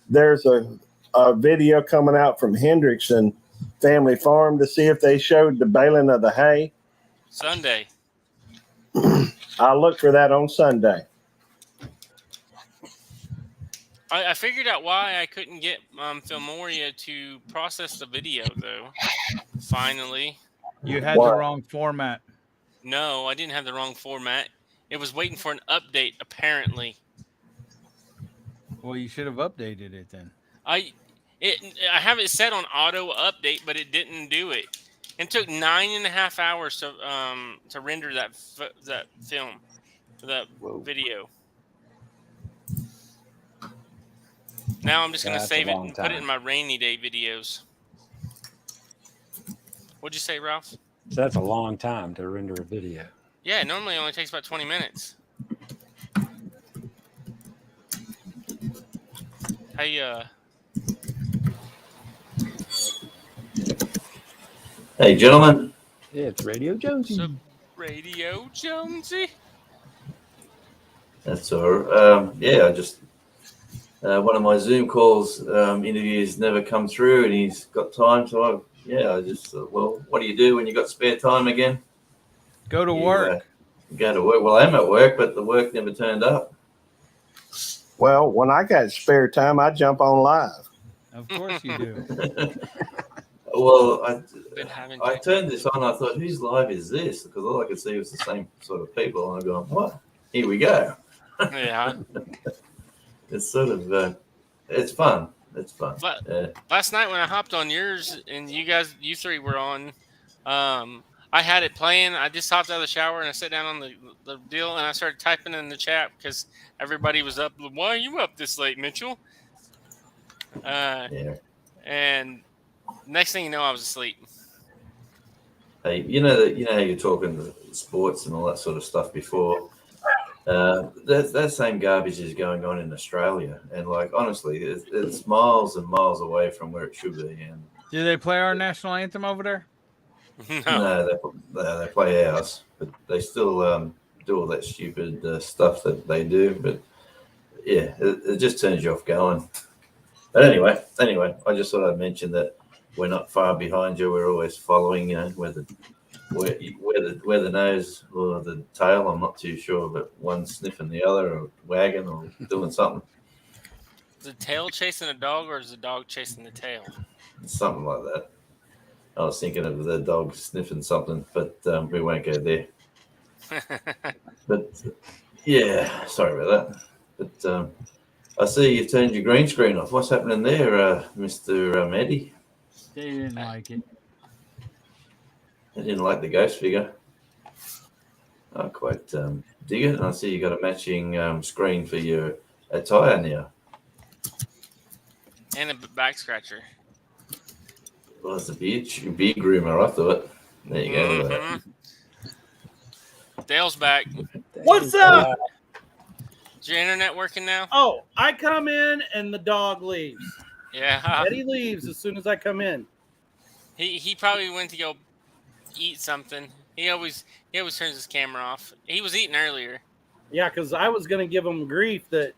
there's a video coming out from Hendrickson Family Farm to see if they showed the baling of the hay. Sunday. I'll look for that on Sunday. I figured out why I couldn't get Filmoria to process the video, though. Finally. You had What? the wrong format. No, I didn't have the wrong format. It was waiting for an update, apparently. Well, you should have updated it then. I have it set on auto update, but it didn't do it. It took 9.5 hours to render that film, that video. Now I'm just gonna That's save a it long and put it time. in my rainy day videos. What'd you say, Ralph? So that's a long time to render a video. Yeah, normally it only takes about 20 minutes. Hey, Hey, gentlemen. Yeah, it's Radio Jonesy. so Radio Jonesy. That's all right. Yeah, I just one of my Zoom calls interviews never come through, and he's got time. So I just thought, well, what do you do when you got spare time again? Go to work. Go to work. Well, I'm at work, but the work never turned up. Well, when I got spare time, I jump on live. Of course you do. Well, I I turned this on. I thought, whose live is this? Because all I could see was the same sort of people. And I'm going, what? Here we go. Yeah. It's sort of, it's fun. It's fun. Last night when I hopped on yours and you three were on, I had it playing. I just hopped out of the shower and I sat down on the deal and I started typing in the chat because everybody was up. Why are you up this late, Mitchell? Yeah. And next thing you know, I was asleep. Hey, you know how you're talking sports and all that sort of stuff before. That same garbage is going on in Australia, and like honestly, it's miles and miles away from where it should be. And Do they play our national anthem over there? No. no, they play ours, but they still do all that stupid stuff that they do. But yeah, it just turns you off going. But anyway, I just thought I'd mention that we're not far behind you. We're always following, where the nose or the tail, I'm not too sure, but one's sniffing the other or wagging or doing something. Is the tail chasing a dog or is the dog chasing the tail? Something like that. I was thinking of the dog sniffing something, but we won't go there. But yeah, sorry about that. But I see you've turned your green screen off. What's happening there, Mr. Eddie? They didn't like it. I didn't like the ghost figure. I quite dig it. And I see you got a matching screen for your attire now. and a back scratcher. Well, it's a beard groomer, I thought. There you go. Look at that. Dale's back. What's up? Is your internet working now? Oh, I come in and the dog leaves. Yeah. Eddie leaves as soon as I come in. He probably went to go eat something. He always turns his camera off. He was eating earlier. Yeah, because I was going to give him grief that,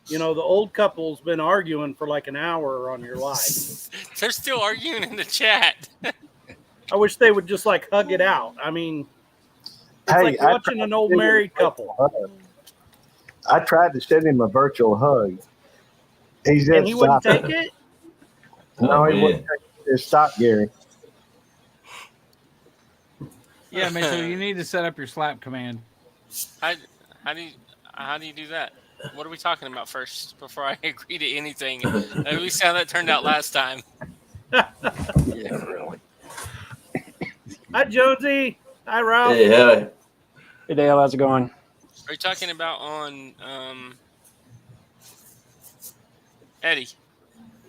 the old couple's been arguing for like an hour on your live. They're still arguing in the chat. I wish they would just like hug it out. I mean, it's like watching an old married couple. I tried to send him a virtual hug. And he wouldn't take it? No, he wouldn't take it. Just stop, Gary. Yeah, Mitchell, you need to set up your slap command. How do you do that? What are we talking about first before I agree to anything? At least how that turned out last time. Yeah, really. Hi, Jonesy. Hi, Ralph. Hey, hi. Hey, Dale, how's it going? Are you talking about on Eddie?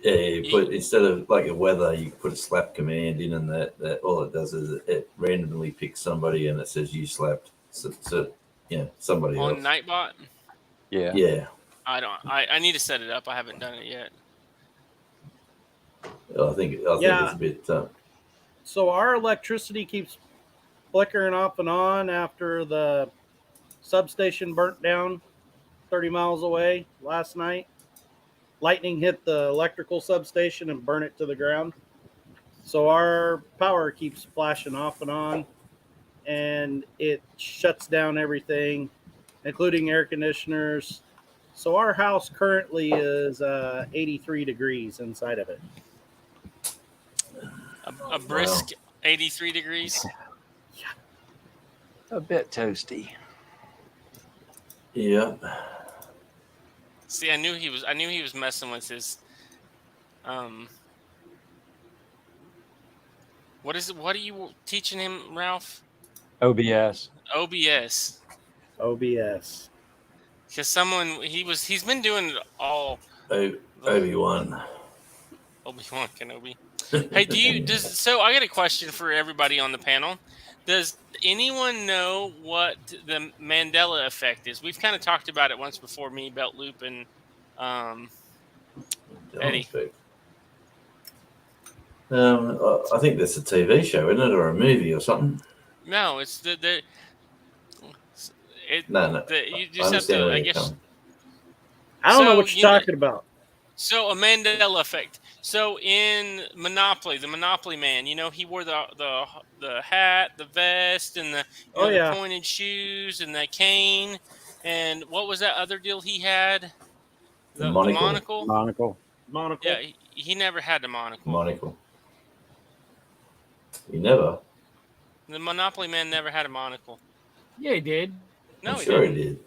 Yeah, you put instead of like a weather, you put a slap command in, and that all it does is it randomly picks somebody, and it says you slapped. So somebody On else. Nightbot? Yeah. Yeah. I need to set it up. I haven't done it yet. I think it's a bit. So our electricity keeps flickering off and on after the substation burnt down 30 miles away last night. Lightning hit the electrical substation and burned it to the ground. So our power keeps flashing off and on, and it shuts down everything, including air conditioners. So our house currently is 83 degrees inside of it. A brisk 83 degrees. A bit toasty. Yeah. See, I knew he was messing with his what is it? What are you teaching him, Ralph? OBS. OBS. Because he's been doing it all. Obi-Wan. Obi-Wan Kenobi. Hey, so I got a question for everybody on the panel. Does anyone know what the Mandela effect is? We've kind of talked about it once before, me, Belt Loop, and Eddie. I think that's a TV show, isn't it, or a movie or something? No, it's No. you just have to, I guess. I don't know what you're talking about. So a Mandela effect. So in Monopoly, the Monopoly man, he wore the hat, the vest, and the pointed shoes and the cane. And what was that other deal he had? The monocle. Monocle. Yeah, he never had the monocle. Monocle. He never. The Monopoly man never had a monocle. Yeah, he did. No, I'm sure he did.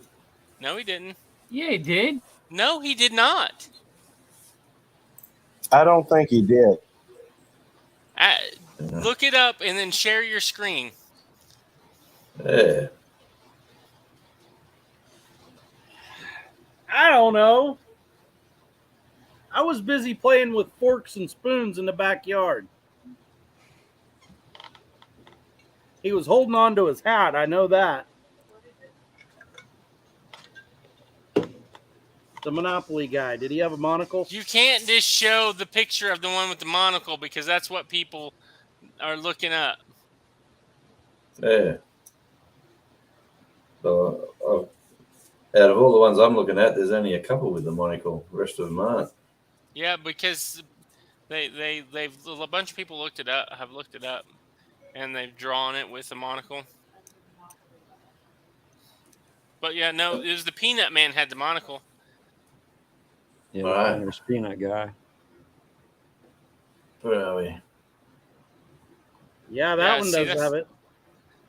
No, he didn't. Yeah, he did. No, he did not. I don't think he did. Look it up and then share your screen. Yeah. I don't know. I was busy playing with forks and spoons in the backyard. He was holding on to his hat. I know that. The Monopoly guy. Did he have a monocle? You can't just show the picture of the one with the monocle because that's what people are looking up. Yeah. So, out of all the ones I'm looking at, there's only a couple with the monocle. The rest of them aren't. Yeah, because they've a bunch of people have looked it up, and they've drawn it with a monocle. But yeah, no, it was the Peanut Man had the monocle. Yeah, Right. there's Peanut Guy. Where are we? Yeah, that one does have it.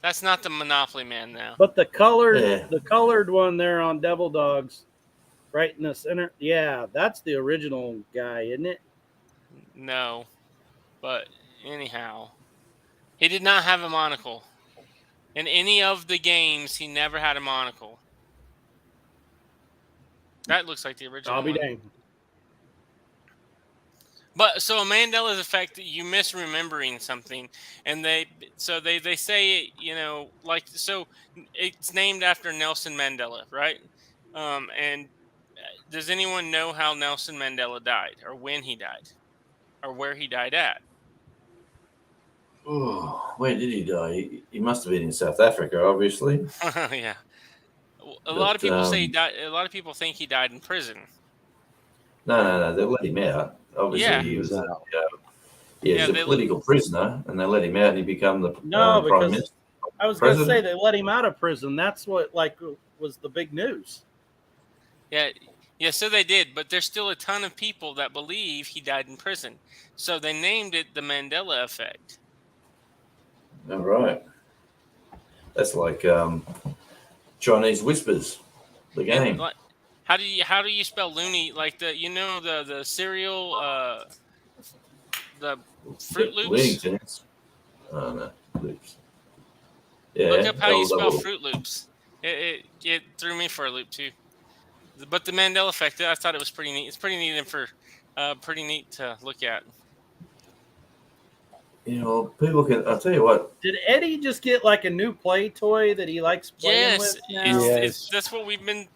That's not the Monopoly Man now. But the colored one there on Devil Dogs, right in the center. Yeah, that's the original guy, isn't it? No, but anyhow, he did not have a monocle. In any of the games, he never had a monocle. That looks like the original. I'll be one. dang. But so a Mandela's effect, you misremembering something, and they say, like, so it's named after Nelson Mandela, right? And does anyone know how Nelson Mandela died, or when he died, or where he died at? Oh, where did he die? He must have been in South Africa, obviously. Yeah, a lot of But, people say he died. A lot of people think he died in prison. no, they let him out. Obviously, Yeah. he was He's he's a they- political prisoner, and they let him out, and he became the No, prime because minister. I was going to say President? they let him out of prison. That's what was the big news. Yeah, so they did, but there's still a ton of people that believe he died in prison. So they named it the Mandela effect. All right, that's like Chinese whispers, the game. Like, how do you spell loony? Like the cereal, the Fruit Loops. Looney Tunes. Oh no, Loops. Yeah. Look up how you spell double- Fruit Loops. It threw me for a loop too. But the Mandela effect, I thought it was pretty neat. It's pretty neat and pretty neat to look at. People can. I'll tell you what. Did Eddie just get like a new play toy that he likes playing Yes, with now? that's what we've been.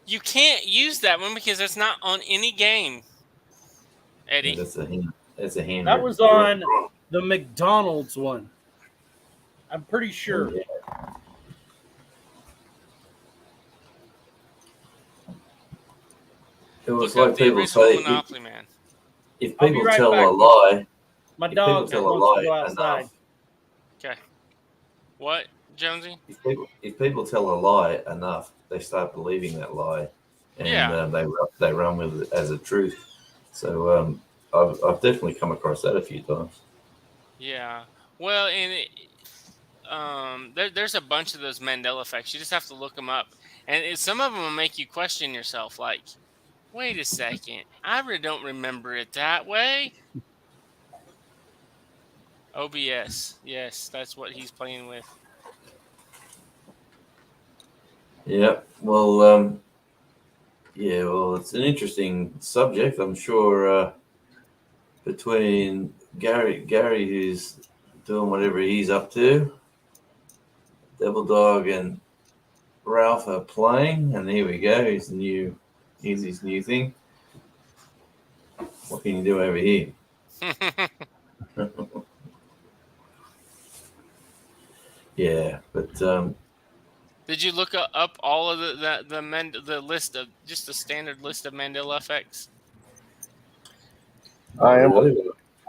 You can't use that one because it's not on any game, Eddie. That's a hand. That's a hand. That was on the McDonald's one. I'm pretty sure. Yeah. It was Look like up the people original say, Monopoly Man. if I'll be people right tell back. a lie, My if people dog tell a wants to go lie outside. enough, Okay. What, Jonesy? if people tell a lie enough, they start believing that lie, and Yeah. they run with it as a truth. So I've definitely come across that a few times. Yeah. Well, and there's a bunch of those Mandela effects. You just have to look them up, and some of them will make you question yourself. Like, wait a second, I really don't remember it that way. OBS, yes, that's what he's playing with. Yeah. Well, it's an interesting subject. I'm sure between Gary, who's doing whatever he's up to, Devil Dog and Ralph are playing, and here we go. Here's his new thing. What can you do over here? Yeah, but Did you look up all of the list of just the standard list of Mandela effects? I am.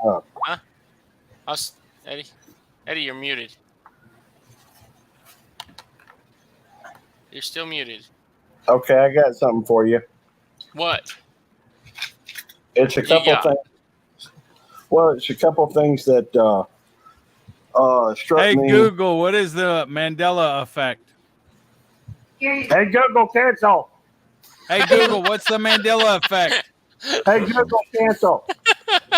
Huh? Eddie, you're muted. You're still muted. Okay, I got something for you. What? It's a couple things. Well, it's a couple things that struck Hey me. Google, what is the Mandela effect? Hey Google, cancel. Hey Google, what's the Mandela effect? Hey Google, cancel.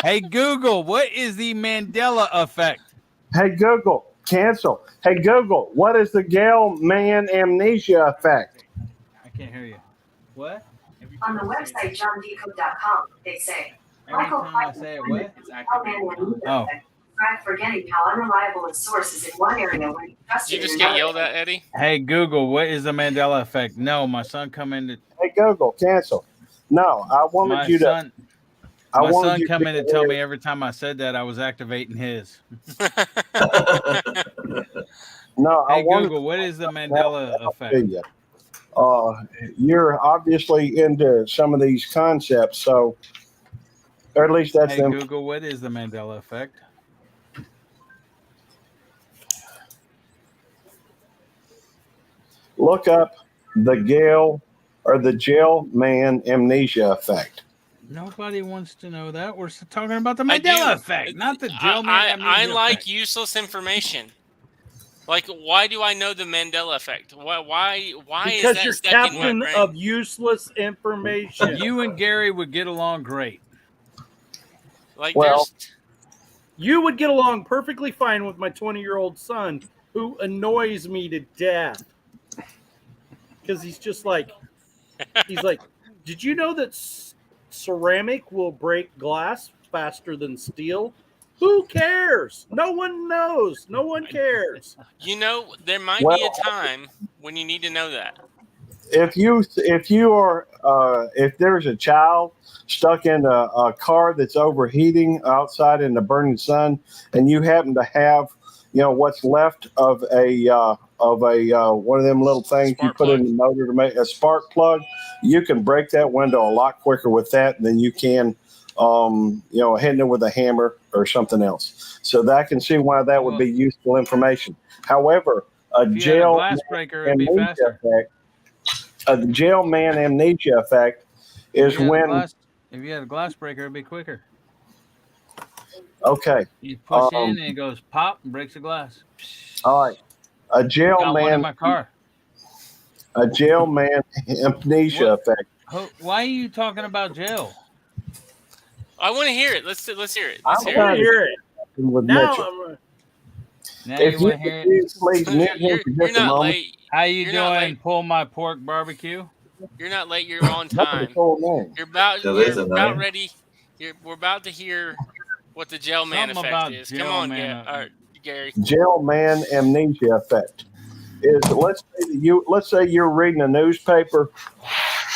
Hey Google, what is the Mandela effect? Hey Google, cancel. Hey Google, what is the Gell-Mann amnesia effect? I can't hear you. What? On the website johndeco.com, they say, Michael time I say it, what? Oh. Forgetting how unreliable a source is in one area when you trust Did you it just in get another. yelled at, Eddie? Hey Google, what is the Mandela effect? No, my son come in to Hey Google, cancel. No, I wanted my you to. son. I My wanted son you come to in and tell me every time I said that I was activating his. No, I Hey wanted Google, what is the Mandela to effect? you. You're obviously into some of these concepts, so, or at least that's Hey them. Google, what is the Mandela effect? Look up the Gell-Mann amnesia effect. Nobody wants to know that. We're talking about the Mandela effect, not the Gell-Mann I amnesia like effect. useless information. Like, why do I know the Mandela effect? Why is Because that you're stuck in my captain brain? of useless information. You and Gary would get along great. Like, Well, You would get along perfectly fine with my 20-year-old son, who annoys me to death. Because he's like, did you know that ceramic will break glass faster than steel. Who cares? No one knows. No one cares. You know, there might Well, be a time when you need to know that. if there's a child stuck in a car that's overheating outside in the burning sun, and you happen to have, what's left of a one of them little things you put in the motor to make a spark plug, you can break that window a lot quicker with that than you can, hitting it with a hammer or something else. So that I can see why that would be useful information. However, a glass breaker would be faster. A jail man amnesia effect is when. If you had a glass breaker, it'd be quicker. Okay. You push in and it goes pop and breaks the glass. All right. A jail Got man. one in my car. A jail man amnesia effect. Why are you talking about jail? I want to hear it. Let's hear it. I want to hear it. With Now Mitchell. If you want to hear it. Please mute him for just a moment. Late. How you You're not doing? late. Pull my pork barbecue. You're not late. You're on time. You're about ready. We're about to hear what the jail man Something effect about is. jail Come on, man. Gary. Jail man amnesia effect is let's say you're reading a newspaper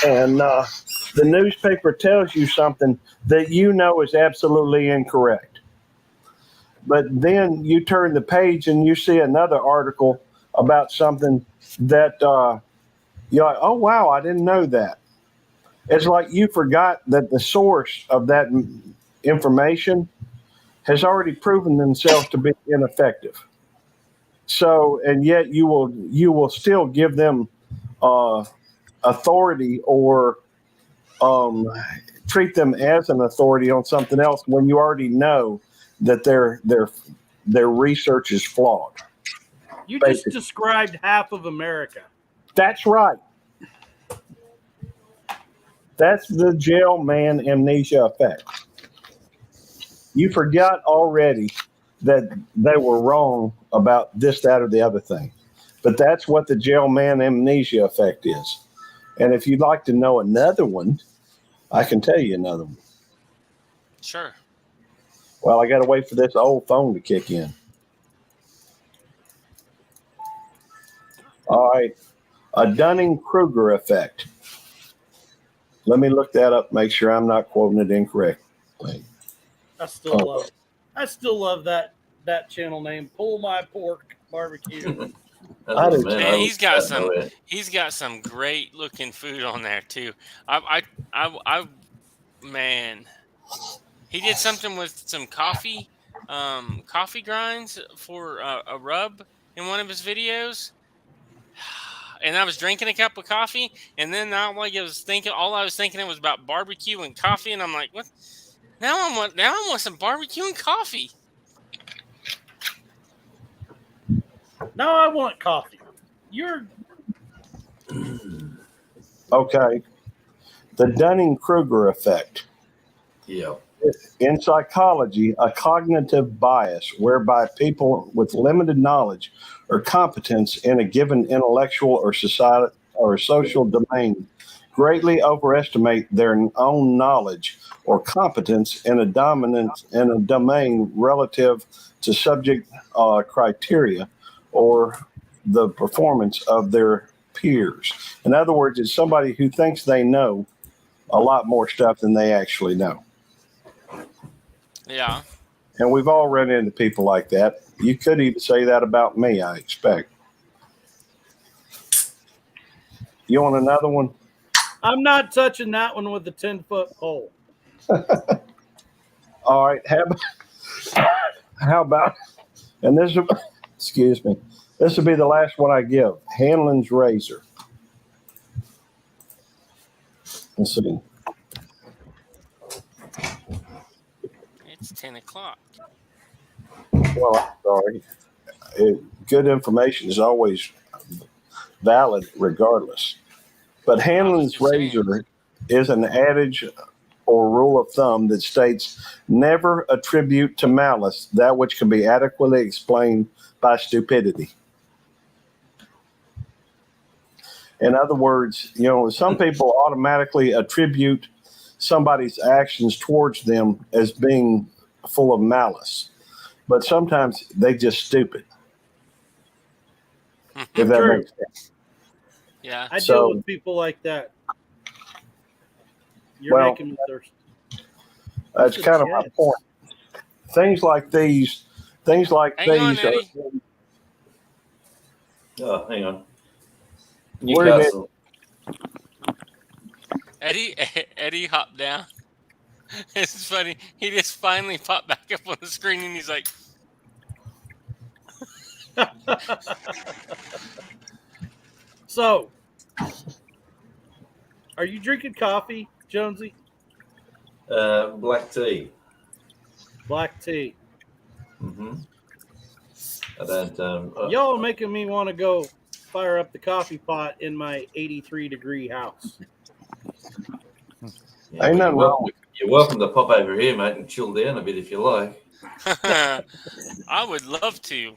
and the newspaper tells you something that you know is absolutely incorrect. But then you turn the page and you see another article about something that you're like, oh, wow, I didn't know that. It's like you forgot that the source of that information has already proven themselves to be ineffective. So, and yet you will still give them authority or treat them as an authority on something else when you already know that their research is flawed. You just described half of America. That's right. That's the jail man amnesia effect. You forgot already that they were wrong about this, that, or the other thing. But that's what the jail man amnesia effect is. And if you'd like to know another one, I can tell you another one. Sure. Well, I got to wait for this old phone to kick in. All right. A Dunning-Kruger effect. Let me look that up, make sure I'm not quoting it incorrectly. I still love that channel name. Pull My Pork Barbecue. Man, he's got some great looking food on there too. Man, he did something with some coffee grinds for a rub in one of his videos. And I was drinking a cup of coffee, and then all I was thinking was about barbecue and coffee, and I'm like, what? Now I want some barbecue and coffee. Now I want coffee. Okay. The Dunning-Kruger effect. Yeah. In psychology, a cognitive bias whereby people with limited knowledge or competence in a given intellectual or society or social domain greatly overestimate their own knowledge or competence in a domain relative to subject criteria or the performance of their peers. In other words, it's somebody who thinks they know a lot more stuff than they actually know. Yeah. And we've all run into people like that. You could even say that about me, I expect. You want another one? I'm not touching that one with the 10-foot pole. All right. How about, and this, excuse me, this will be the last one I give. Hanlon's razor. Let's see. It's 10 o'clock. Well, I'm sorry. Good information is always valid regardless. But Hanlon's razor is an adage or rule of thumb that states never attribute to malice that which can be adequately explained by stupidity. In other words, some people automatically attribute somebody's actions towards them as being full of malice, but sometimes they just stupid. If that True. makes sense. Yeah. I deal So- with people like that. You're Well, making me thirsty. That's kind of my point. Things like these, Hang on, Eddie. Oh, hang on. Wait a minute. Newcastle. Eddie hopped down. It's funny. He just finally popped back up on the screen, and he's like, So, are you drinking coffee, Jonesy? Black tea. Black tea. Mm-hmm. I don't. Y'all are making me want to go fire up the coffee pot in my 83-degree house. Yeah, Ain't well, nothing wrong. you're welcome to pop over here, mate, and chill down a bit if you like. I would love to.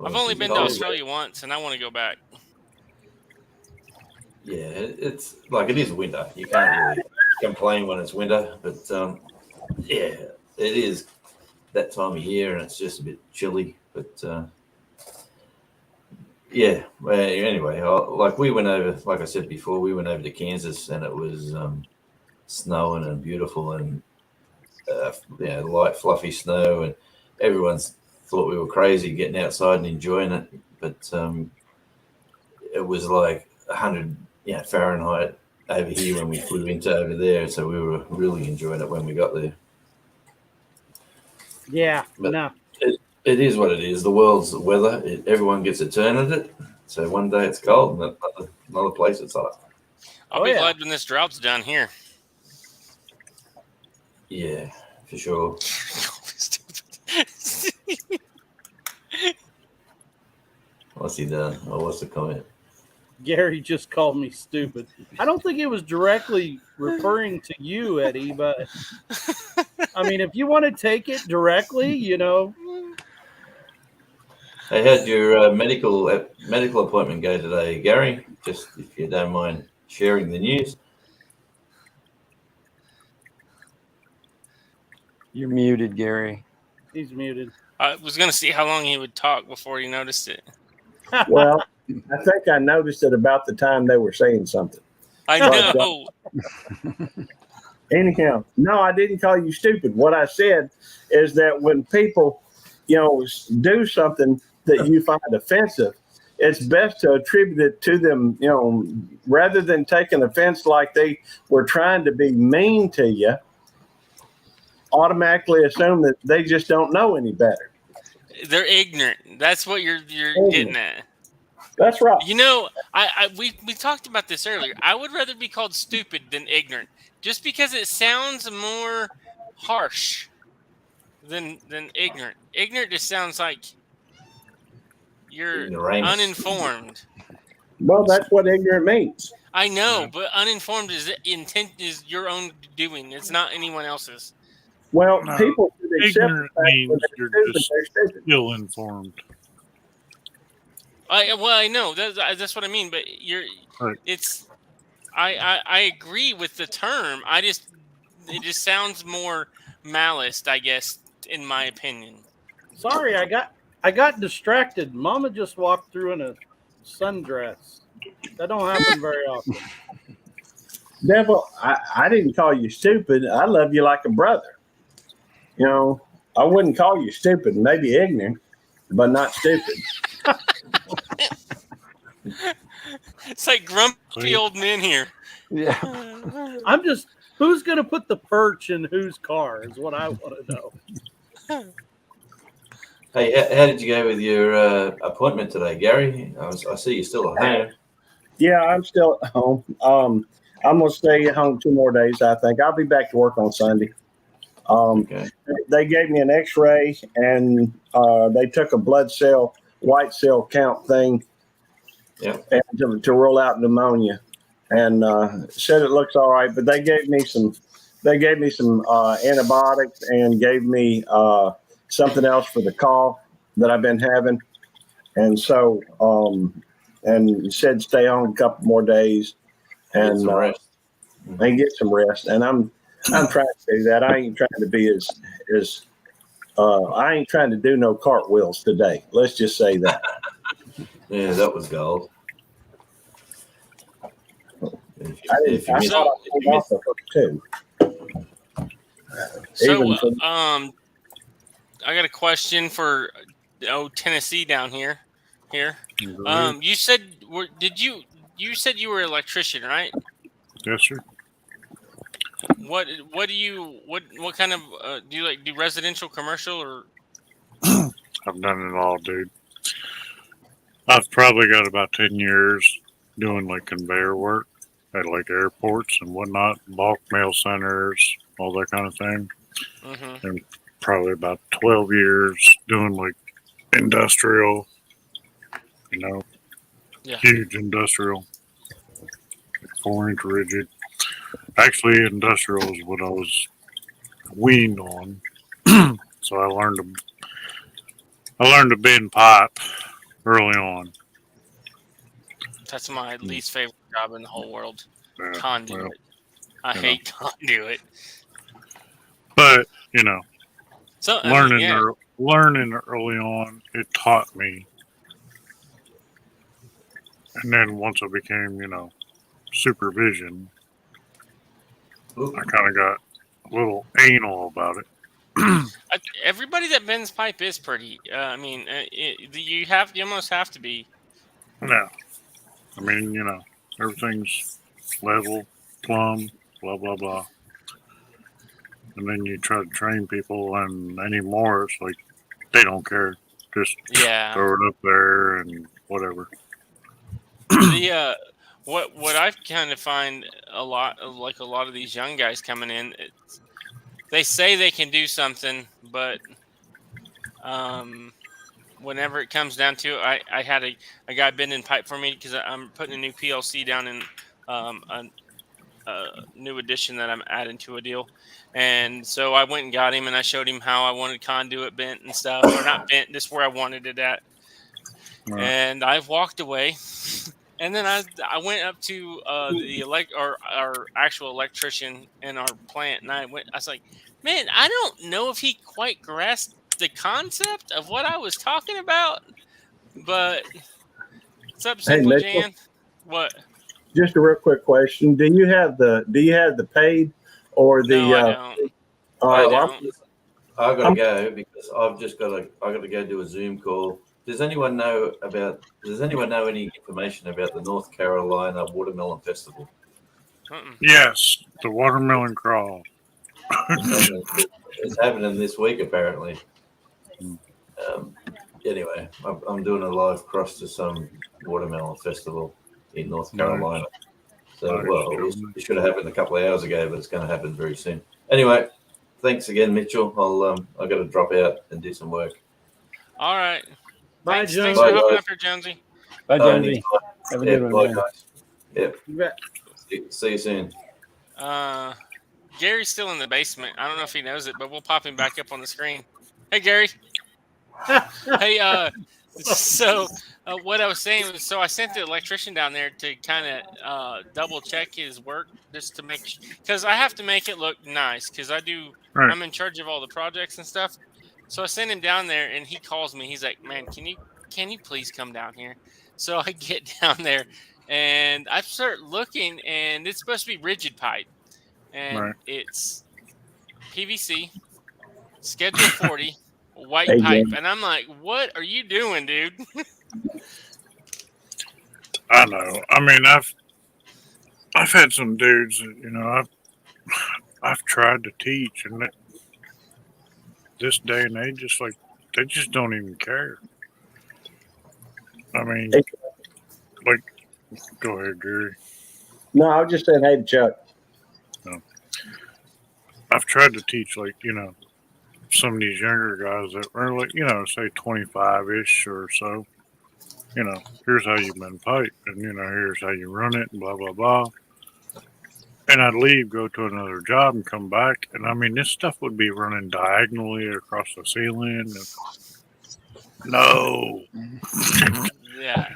I've only been to Australia once, and I want to go back. Yeah, it's like it is winter. You can't really complain when it's winter, but yeah, it is that time of year, and it's just a bit chilly. But yeah, well, anyway, like we went over, like I said before, we went over to Kansas, and it was snowing and beautiful, and light fluffy snow, and everyone's thought we were crazy getting outside and enjoying it, but it was like 100 Fahrenheit over here when we flew into over there, so we were really enjoying it when we got there. Yeah, But no. it is what it is. The world's weather. Everyone gets a turn at it. So one day it's cold, and another place it's hot. I'll be glad when this drought's down here. Yeah, for sure. What's he done? Oh, what's the comment? Gary just called me stupid. I don't think it was directly referring to you, Eddie, but I mean, if you want to take it directly, you know. Hey, how'd your medical appointment go today, Gary? Just if you don't mind sharing the news. You're muted, Gary. He's muted. I was going to see how long he would talk before he noticed it. Well, I think I noticed it about the time they were saying something. I know. Anyhow, no, I didn't call you stupid. What I said is that when people, do something that you find offensive, it's best to attribute it to them, rather than taking offense like they were trying to be mean to you. Automatically assume that they just don't know any better. They're ignorant. That's what you're getting at. That's right. We talked about this earlier. I would rather be called stupid than ignorant, just because it sounds more harsh than ignorant. Ignorant just sounds like you're uninformed. Well, that's what ignorant means. I know, but uninformed is your own doing. It's not anyone else's. Well, No, people should accept ignorant the fact means when you're they're just stupid, they're stupid. ill-informed. I know that's what I mean, but Right. I agree with the term. It just sounds more malice, I guess, in my opinion. Sorry, I got distracted. Mama just walked through in a sundress. That don't happen very often. Devil, I didn't call you stupid. I love you like a brother. I wouldn't call you stupid, maybe ignorant, but not stupid. It's like grumpy old men here. Yeah. I'm just, who's going to put the perch in whose car is what I want to know. Hey, how did you go with your appointment today, Gary? I see you're still at home. Yeah, I'm still at home. I'm going to stay at home 2 more days, I think. I'll be back to work on Sunday. Okay. They gave me an x-ray, and they took a white cell count thing and to rule out pneumonia, and said it looks all right. But they gave me some antibiotics and gave me something else for the cough that I've been having, and so and said stay home a couple more days, and Get some rest. and get some rest. And I'm trying to do that. I ain't trying to be as I ain't trying to do no cartwheels today. Let's just say that. Yeah, that was gold. I thought I pulled off the hook too. So, I got a question for Tennessee down here. You said you said you were an electrician, right? Yes, sir. What kind of do you do residential, commercial, or? I've done it all, dude. I've probably got about 10 years doing like conveyor work at like airports and whatnot, bulk mail centers, all that kind of thing. Mm-hmm. And probably about 12 years doing like industrial, huge industrial, like 4-inch rigid. Actually, industrial is what I was weaned on. So I learned to bend pipe early on. That's my least favorite job in the whole world. Yeah, Conduit. well, I hate conduit. But So learning early on, it taught me. And then once I became, supervision, I kind of got a little anal about it. Everybody that bends pipe is pretty. You almost have to be. No, I mean, everything's level, plumb, blah blah blah. And then you try to train people, and anymore it's like they don't care. Just throw it up there and whatever. What I kind of find a lot of these young guys coming in, they say they can do something, but whenever it comes down to it, I had a guy bending pipe for me because I'm putting a new PLC down in a new addition that I'm adding to a deal. And so I went and got him, and I showed him how I wanted conduit bent and stuff, or not bent, just where I wanted it at. Right. And I've walked away, and then I went up to our actual electrician in our plant, and I was like, man, I don't know if he quite grasped the concept of what I was talking about, but what's up, Simple Jan? What? Just a real quick question: Do you have the paid or the? No, I don't. All right, I gotta go because I gotta go do a Zoom call. Does anyone know any information about the North Carolina Watermelon Festival? Yes, the watermelon crawl. It's happening this week, apparently. Anyway, I'm doing a live cross to some watermelon festival in North Carolina. So, it should have happened a couple of hours ago, but it's going to happen very soon. Anyway, thanks again, Mitchell. I got to drop out and do some work. All right. Bye, Thanks Jonesy. for hopping up here, Jonesy. Bye, Jonesy. Have a good one, man. Yep. See you soon. Gary's still in the basement. I don't know if he knows it, but we'll pop him back up on the screen. Hey, Gary. Hey, so what I was saying was, so I sent the electrician down there to kind of double check his work just to make, because I have to make it look nice, because I'm in charge of all the projects and stuff. So I sent him down there, and he calls me. He's like, man, can you please come down here? So I get down there, and I start looking, and it's supposed to be rigid pipe. And it's PVC, Schedule 40, white pipe. And I'm like, what are you doing, dude? I know. I mean, I've had some dudes that, I've tried to teach, and this day and age, just like, they just don't even care. I mean, like, go ahead, Gary. No, I was just saying, hey, Chuck. No. I've tried to teach, like, some of these younger guys that are like, say 25-ish or so. Here's how you bend pipe, and here's how you run it, and blah blah blah. And I'd leave, go to another job, and come back, and I mean, this stuff would be running diagonally across the ceiling. And, no. Yeah.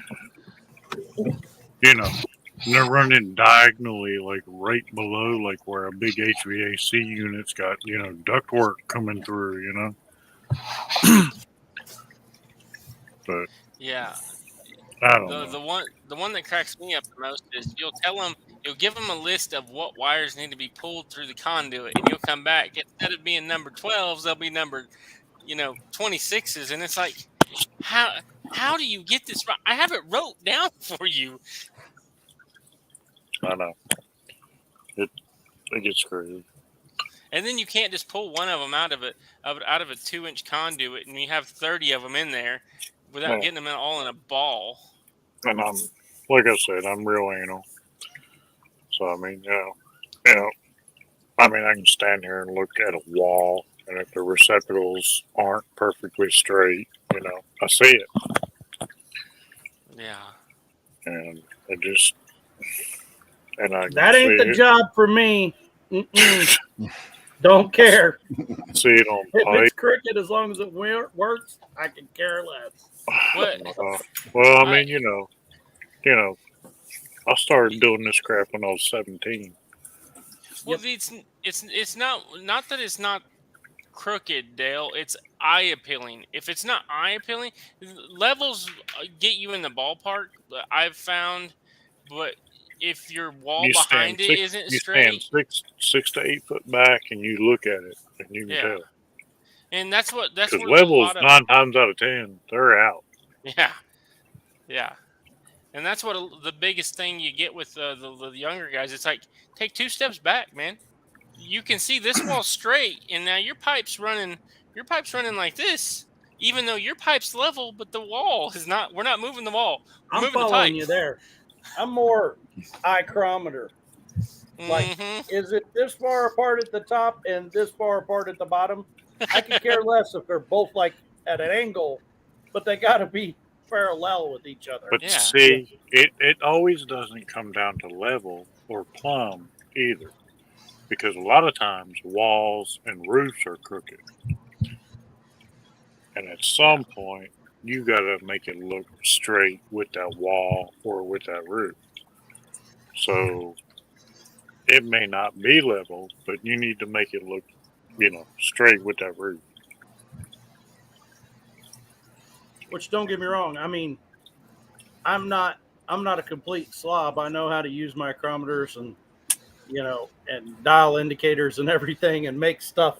And they're running diagonally, like right below, like where a big HVAC unit's got, ductwork coming through, But Yeah. I don't know. The one that cracks me up the most is you'll give them a list of what wires need to be pulled through the conduit, and you'll come back, instead of being number 12s, they'll be number 26s, and it's like, how do you get this right? I have it wrote down for you. I know. It gets crazy. And then you can't just pull one of them out of a 2-inch conduit, and you have 30 of them in there without getting them all in a ball. And I'm, like I said, I'm real anal. So, I mean, I can stand here and look at a wall, and if the receptacles aren't perfectly straight, I see it. Yeah. And it just, and I That ain't the job for me. Don't care. See it on If pipe. it's crooked, as long as it works, I can care less. What? Well, I mean, I started doing this crap when I was 17. Well, it's not that it's not crooked, Dale. It's eye appealing. If it's not eye appealing, levels get you in the ballpark. I've found, but if your wall behind it isn't straight, you stand 6 to 8 foot back and you look at it and you can tell. And that's Because what levels 9 times out of 10 they're out. Yeah. And that's what the biggest thing you get with the younger guys. It's like, take 2 steps back, man. You can see this wall straight, and now your pipe's running like this, even though your pipe's level, but the wall is not. We're not moving the wall. We're I'm moving the following pipe. you there. I'm more ichrometer. Like, is it this far apart at the top and this far apart at the bottom? I can care less if they're both like at an angle, but they got to be parallel with each other. But see, it always doesn't come down to level or plumb either. Because a lot of times walls and roofs are crooked. And at some point, you got to make it look straight with that wall or with that roof. So it may not be level, but you need to make it look, straight with that roof. Which, don't get me wrong, I mean, I'm not a complete slob. I know how to use micrometers and and dial indicators and everything, and make stuff.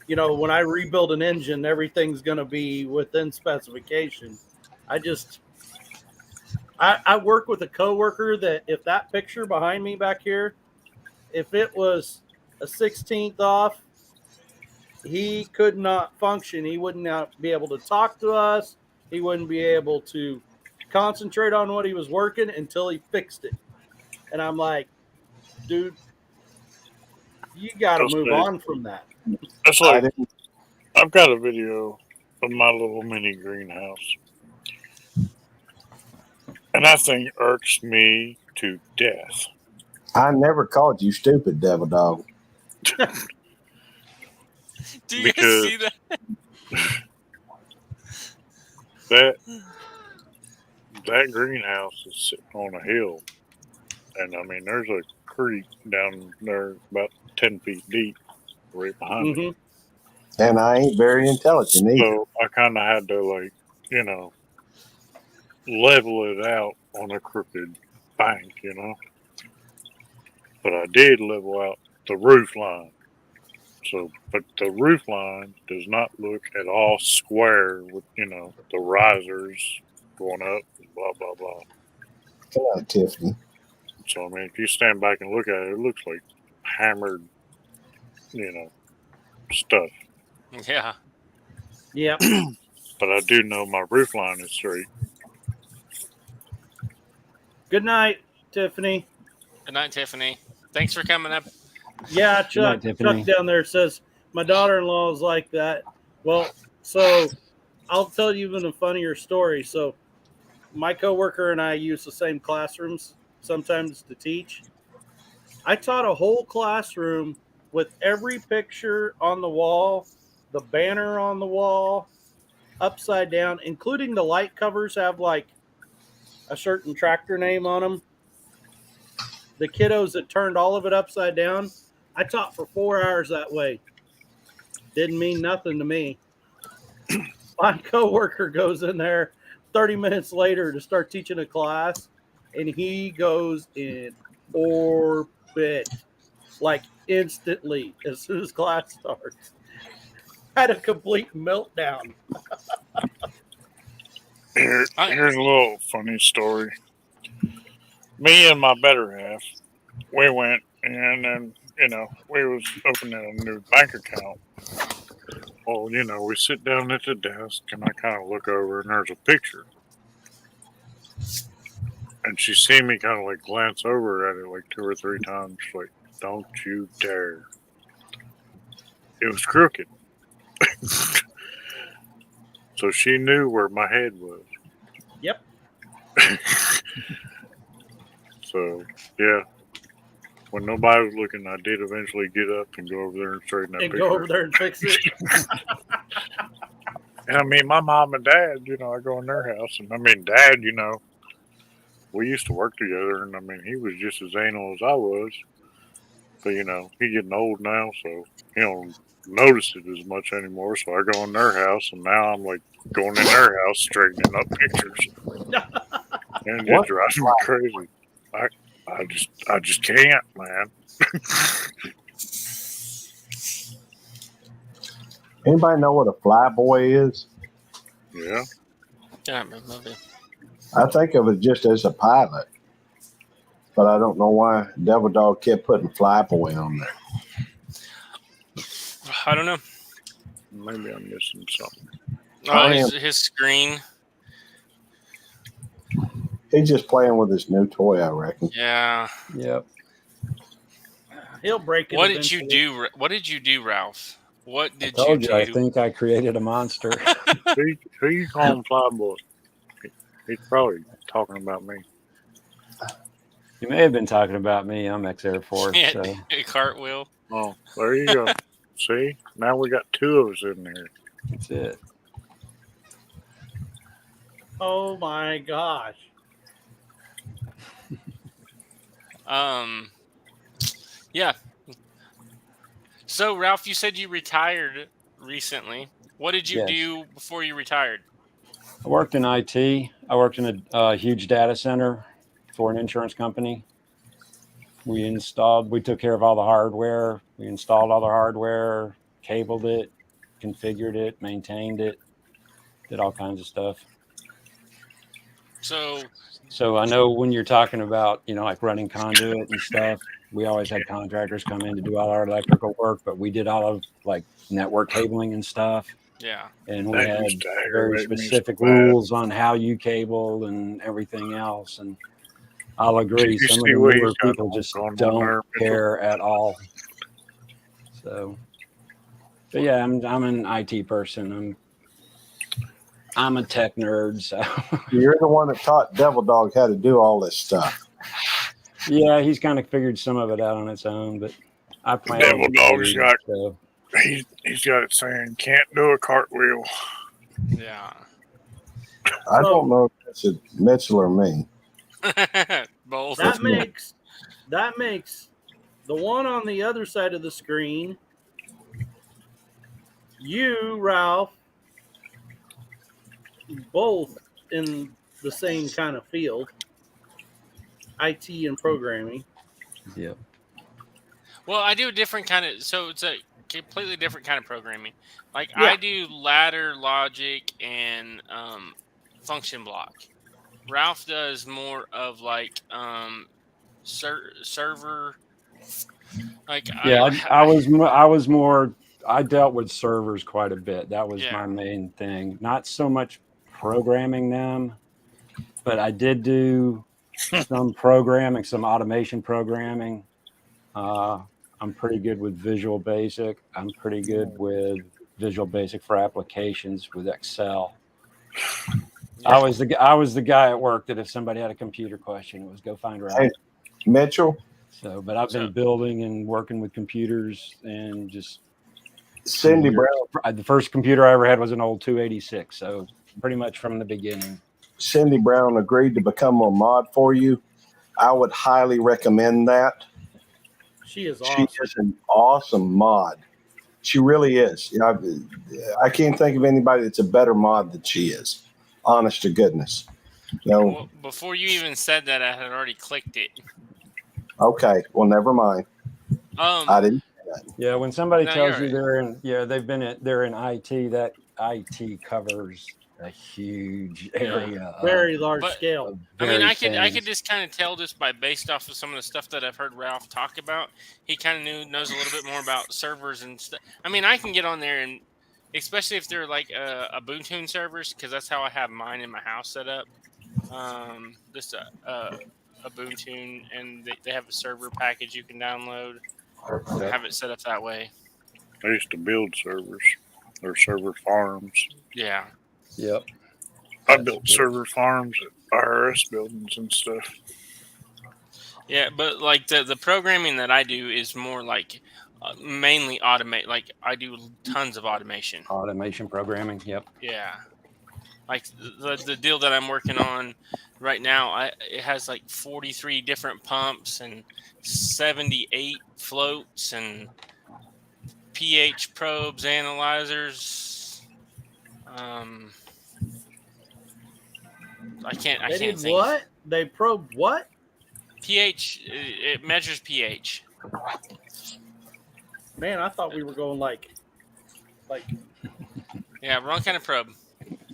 When I rebuild an engine, everything's going to be within specification. I work with a coworker that if that picture behind me back here, if it was a 16th off, he could not function. He would not be able to talk to us. He wouldn't be able to concentrate on what he was working until he fixed it. And I'm like, dude, you got to move on from that. That's like, I've got a video of my little mini greenhouse. And that thing irks me to death. I never called you stupid, Devil Dog. Do you guys see that? That greenhouse is sitting on a hill. And I mean, there's a creek down there about 10 feet deep right behind me. And I ain't very intelligent either. So I kind of had to, level it out on a crooked bank, But I did level out the roof line. So, but the roof line does not look at all square with, the risers going up and blah, blah, blah. Come on, Tiffany. So, I mean, if you stand back and look at it, it looks like hammered, stuff. Yeah. Yeah. But I do know my roof line is straight. Good night, Tiffany. Good night, Tiffany. Thanks for coming up. Yeah, Chuck down there says, my daughter-in-law is like that. Well, so I'll tell you even a funnier story. So my coworker and I use the same classrooms sometimes to teach. I taught a whole classroom with every picture on the wall, the banner on the wall, upside down, including the light covers have like a certain tractor name on them. the kiddos that turned all of it upside down. I taught for 4 hours that way. Didn't mean nothing to me. My coworker goes in there 30 minutes later to start teaching a class, and he goes in orbit like instantly as soon as class starts. Had a complete meltdown. Here's a little funny story. Me and my better half, we went and then, we was opening a new bank account. Well, we sit down at the desk and I kind of look over and there's a picture. And she seen me kind of like glance over at it like 2 or 3 times. Like, don't you dare. It was crooked. So she knew where my head was. Yep. So, yeah. When nobody was looking, I did eventually get up and go over there and straighten that picture. Go over there and fix it. And I mean, my mom and dad, I go in their house. And I mean, Dad, we used to work together. And I mean, he was just as anal as I was. But, he's getting old now. So he don't notice it as much anymore. So I go in their house. And now I'm like going in their house, straightening up pictures. And it just drives me crazy. I just can't, man. Anybody know what a flyboy is? Yeah. Yeah, movie. I think of it just as a pilot, but I don't know why Devil Dog kept putting flyboy on there. I don't know. Maybe I'm missing something. Oh, his screen. He's just playing with his new toy, I reckon. Yeah. Yep. He'll break it. What did you do? What did you do, Ralph? What did I told you you, I do? think I created a monster. Who you calling Flyboy? He's probably talking about me. You may have been talking about me. I'm ex-Air Force. Yeah, So. a cartwheel. Oh, there you go. See? Now we got 2 of us in here. That's it. Oh my gosh. Yeah. So, Ralph, you said you retired recently. What did you Yes. do before you retired? I worked in IT. I worked in a huge data center for an insurance company. We took care of all the hardware. We installed all the hardware, cabled it, configured it, maintained it, did all kinds of stuff. So I know when you're talking about, like running conduit and stuff, we always had contractors come in to do all our electrical work, but we did all of like network cabling and stuff. Yeah. And we That had used to very aggravate me so specific bad. rules on how you cable and everything else. And I'll agree, Did you some of see the what newer he's got people just going on don't there, Mitchell? care at all. So, but yeah, I'm an IT person. I'm a tech nerd. So You're the one that taught Devil Dog how to do all this stuff. yeah, he's kind of figured some of it out on its own, but I plan. Devil Dog's got so. he's got it saying can't do a cartwheel. Yeah. I don't know if it's a Mitchell or me. Both. That makes the one on the other side of the screen, you, Ralph, both in the same kind of field, IT and programming. Yep. Well, I do a different kind of, so it's a completely different kind of programming. Like Yeah. I do ladder logic and function block. Ralph does more of like server. Like Yeah, I was more. I dealt with servers quite a bit. That was my main thing. Not so much programming them, but I did do some programming, some automation programming. I'm pretty good with Visual Basic. I'm pretty good with Visual Basic for applications with Excel. I was the guy at work that if somebody had a computer question, it was go find Ralph. Hey, Mitchell. So, but I've been building and working with computers and just Cindy Brown. The first computer I ever had was an old 286. So pretty much from the beginning. Cindy Brown agreed to become a mod for you. I would highly recommend that. She is She awesome. is an awesome mod. She really is. You know, I can't think of anybody that's a better mod than she is. Honest to goodness. You know, Well, before you even said that, I had already clicked it. okay, well, never mind. I didn't. Yeah, when somebody No, tells you're you they're in, they're in IT. That IT covers a huge area, Very large But scale. I mean, I very could just kind of tell just by based off of some of the stuff that I've heard Ralph talk about. He kind of knows a little bit more about servers and stuff. I mean, I can get on there and especially if they're like a Ubuntu servers, because that's how I have mine in my house set up. Just a Ubuntu, and they have a server package you can download. Yep. Have it set up that way. I used to build servers or server farms. Yeah. Yep. I built server farms at IRS buildings and stuff. Yeah, but like the programming that I do is more like mainly automate. Like I do tons of automation. Automation programming. Yep. Yeah. Like the deal that I'm working on right now, it has like 43 different pumps and 78 floats and pH probes, analyzers. I can't They did think. what? They probed what? pH. It measures pH. Man, I thought we were going like. Yeah, wrong kind of probe.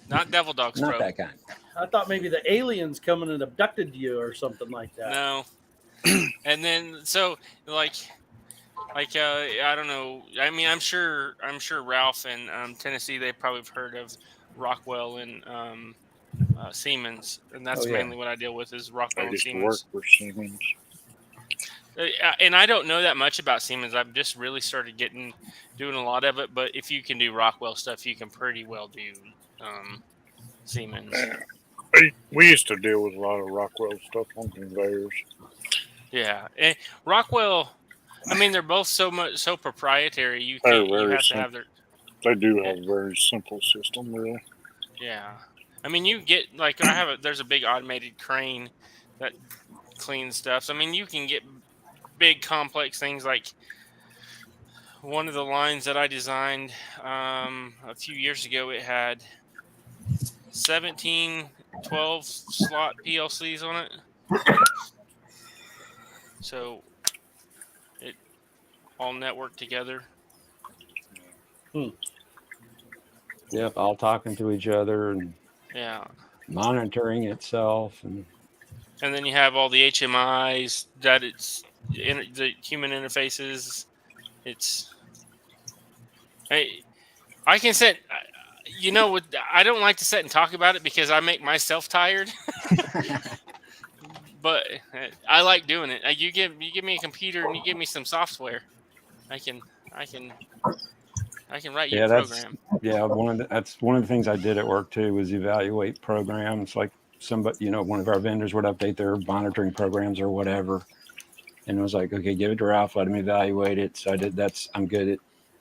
Not Devil Dog's Not probe. that kind. I thought maybe the aliens coming and abducted you or something like that. No. And then so like I don't know. I mean, I'm sure Ralph and Tennessee, they probably have heard of Rockwell and Siemens, and that's mainly what I deal with is Rockwell I and used to Siemens. work for Siemens. And I don't know that much about Siemens. I've just really started doing a lot of it. But if you can do Rockwell stuff, you can pretty well do Siemens. We used to deal with a lot of Rockwell stuff on conveyors. Yeah, and Rockwell. I mean, they're both so proprietary. You They're can't. You very have to simple. have their. They do have a very simple system, really. Yeah, I mean, you get like there's a big automated crane that cleans stuff. So, I mean, you can get big complex things like one of the lines that I designed a few years ago. It had 17 12 slot PLCs on it. So it all networked together. Yep, all talking to each other and monitoring itself, and then you have all the HMIs that it's in the human interfaces. It's I can sit. I don't like to sit and talk about it because I make myself tired. But I like doing it. You give me a computer and you give me some software, I can write you a program. That's one of the things I did at work too, was evaluate programs. Like somebody, one of our vendors would update their monitoring programs or whatever, and it was like, okay, give it to Ralph, let him evaluate it. So I did. I'm good at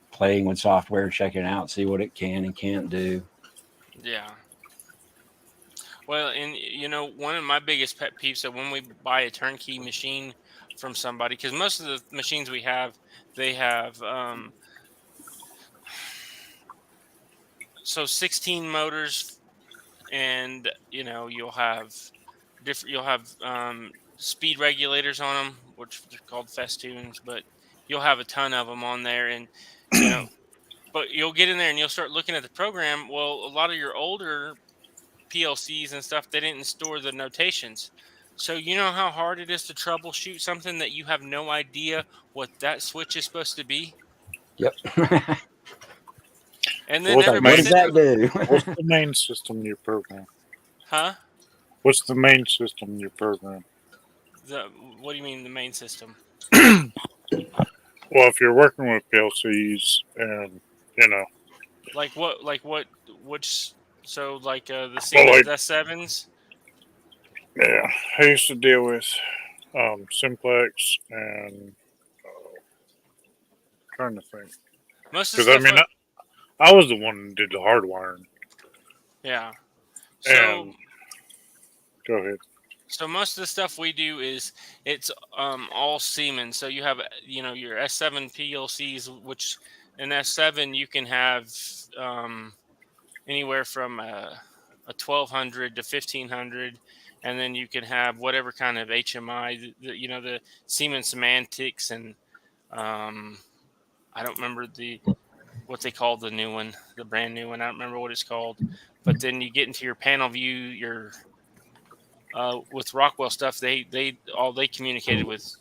playing with software, checking it out, see what it can and can't do. Yeah. Well, and one of my biggest pet peeves that when we buy a turnkey machine from somebody, because most of the machines we have, they have 16 motors, and you'll have speed regulators on them, which are called festoons, but you'll have a ton of them on there, and but you'll get in there and you'll start looking at the program. Well, a lot of your older PLCs and stuff, they didn't store the notations. So you know how hard it is to troubleshoot something that you have no idea what that switch is supposed to be? Yep. And then what does that do? What's the main system in your program? Huh? What's the main system in your program? What do you mean the main system? Well, if you're working with PLCs and, Like which, so like the Siemens S7s? Yeah, I used to deal with Simplex and trying to think. Most of Because, the I was the one that did the hardwiring. Yeah. So And, go ahead. So most of the stuff we do is it's all Siemens. So you have your S7 PLCs, which in S7 you can have anywhere from a 1200 to 1500, and then you can have whatever kind of HMI, the Siemens Semantics, and I don't remember what they call the new one, the brand new one. I don't remember what it's called. But then you get into your panel view, with Rockwell stuff, they communicated with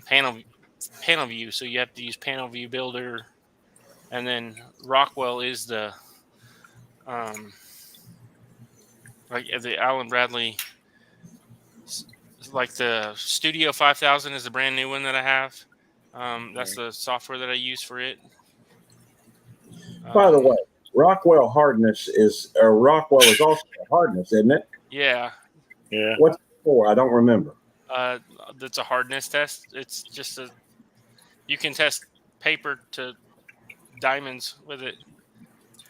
panel view, so you have to use panel view builder, and then Rockwell is the like the Allen Bradley, like the Studio 5000 is the brand new one that I have. That's the software that I use for it. By the way, Rockwell is also a hardness, isn't it? Yeah. Yeah. What's it for? I don't remember. That's a hardness test. It's just you can test paper to diamonds with it.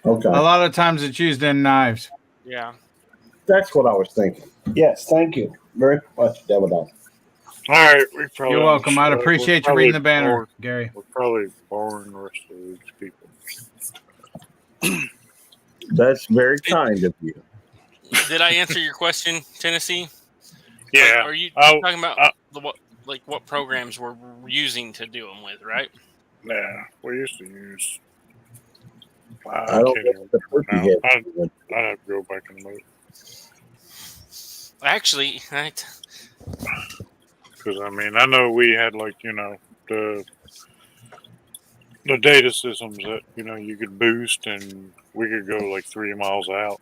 Okay. A lot of times it's used in knives. Yeah. That's what I was thinking. Yes, thank you very much, Devil Dog. All right, we probably. You're welcome. I'd appreciate you reading the banner, Gary. We're probably boring the rest of these people. That's very kind of you. Did I answer your question, Tennessee? Yeah. Are you talking about what programs we're using to do them with, right? Yeah, we used to use. I don't know the turkey head. I'd have to go back and look. Actually, because I know we had the data systems that you could boost, and we could go 3 miles out.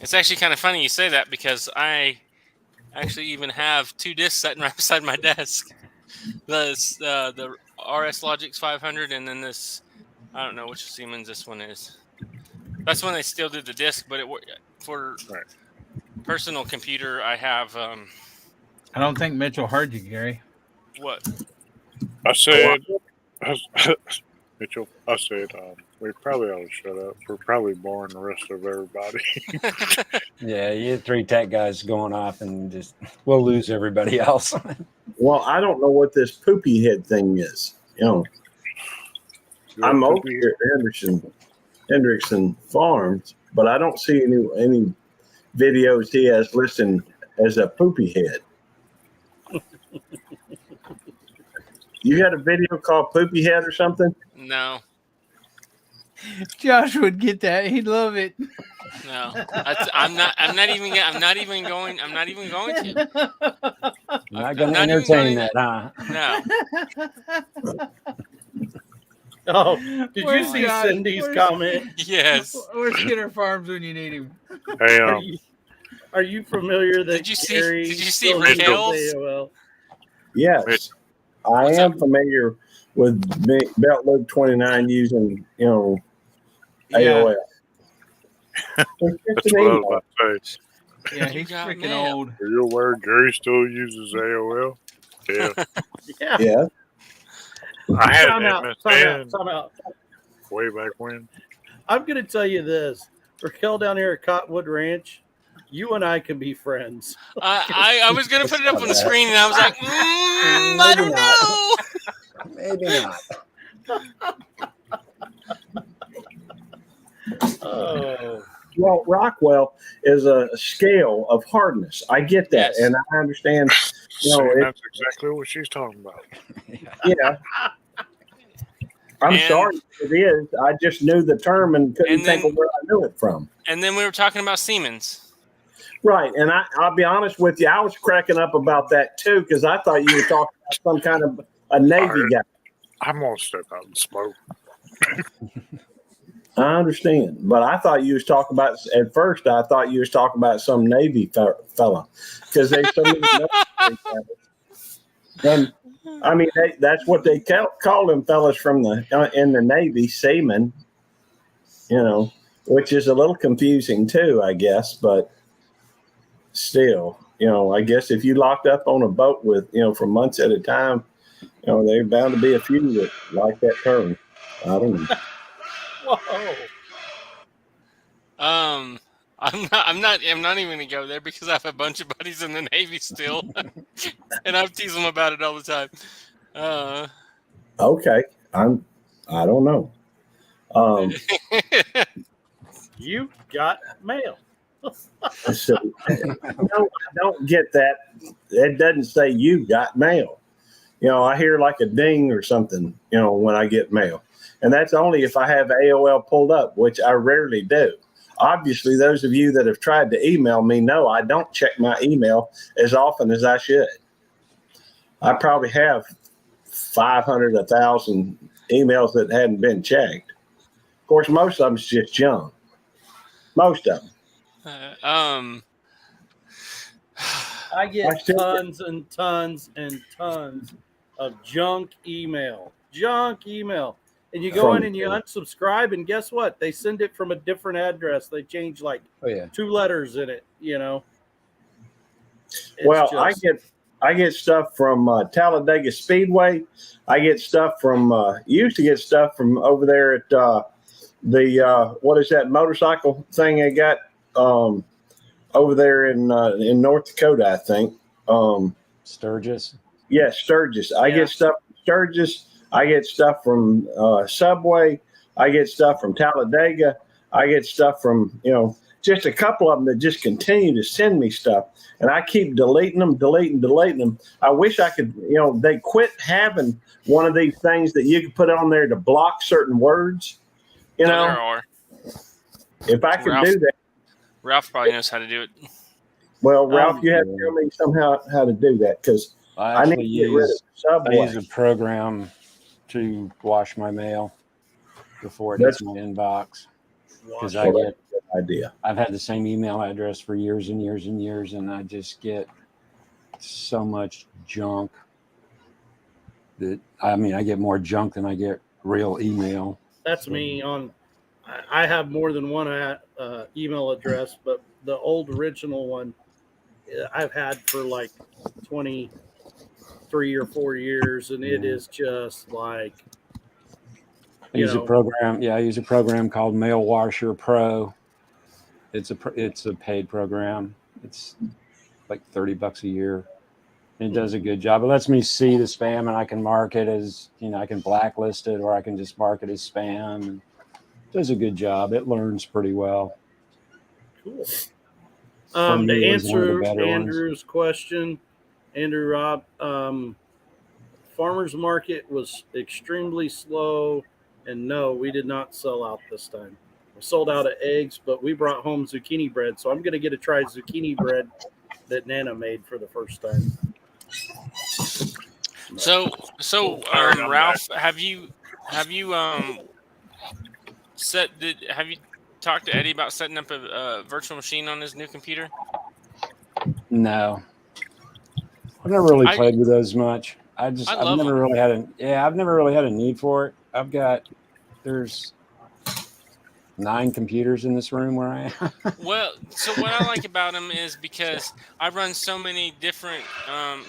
It's actually kind of funny you say that, because I actually even have 2 discs sitting right beside my desk. The RS Logix 500, and then this, I don't know which Siemens this one is. That's when they still did the disc, but for personal computer, I have. I don't think Mitchell heard you, Gary. What? I said, Mitchell, we probably ought to shut up. We're probably boring the rest of everybody. Yeah, you had 3 tech guys going off, and we'll lose everybody else. Well, I don't know what this poopy head thing is. I'm over here at Hendrickson Farms, but I don't see any videos he has listed as a poopy head. You got a video called Poopy Head or something? No. Josh would get that. He'd love it. No, I'm not even going to. Not going to entertain that, huh? No. Oh, did you see Cindy's comment? Yes. Where's Skinner Farms when you need him? Hey, are you familiar that Did you Gary see Raquel's? AOL? Yes. I am familiar with Belt Loop 29 using, AOL. That's what I was about to say. Yeah, he's freaking old. Are you aware Gary still uses AOL? Yeah. Yeah. I had Time MSN out. way back when. I'm going to tell you this. Raquel down here at Cottonwood Ranch, you and I can be friends. I was going to put it up on the screen, and I was like, I don't know. Maybe not. Oh. Well, Rockwell is a scale of hardness. I get that, and I understand. That's exactly what she's talking about. Yeah. I'm sorry if it is. I just knew the term and couldn't think of where I knew it from. And then we were talking about Siemens. Right. And I'll be honest with you, I was cracking up about that too, because I thought you were talking about some kind of a Navy guy. I'm going to step out and smoke. I understand. But I thought you was talking about, at first, I thought you was talking about some Navy fella, because there's so many military fellas. And I mean, that's what they call them fellas from in the Navy, seamen, which is a little confusing too, I guess. But still, I guess if you locked up on a boat with, for months at a time, there's bound to be a few that like that term. I don't know. Whoa. I'm not even gonna go there because I have a bunch of buddies in the Navy still, and I've teased them about it all the time. Okay, I don't know. You got mail. So, no, I don't get that. It doesn't say you got mail. I hear like a ding or something, when I get mail. And that's only if I have AOL pulled up, which I rarely do. Obviously, those of you that have tried to email me know I don't check my email as often as I should. I probably have 500, 1,000 emails that hadn't been checked. Of course, most of them is just junk. Most of them. I get tons and tons and tons of junk email. And you go in and you unsubscribe, and guess what? They send it from a different address. They change like 2 letters in it, Well, I get stuff from Talladega Speedway. I get stuff from used to get stuff from over there at the what is that motorcycle thing they got over there in North Dakota, I think. Sturgis. Yeah, Sturgis. I get stuff from Sturgis. I get stuff from Subway. I get stuff from Talladega. I get stuff from, just a couple of them that just continue to send me stuff. And I keep deleting them. I wish I could, they quit having one of these things that you can put on there to block certain words. There are. If I could do that. Ralph probably knows how to do it. Well, Ralph, you have to tell me somehow how to do that because I need to get rid of Subway. I use a program to wash my mail before it hits my inbox. Because I've had the same email address for years and years and years, and I just get so much junk that I get more junk than I get real email. That's me I have more than one email address, but the old original one I've had for like 23 or 4 years, and it is just like I use a program. Yeah, I use a program called Mail Washer Pro. It's a paid program. It's like $30 a year. And it does a good job. It lets me see the spam, and I can mark it as I can blacklist it, or I can just mark it as spam. It does a good job. It learns pretty well. Cool. To answer Andrew's question, Andrew Rob, farmers market was extremely slow, and no, we did not sell out this time. We sold out of eggs, but we brought home zucchini bread, so I'm going to get to try zucchini bread that Nana made for the first time. So Ralph, have you talked to Eddie about setting up a virtual machine on his new computer? No, I've never really played with those much. I've never really had a need for it. There's 9 computers in this room where I am. Well, so what I like about them is because I run so many different.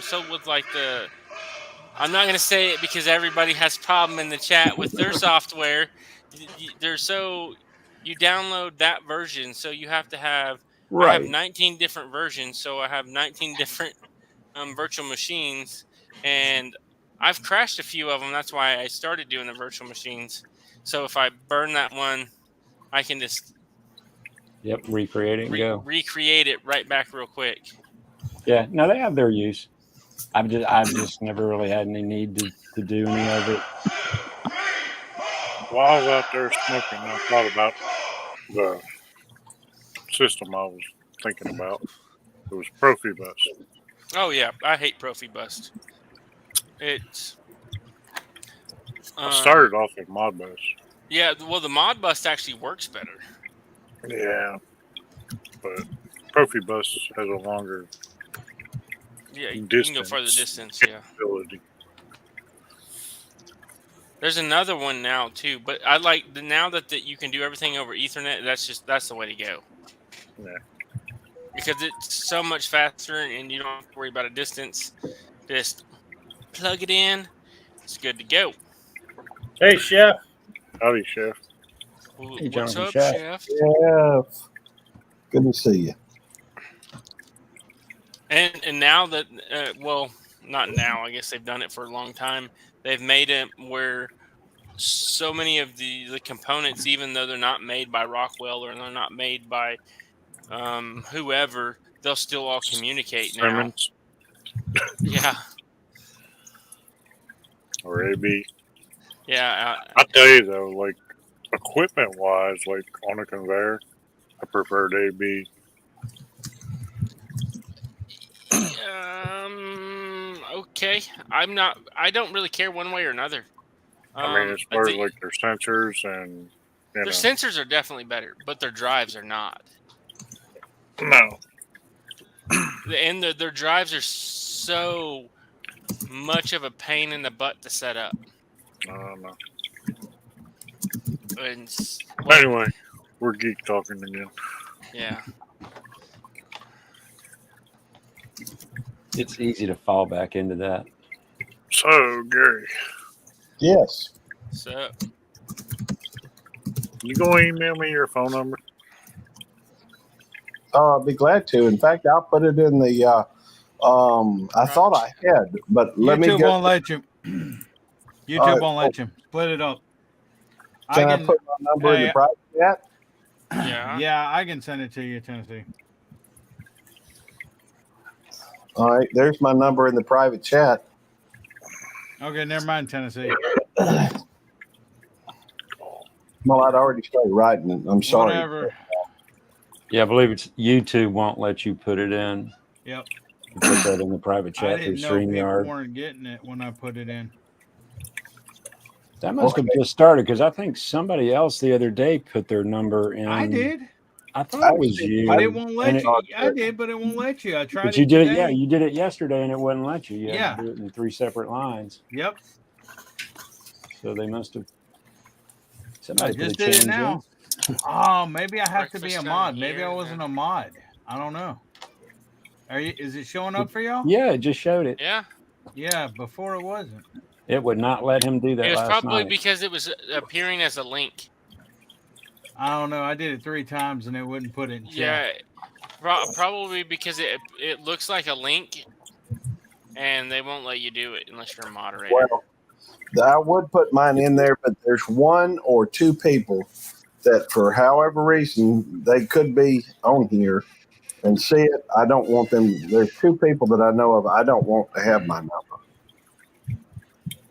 So with like I'm not going to say it because everybody has problem in the chat with their software. You download that version, so you have to have. Right. I have 19 different versions, so I have 19 different virtual machines, and I've crashed a few of them. That's why I started doing the virtual machines. So if I burn that one, I can just recreate it and go. Recreate it right back real quick. Yeah, no, they have their use. I've just never really had any need to do any of it. While I was out there smoking, I thought about the system I was thinking about. It was Profibus. Oh yeah, I hate Profibus. It's. I started off with Modbus. Yeah, well, the Modbus actually works better. Yeah, but Profibus has a longer. Yeah, you can go further distance. Yeah. Ability. There's another one now too, but I like now that you can do everything over Ethernet. That's the way to go. Yeah. Because it's so much faster, and you don't have to worry about a distance. Just plug it in. It's good to go. Hey, Chef. Howdy, Chef. What's up, Chef? Yeah. Good to see you. And now that well, not now. I guess they've done it for a long time. They've made it where so many of the components, even though they're not made by Rockwell or they're not made by whoever, they'll still all communicate now. Simmons Yeah, or AB. yeah. I tell you though, like equipment wise, like on a conveyor, I preferred AB. Okay. I don't really care one way or another. I mean, as far as like their sensors and their sensors are definitely better, but their drives are not. No. And their drives are so much of a pain in the butt to set up. I don't know. And, Anyway, we're geek talking again. Yeah. It's easy to fall back into that. So, Gary. Yes. So, You gonna email me your phone number? I'll be glad to. In fact, I'll put it in the. I thought I had, but let me YouTube get. won't let you. YouTube won't let you split it up. Can I put my number in the private chat? Yeah, I can send it to you, Tennessee. All right, there's my number in the private chat. Okay, never mind, Tennessee. Well, I'd already started writing it. I'm sorry. Whatever. Yeah, I believe it's YouTube won't let you put it in. Yep. You put that in the private I chat through didn't know people StreamYard. weren't getting it when I put it in. That must have just started because I think somebody else the other day put their number in. I did. I thought it was you. But it won't let and you. I did, but it won't let you. I tried But you it did it, today. yeah. You did it yesterday, and it wouldn't let you. You had Yeah. to do it in 3 separate lines. Yep. So they must have. I Somebody just put a did it change now. in. Oh, maybe I have to be a Breakfast mod. down Maybe here, I wasn't a mod. I don't know. Are you? Is it showing up for y'all? Yeah, it just showed it. Yeah. Yeah, before it wasn't. It would not let him do that It was last probably night. because it was appearing as a link. I don't know. I did it 3 times and it wouldn't put it in chat. Yeah, probably because it looks like a link, and they won't let you do it unless you're a moderator. Well, I would put mine in there, but there's 1 or 2 people that, for however reason, they could be on here and see it. I don't want them. There's 2 people that I know of. I don't want to have my number.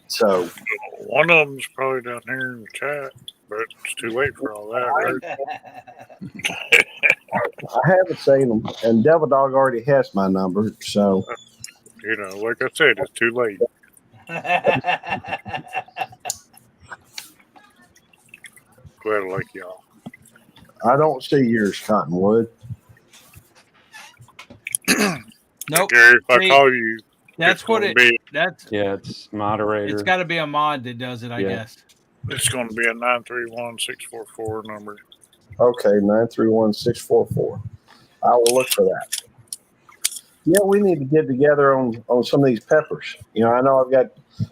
So one of them's probably down here in the chat, but it's too late for all that, right? I haven't seen them, and Devil Dog already has my number. So You know, like I said, it's too late. Glad I like y'all. I don't see yours, Cottonwood. Nope. Gary, if I See, call you, That's it's what gonna it. be. That's. Yeah, it's moderator. It's got to be a mod that does it, I Yeah. guess. It's going to be a 931-644 number. Okay, 931-644. I will look for that. Yeah, we need to get together on some of these peppers. You know, I know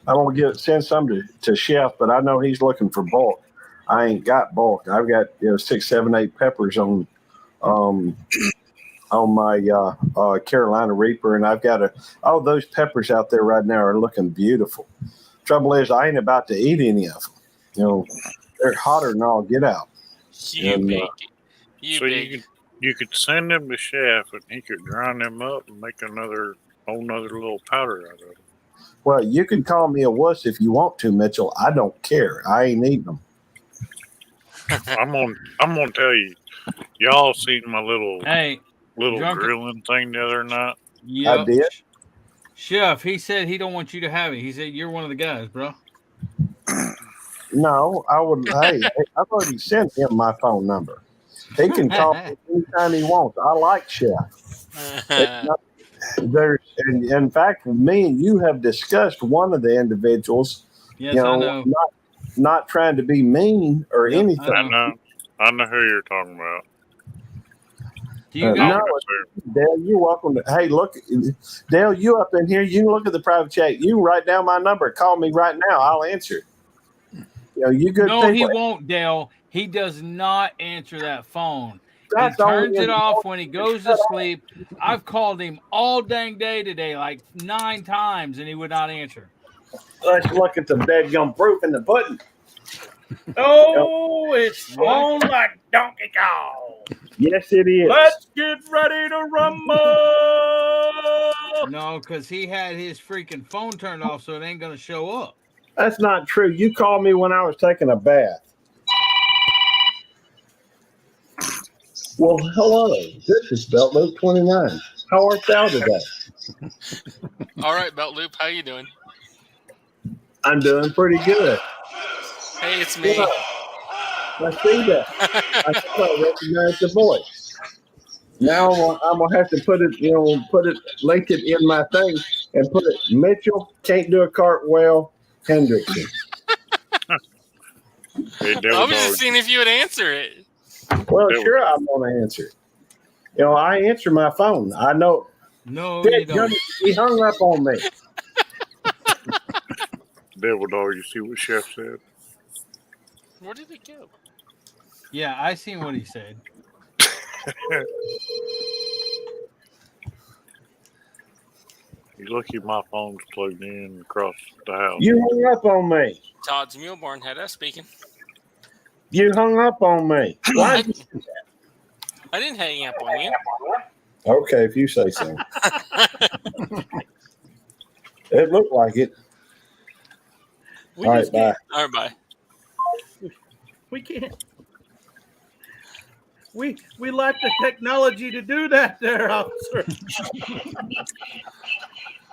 I'm gonna send some to Chef, but I know he's looking for bulk. I ain't got bulk. I've got 6, 7, 8 peppers on my Carolina Reaper, and I've got those peppers out there right now are looking beautiful. Trouble is, I ain't about to eat any of them. You know, they're hotter than all get out. You could send them to Chef, and he could grind them up and make whole nother little powder out of them. Well, you can call me a wuss if you want to, Mitchell. I don't care. I ain't eating them. I'm gonna tell you, y'all seen my little Drunken- grilling thing the other night? Yep. I did. Chef, he said he don't want you to have it. He said you're one of the guys, bro. No, I would. Hey, I've already sent him my phone number. He can call me anytime he wants. I like Chef. In fact, me and you have discussed one of the individuals. Yes, I know. Not trying to be mean or anything. I know who you're talking about. Do you No, Dale, you're welcome to. Hey, look, Dale, you up in here? You can look at the private chat. You can write down my number. Call me right now. I'll answer. You know, you good No, people. he won't, Dale. He does not answer that phone. That's He the turns only it off when he goes to sleep. I've called him all dang day today, like 9 times, and he would not answer. Let's look at the dead gum proof in the pudding. Oh, it's on like Donkey Kong. Yes, it is. Let's get ready to rumble. No, because he had his freaking phone turned off, so it ain't going to show up. That's not true. You called me when I was taking a bath. Well, hello. This is Belt Loop 29. How art thou today? All right, Belt Loop, how you doing? I'm doing pretty good. Hey, it's me. Yeah, I see that. I thought I recognized the voice. Now I'm gonna have to put it, link it in my thing and put it. Mitchell can't do a cartwheel. Hendrickson. Hey, I was just seeing if you would answer it. Well, sure, I'm gonna answer. I answer my phone. I know. No, you don't. He hung up on me. Devil dog, you see what Chef said? Where did it go? Yeah, I seen what he said. You're lucky my phone's plugged in across the house. You hung up on me. Todd's Muleborn had us speaking. You hung up on me. Why? I didn't hang up on you. Okay, if you say so. It looked like it. All right, bye. All right, bye. We can't. We lack the technology to do that, there, officer.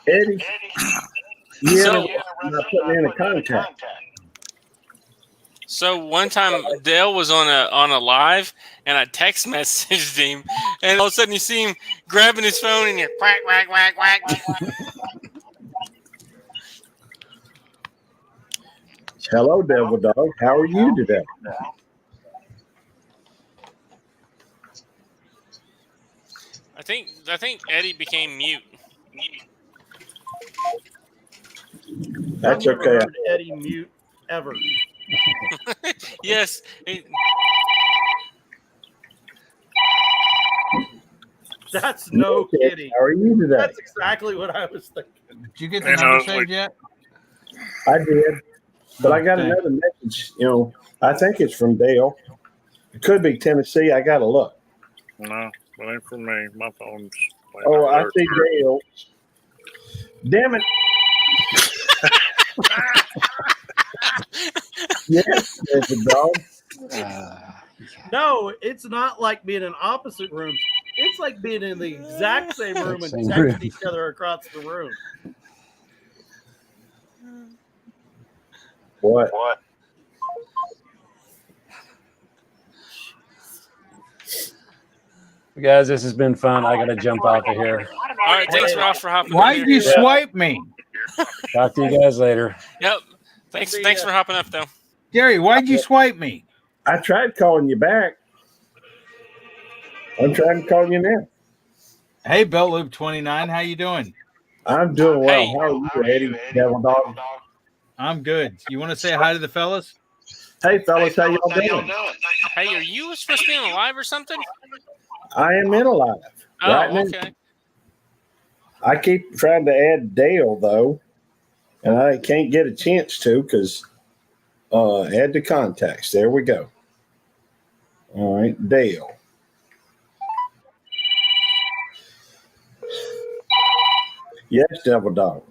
Eddie, So- I'm not putting in a contact. So one time Dale was on a live, and I text messaged him, and all of a sudden you see him grabbing his phone, and you're quack quack quack quack. Hello, Devil Dog. How are you today? I think Eddie became mute. That's I've never okay. heard Eddie mute ever. Yes. That's no kidding. How are you today? That's exactly what I was thinking. Did you get the number saved yet? I did, but I got Okay. another message. I think it's from Dale. It could be Tennessee. I got to look. No, that ain't for me. My phone's. Oh, I see Dale. Damn it. Yes, there's a dog. No, it's not like being in opposite rooms. It's like being in the exact same room and Same texting room. each other across the room. What? Guys, this has been fun. I gotta jump off of here. All right, thanks Ralph for hopping. Why in did you here. swipe me? Talk to you guys later. Yep. Thanks for hopping up though. Gary, why'd you swipe me? I tried calling you back. I'm trying to call you now. Hey, Belt Loop 29, how you doing? I'm doing well. Hey. How are you, Eddie? Devil Dog. I'm good. You want to say hi to the fellas? Hey, fellas, how y'all doing? Hey, are you supposed to be on live or something? I am in a live. Oh, right now. okay. I keep trying to add Dale, though, and I can't get a chance to because add to contacts. There we go. All right, Dale. Yes, Devil Dog.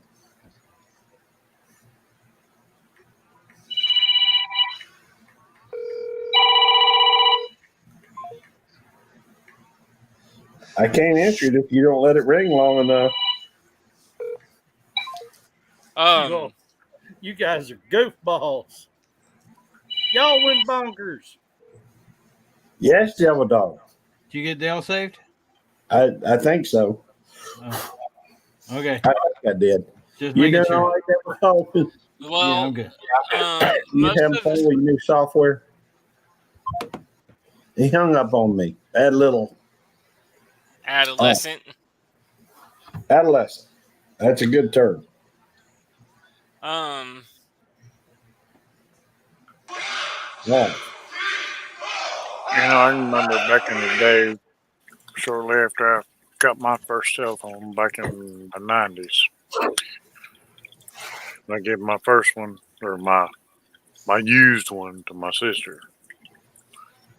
I can't answer it if you don't let it ring long enough. You guys are goofballs. Y'all win bonkers. Yes, Devil Dog. Did you get Dale saved? I think so. Oh. Okay. I think I did. Just You making doing sure. all right, Devil Dog? Well, Yeah, I'm good. You most having of fun with your new software? He hung up on me. That little adolescent. adolescent. That's a good term. Yeah. I remember back in the day, shortly after I got my first cell phone back in the 90s. I gave my first one, or my used one, to my sister.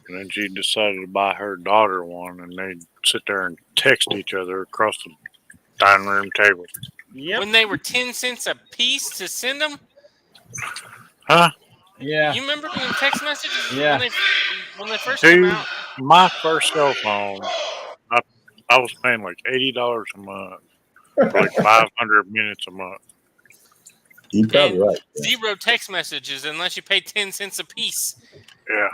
And then she decided to buy her daughter one, and they'd sit there and text each other across the dining room table. Yep. When they were 10 cents a piece to send them? Huh? Yeah. You remember them text messages Yeah. when they first came Dude, out? my first cell phone, I was paying like $80 a month for like 500 minutes a month. You're probably right. Zero text messages unless you pay 10 cents a piece. Yeah.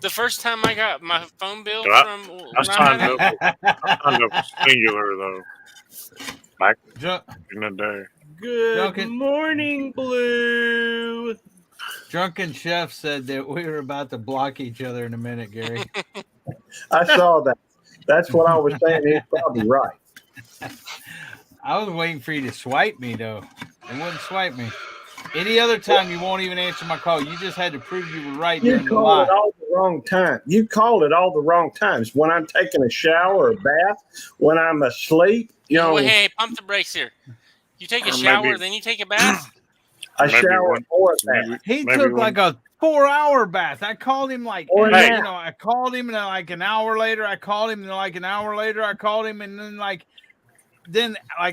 The first time I got my phone bill I from signed up with Singular though. Back Ju- in the day. Good Duncan. morning, Blue. Drunken Chef said that we were about to block each other in a minute, Gary. I saw that. That's what I was saying. He's probably right. I was waiting for you to swipe me, though. It wouldn't swipe me. Any other time, you won't even answer my call. You just had to prove you were right during You the called live. it all the wrong time. You called it all the wrong times. When I'm taking a shower or a bath, when I'm asleep, you know. Well, hey, pump the brakes here. You take a Or shower, maybe- then you take a bath? I Maybe shower one- or a bath. He Maybe took one- like a 4-hour bath. I called him like, Or and, a you know, I called him and then like an hour later, I called him and then like an hour later, I called him and then like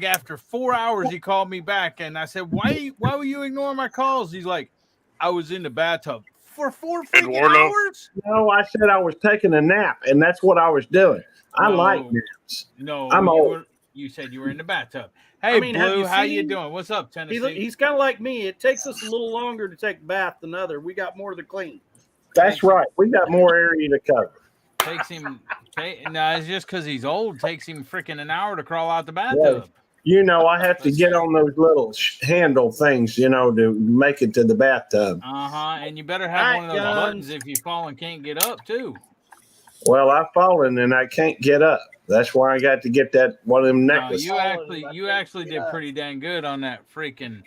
after 4 hours, he called me back and I said, why were you ignoring my calls? He's like, I was in the bathtub for 4 freaking Eduardo. hours. No, I said I was taking a nap, and that's what I was doing. I No. like naps. No, I'm old. you said you were in the bathtub. Hey, mean, have Blue, you how you seen- doing? What's up, Tennessee? He's kind of like me. It takes us a little longer to take a bath than other. We got more to clean. That's right. We got more area to cover. Takes him. No, it's just because he's old. Takes him freaking an hour to crawl out the bathtub. You know, I have to get on those little handle things, you know, to make it to the bathtub. And you better have All one of right, those guns. buttons if you fall and can't get up too. Well, I've fallen and I can't get up. That's why I got to get that one of them No, necklaces. you actually did pretty dang good on that freaking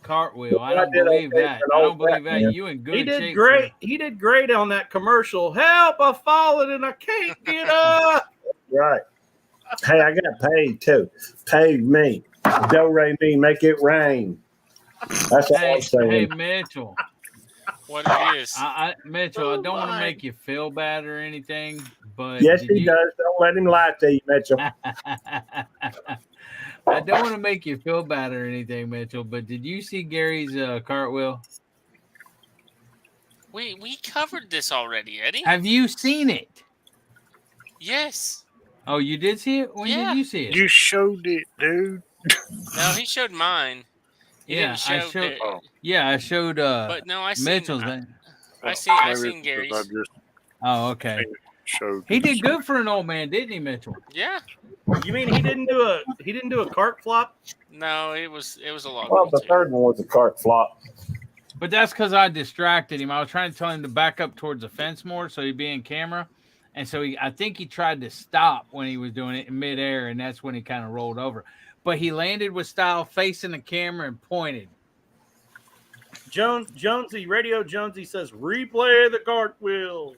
cartwheel. I I don't did believe okay that. for an I old don't believe fat that. man. You in good He did shape. great. He did great on that commercial. Help! I've fallen and I can't get up. Right. Hey, I got paid too. Paid me. Do re mi, make it rain. That's all Hey, I'm saying. hey, Mitchell. What it is? Mitchell, Oh, I don't want to my. make you feel bad or anything, but Yes, did he you- does. Don't let him lie to you, Mitchell. I don't want to make you feel bad or anything, Mitchell, but did you see Gary's cartwheel? We covered this already, Eddie. Have you seen it? Yes. Oh, you did see it? When Yeah. did you see it? You showed it, dude. No, he showed mine. He Yeah, didn't I show showed. it. Oh. Yeah, I showed. But no, I seen Mitchell's. I seen Maybe Gary's. because I just Oh, okay. showed He you. did good for an old man, didn't he, Mitchell? Yeah. You mean he didn't do a cart flop? No, it was a log Well, roll the too. third one was a cart flop. But that's because I distracted him. I was trying to tell him to back up towards the fence more so he'd be in camera. And so I think he tried to stop when he was doing it in midair, and that's when he kind of rolled over. But he landed with style, facing the camera and pointed. Jonesy, Radio Jonesy says replay the cartwheels.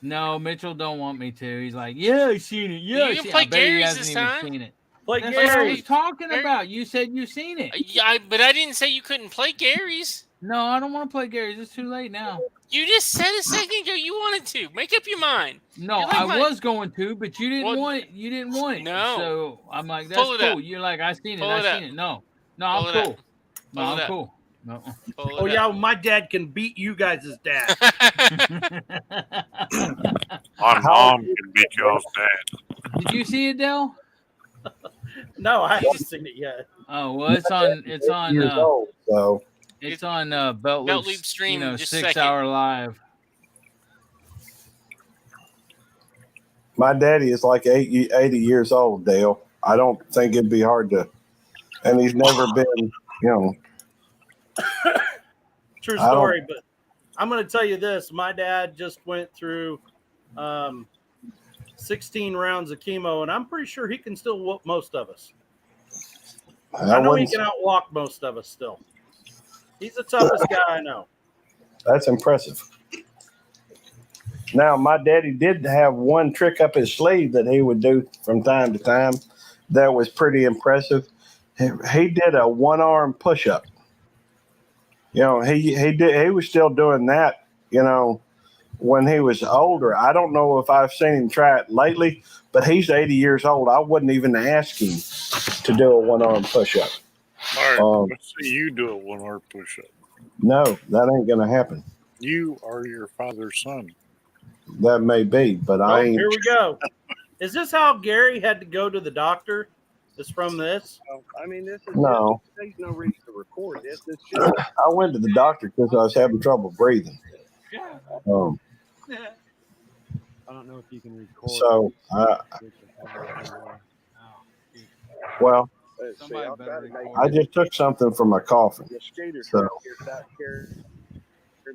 No, Mitchell don't want me to. He's like, yeah, I seen it. Yeah, You I can seen it. play I bet he Gary's hasn't this even time. seen it. Play That's what I Gary. was talking Gary- about. You said you seen it. Yeah, but I didn't say you couldn't play Gary's. No, I don't want to play Gary's. It's too late now. You just said a second ago you wanted to. Make up your mind. No, You're like I my- was going to, but you didn't Well, want it. You didn't want it. No. So I'm like, that's Pull it cool. up. You're like, I seen it. Pull I it seen up. it. No, Pull I'm it up. cool. No, Pull it I'm up. cool. No. Pull Oh it yeah, up. my dad can beat you guys' dad. My mom can beat you off that. Did you see it, Dell? No, I haven't seen it yet. Oh well, it's on. It's on. Years old, so It's on Belt Belt Loop Loop stream, just 6 second. hour live. my daddy is like 80 years old, Dale. I don't think it'd be hard to, and he's never been, you know. True I don't- story, but I'm going to tell you this. My dad just went through 16 rounds of chemo, and I'm pretty sure he can still whoop most of us. I know he wouldn't- can outwalk most of us still. He's the toughest guy I know. That's impressive. Now, my daddy did have one trick up his sleeve that he would do from time to time that was pretty impressive. He did a one-arm push-up. You know, he was still doing that, you know, when he was older. I don't know if I've seen him try it lately, but he's 80 years old. I wouldn't even ask him to do a one-arm push-up. All right, let's see you do a one-arm push-up. No, that ain't gonna happen. You are your father's son. That may be, but I ain't. Here we go. Is this how Gary had to go to the doctor? Is from this? I mean, this is No. there's no reason to record this. It's just I went to the doctor because I was having trouble breathing. I don't know if you can record. So, well, Let's see, I'll try to make I just took something from my coffin. the skater So, truck here without carrying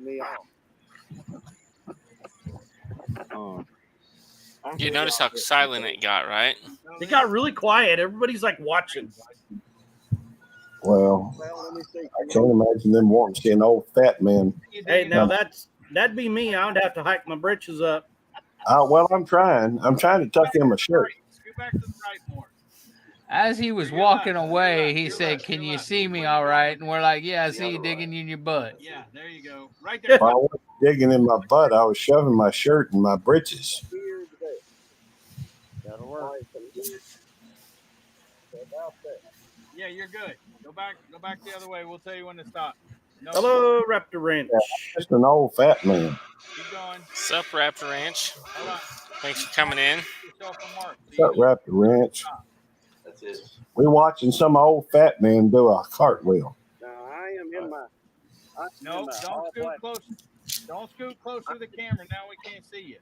me off. You notice how silent it got, right? It got really quiet. Everybody's like watching. well, I can't imagine them wanting to see an old fat man. Hey, now that'd be me. I would have to hike my britches up. Well, I'm trying. I'm trying to tuck in my shirt. Scoot back to the right more. As he was walking away, he said, "Can you see me all right?" And we're like, "Yeah, I see you digging in your butt." Yeah, there you go. Right there. While I wasn't digging in my butt, I was shoving my shirt in my britches. That'll work. Yeah, you're good. Go back the other way. We'll tell you when to stop. No. Hello, Raptor Ranch. Yeah, just an old fat man. Keep going. Sup, Raptor Ranch. Hold on. Thanks for coming in. Yourself a mark. What's up, Raptor Ranch? That's it. We watching some old fat man do a cartwheel. Now I am in my. No, don't scoot close. Don't scoot close to the camera. Now we can't see you.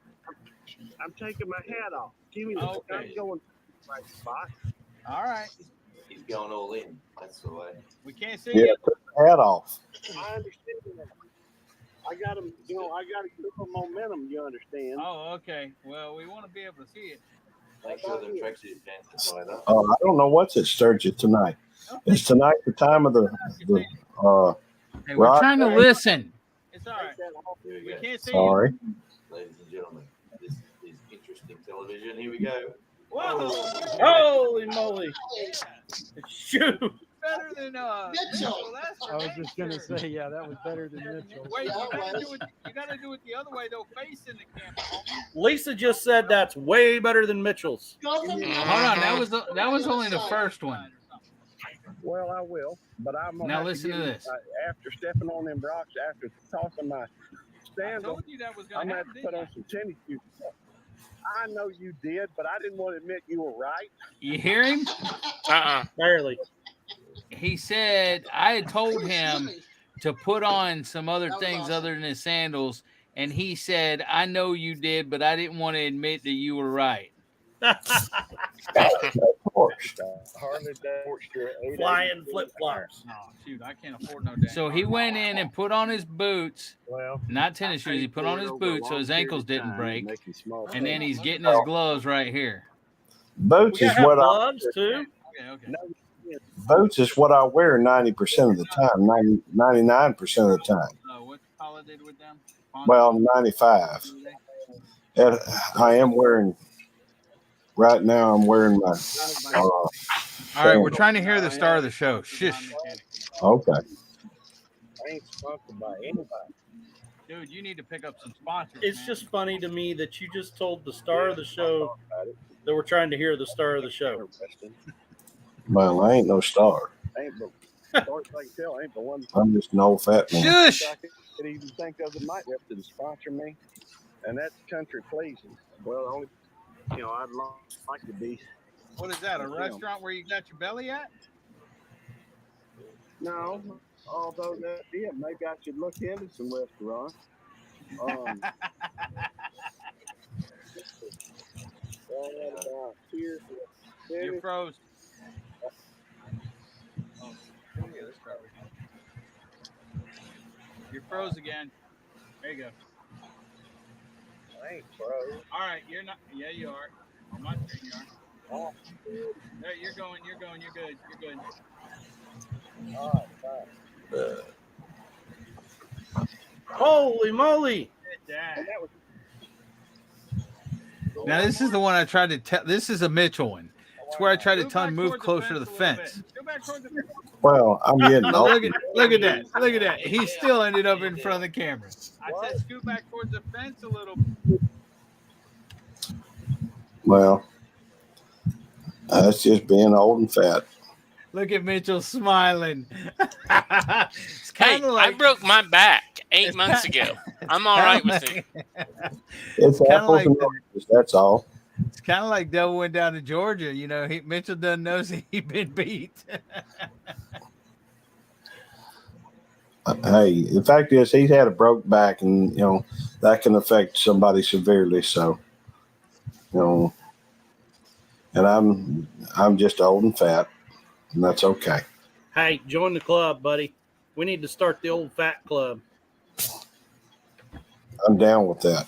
I'm taking my hat off. Give me the. Okay. I'm going to the right spot. All right. He's going all in. That's the way. We can't see Yeah, you. took the hat off. I understand that. I got him. You know, I got to keep the momentum. You understand? Oh, okay. Well, we want to be able to see it. Make sure the tracksuit pants are tied up. I don't know what's at Sturgis tonight. Is tonight the time of the Hey, we're rock? trying to listen. It's all right. Here we We go. can't see Sorry. you. Ladies and gentlemen, this is interesting television. Here we go. Whoa! Holy moly! Shoot! Better than Mitchell. I was just gonna say, yeah, that was better than Mitchell. Wait, you gotta do it the other way though, facing the camera. Lisa just said that's way better than Mitchell's. Hold on, that was only the first one. Well, I will, but I'm gonna Now have listen to give this. After stepping on them rocks, after tossing my I sandals, told you that was I'm gonna gonna have happen. to put on some tennis shoes. I know you did, but I didn't want to admit you were right. You hear him? Barely. He said I had told him to put on some other things other than his sandals, and he said, "I know you did, but I didn't want to admit that you were right." Of course. Harley Davidson, Flying flip flops. Oh, shoot, I can't afford no damn. So he went in and put on his boots, well, not tennis shoes. He put on his boots so his ankles didn't break, and then he's getting his gloves right here. Boots We is gotta have what gloves too. Okay. Boots is what I wear 90% of the time, 99% of the time. What color did with them? Well, 95. And I am wearing, right now, I'm wearing my. All right, we're trying to hear the star of the show. Shush. Okay. I ain't sponsored by anybody. Dude, you need to pick up some sponsors. It's man. just funny to me that you just told the star of the show that we're trying to hear the star of the show. Well, I ain't no star. Ain't the stars I can tell. Ain't the one. I'm just an old fat man. Shush. I could even think of that might have to sponsor me, and that's Country Pleasing. Well, only I'd like to be. What is that? A restaurant where you got your belly at? No, although maybe I should look into some restaurants. You froze. You're froze again. There you go. I ain't froze. All right, you're not. Yeah, you are. On my screen, you are. There, you're going. You're good. You're good. All right. Holy moly! Dad. And that was Now this is the one I tried to tell. This is a Mitchell one. It's where I tried to tell him move closer to the fence. Well, I'm getting Now old. look at that. Look at that. He still ended up in front of the camera. I said scoot back towards the fence a little. Well, that's just being old and fat. Look at Mitchell smiling. It's Hey, kind of like I broke my back 8 months ago. I'm all right with it. It's kinda apples like and the- oranges. That's all. It's kind of like Devil went down to Georgia. You know, Mitchell doesn't know he's been beat. Hey, the fact is, he's had a broke back, and that can affect somebody severely. So, and I'm just old and fat, and that's okay. Hey, join the club, buddy. We need to start the old fat club. I'm down with that.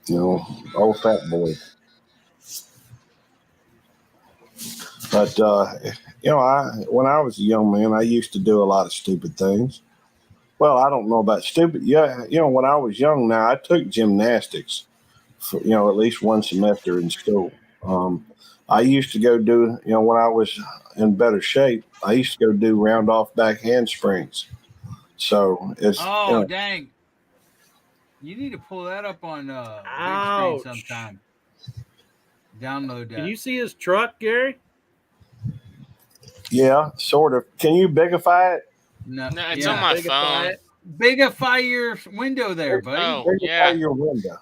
Old fat boy. But when I was a young man, I used to do a lot of stupid things. Well, I don't know about stupid. Yeah, when I was young, now I took gymnastics for at least one semester in school. I used to go do when I was in better shape. I used to go do round off back handsprings. So it's Dang. You need to pull that up on big Ouch. screen sometime. Download that. Can you see his truck, Gary? Yeah, sort of. Can you bigify it? No, No, it's on my phone. Bigify your window there, buddy. Oh, Bigify yeah. your window.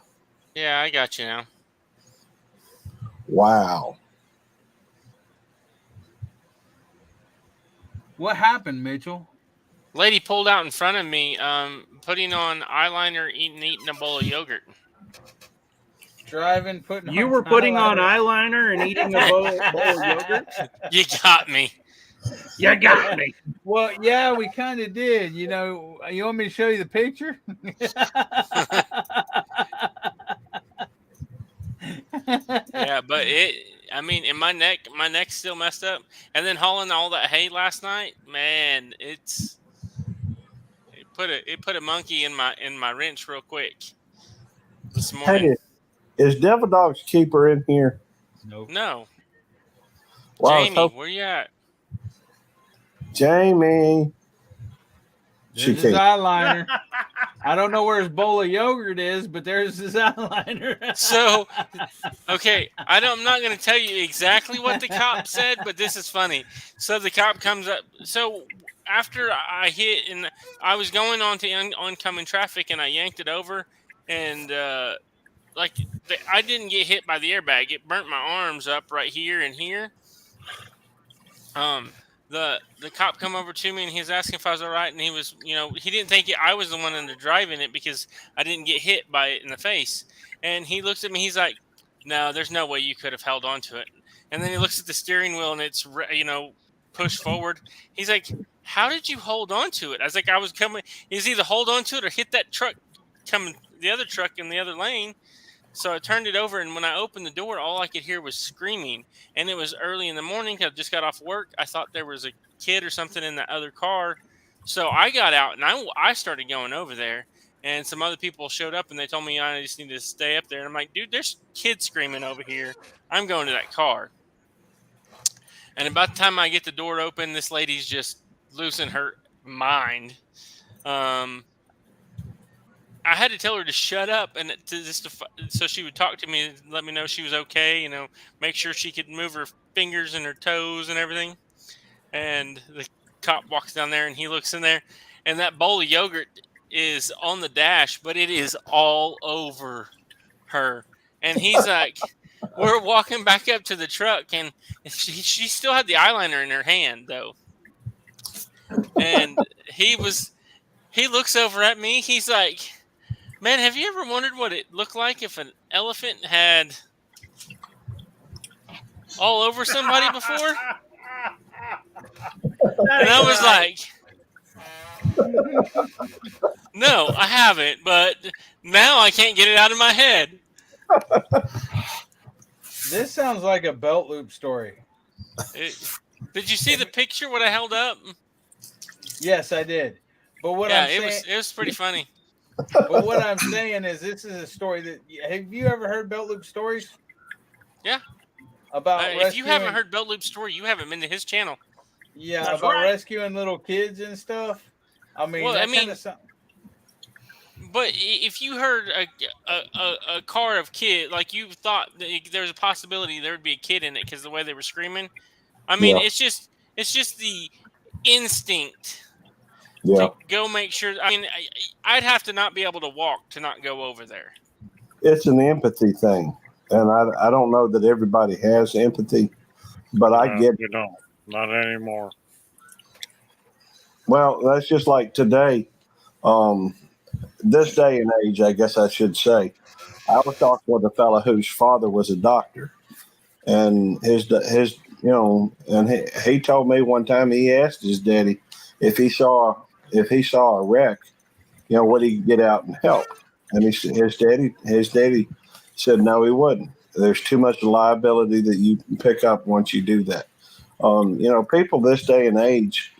Yeah, I got you now. Wow. What happened, Mitchell? Lady pulled out in front of me, putting on eyeliner, eating a bowl of yogurt. Driving, putting. You were putting on eyeliner and eating a bowl of yogurt? You got me. You got me. Well, yeah, we kind of did. You want me to show you the picture? Yeah, but in my neck's still messed up. And then hauling all that hay last night, man, it put a monkey in my wrench real quick this morning. Hey, is Devil Dog's keeper in here? Nope. No. Wow, Jamie, where you at? Jamie. There's his eyeliner. I don't know where his bowl of yogurt is, but there's his eyeliner. So, okay, I'm not going to tell you exactly what the cop said, but this is funny. So the cop comes up. So after I hit, and I was going on to oncoming traffic, and I yanked it over, and I didn't get hit by the airbag. It burnt my arms up right here and here. The cop come over to me and he was asking if I was all right, and he was, he didn't think I was the one driving it because I didn't get hit by it in the face. And he looks at me, he's like, "No, there's no way you could have held on to it." And then he looks at the steering wheel and it's, pushed forward. He's like, "How did you hold on to it?" I was like, "I was coming." He's either hold on to it or hit that truck coming, the other truck in the other lane. So I turned it over, and when I opened the door, all I could hear was screaming. And it was early in the morning. I just got off work. I thought there was a kid or something in that other car. So I got out, and I started going over there. And some other people showed up, and they told me I just need to stay up there. And I'm like, "Dude, there's kids screaming over here. I'm going to that car." And about the time I get the door open, this lady's just losing her mind. I had to tell her to shut up and so she would talk to me and let me know she was okay, make sure she could move her fingers and her toes and everything. And the cop walks down there and he looks in there, and that bowl of yogurt is on the dash, but it is all over her. And he's like, we're walking back up to the truck, and she still had the eyeliner in her hand though. And he looks over at me. He's like, "Man, have you ever wondered what it looked like if an elephant had all over somebody before?" And I was like, "No, I haven't, but now I can't get it out of my head." This sounds like a belt loop story. Did you see the picture, what I held up? Yes, I did. But what I'm saying, it was pretty funny. But what I'm saying is, this is a story that have you ever heard Belt Loop stories? Yeah. About if you haven't rescuing- heard Belt Loop's story, you haven't been to his channel. Yeah, That's about right. rescuing little kids and stuff. I mean, Well, that I mean, kind of something. But if you heard a car of kid, like you thought that there's a possibility there would be a kid in it because the way they were screaming. I mean, Yeah. it's just the instinct Yeah. to go make sure. I mean, I'd have to not be able to walk to not go over there. It's an empathy thing. And I don't know that everybody has empathy, but I No, get you don't. Not anymore. Well, that's just like today. This day and age, I guess I should say. I was talking with a fellow whose father was a doctor, and his and he told me one time he asked his daddy if he saw a wreck, would he get out and help? And his daddy said no, he wouldn't. There's too much liability that you can pick up once you do that. People this day and age,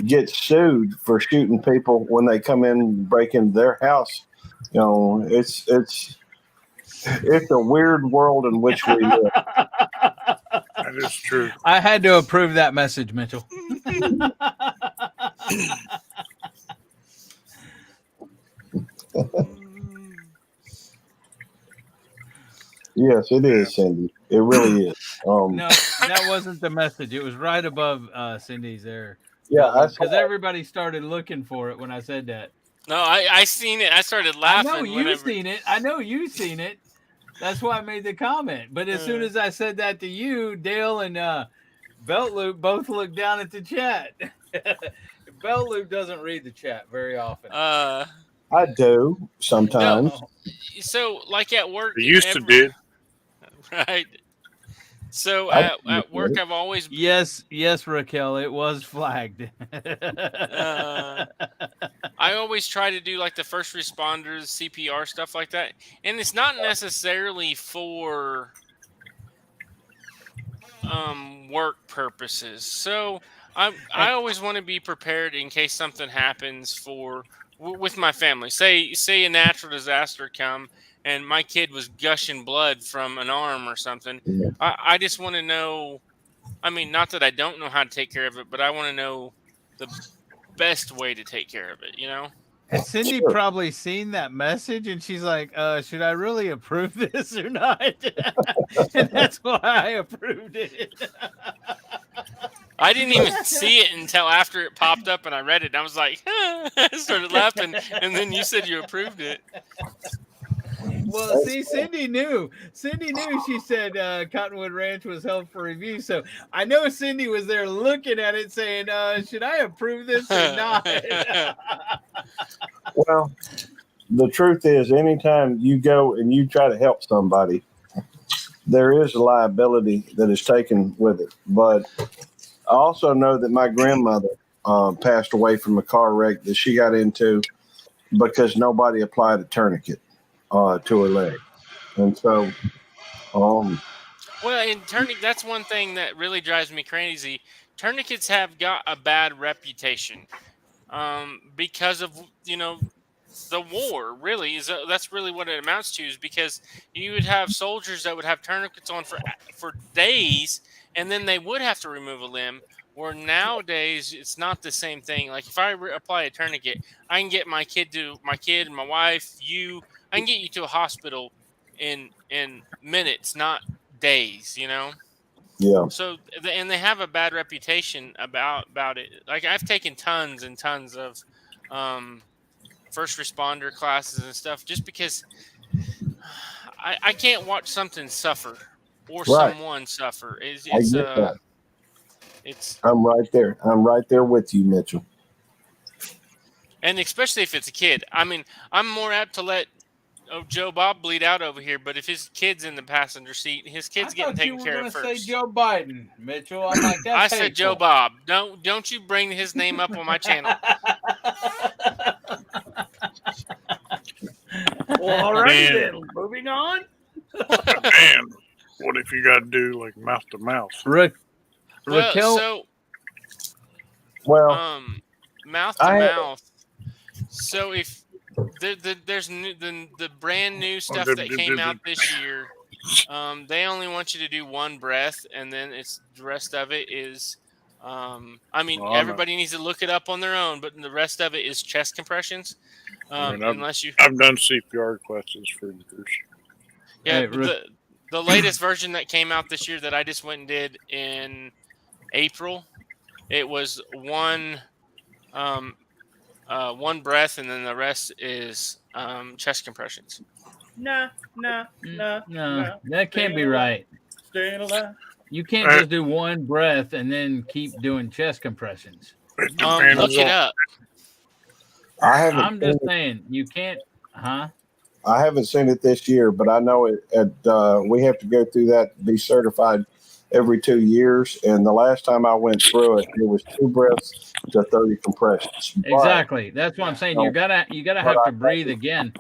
get sued for shooting people when they come in and break into their house. It's a weird world in which we live. That is true. I had to approve that message, Mitchell. Yes, it is, Cindy. It really is. No, that wasn't the message. It was right above Cindy's there. Yeah, because everybody started looking for it when I said that. No, I seen it. I started laughing. I know you've seen it. I know you've seen it. That's why I made the comment. But as soon as I said that to you, Dale and Belt Loop both looked down at the chat. Belt Loop doesn't read the chat very often. I do sometimes. No. So, like at work, They used to did. Right. So I at work, I've always yes, Raquel, it was flagged. I always try to do like the first responders, CPR stuff like that, and it's not necessarily for work purposes. So I always want to be prepared in case something happens with my family. Say a natural disaster come. And my kid was gushing blood from an arm or something. Yeah. I just want to know. I mean, not that I don't know how to take care of it, but I want to know the best way to take care of it. And Cindy probably seen that message, and she's like, "Should I really approve this or not?" And that's why I approved it. I didn't even see it until after it popped up, and I read it. And I was like, I started laughing, and then you said you approved it. Well, see, Cindy knew. She said Cottonwood Ranch was held for review. So I know Cindy was there looking at it saying, should I approve this or not? Well, the truth is, anytime you go and you try to help somebody, there is a liability that is taken with it. But I also know that my grandmother passed away from a car wreck that she got into because nobody applied a tourniquet to her leg. And so, well, and that's one thing that really drives me crazy. Tourniquets have got a bad reputation because of, the war. Really, that's really what it amounts to, is because you would have soldiers that would have tourniquets on for days, and then they would have to remove a limb. Where nowadays it's not the same thing. Like if I apply a tourniquet, I can get my kid, my wife, you. I can get you to a hospital in minutes, not days. Yeah. So and they have a bad reputation about it. Like I've taken tons and tons of first responder classes and stuff just because I can't watch something suffer or someone suffer. I get that. It's. I'm right there. I'm right there with you, Mitchell. And especially if it's a kid. I mean, I'm more apt to let Joe Bob bleed out over here, but if his kid's in the passenger seat, his kid's getting taken care of first. Say Joe Biden, Mitchell. I'm like, that's I said Joe Bob. Don't you bring his name up on my channel. Well, all right, then. Moving on. Man, what if you got to do like mouth to mouth? Raquel. Well, mouth to mouth. So if There's the brand new stuff that came out this year. They only want you to do one breath, and then the rest of it is. Everybody needs to look it up on their own, but the rest of it is chest compressions. I've I've done CPR classes for years. Yeah, the latest version that came out this year that I just went and did in April, it was one breath, and then the rest is chest compressions. Nah. That can't be right. Staying alive. You can't just do one breath and then keep doing chest compressions. Look it up. I'm just saying you can't, huh? I haven't seen it this year, but I know it. We have to go through that to be certified every 2 years. And the last time I went through it, it was 2 breaths to 30 compressions. Exactly. That's what I'm saying. You gotta have to breathe again.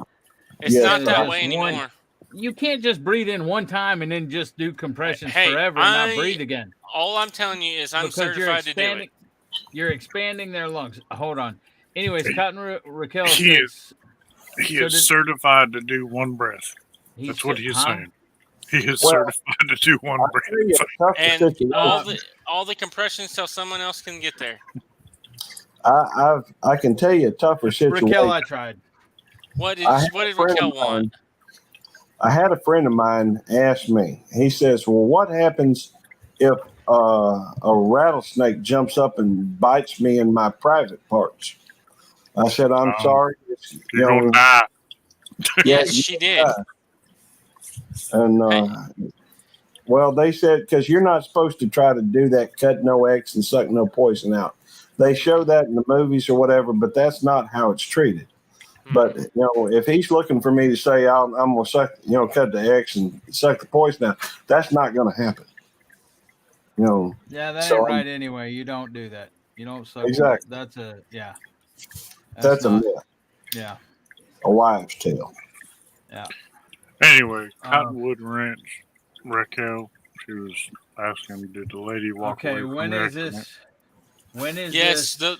It's not that way anymore. You can't just breathe in one time and then just do compressions forever and not breathe again. All I'm telling you is I'm certified to do it. You're expanding their lungs. Hold on. Anyways, Cotton Raquel He says, is certified to do one breath. That's what he's saying. He is certified to do one breath. And all the compressions till someone else can get there. I can tell you a tougher situation. Raquel, I tried. What did Raquel want? I had a friend of mine ask me. He says, "Well, what happens if a rattlesnake jumps up and bites me in my private parts?" I said, "I'm sorry. You're gonna die." Yes, she did. And well, they said because you're not supposed to try to do that, cut no X and suck no poison out. They show that in the movies or whatever, but that's not how it's treated. But if he's looking for me to say I'm gonna suck, cut the X and suck the poison out, that's not gonna happen. Yeah, that ain't right anyway. You don't do that. You don't suck. Exactly. That's a That's a myth. Yeah. A wives' tale. Yeah. Anyway, Cottonwood Ranch, Raquel, she was asking, did the lady walk away? Okay, when is this? When is yes, this?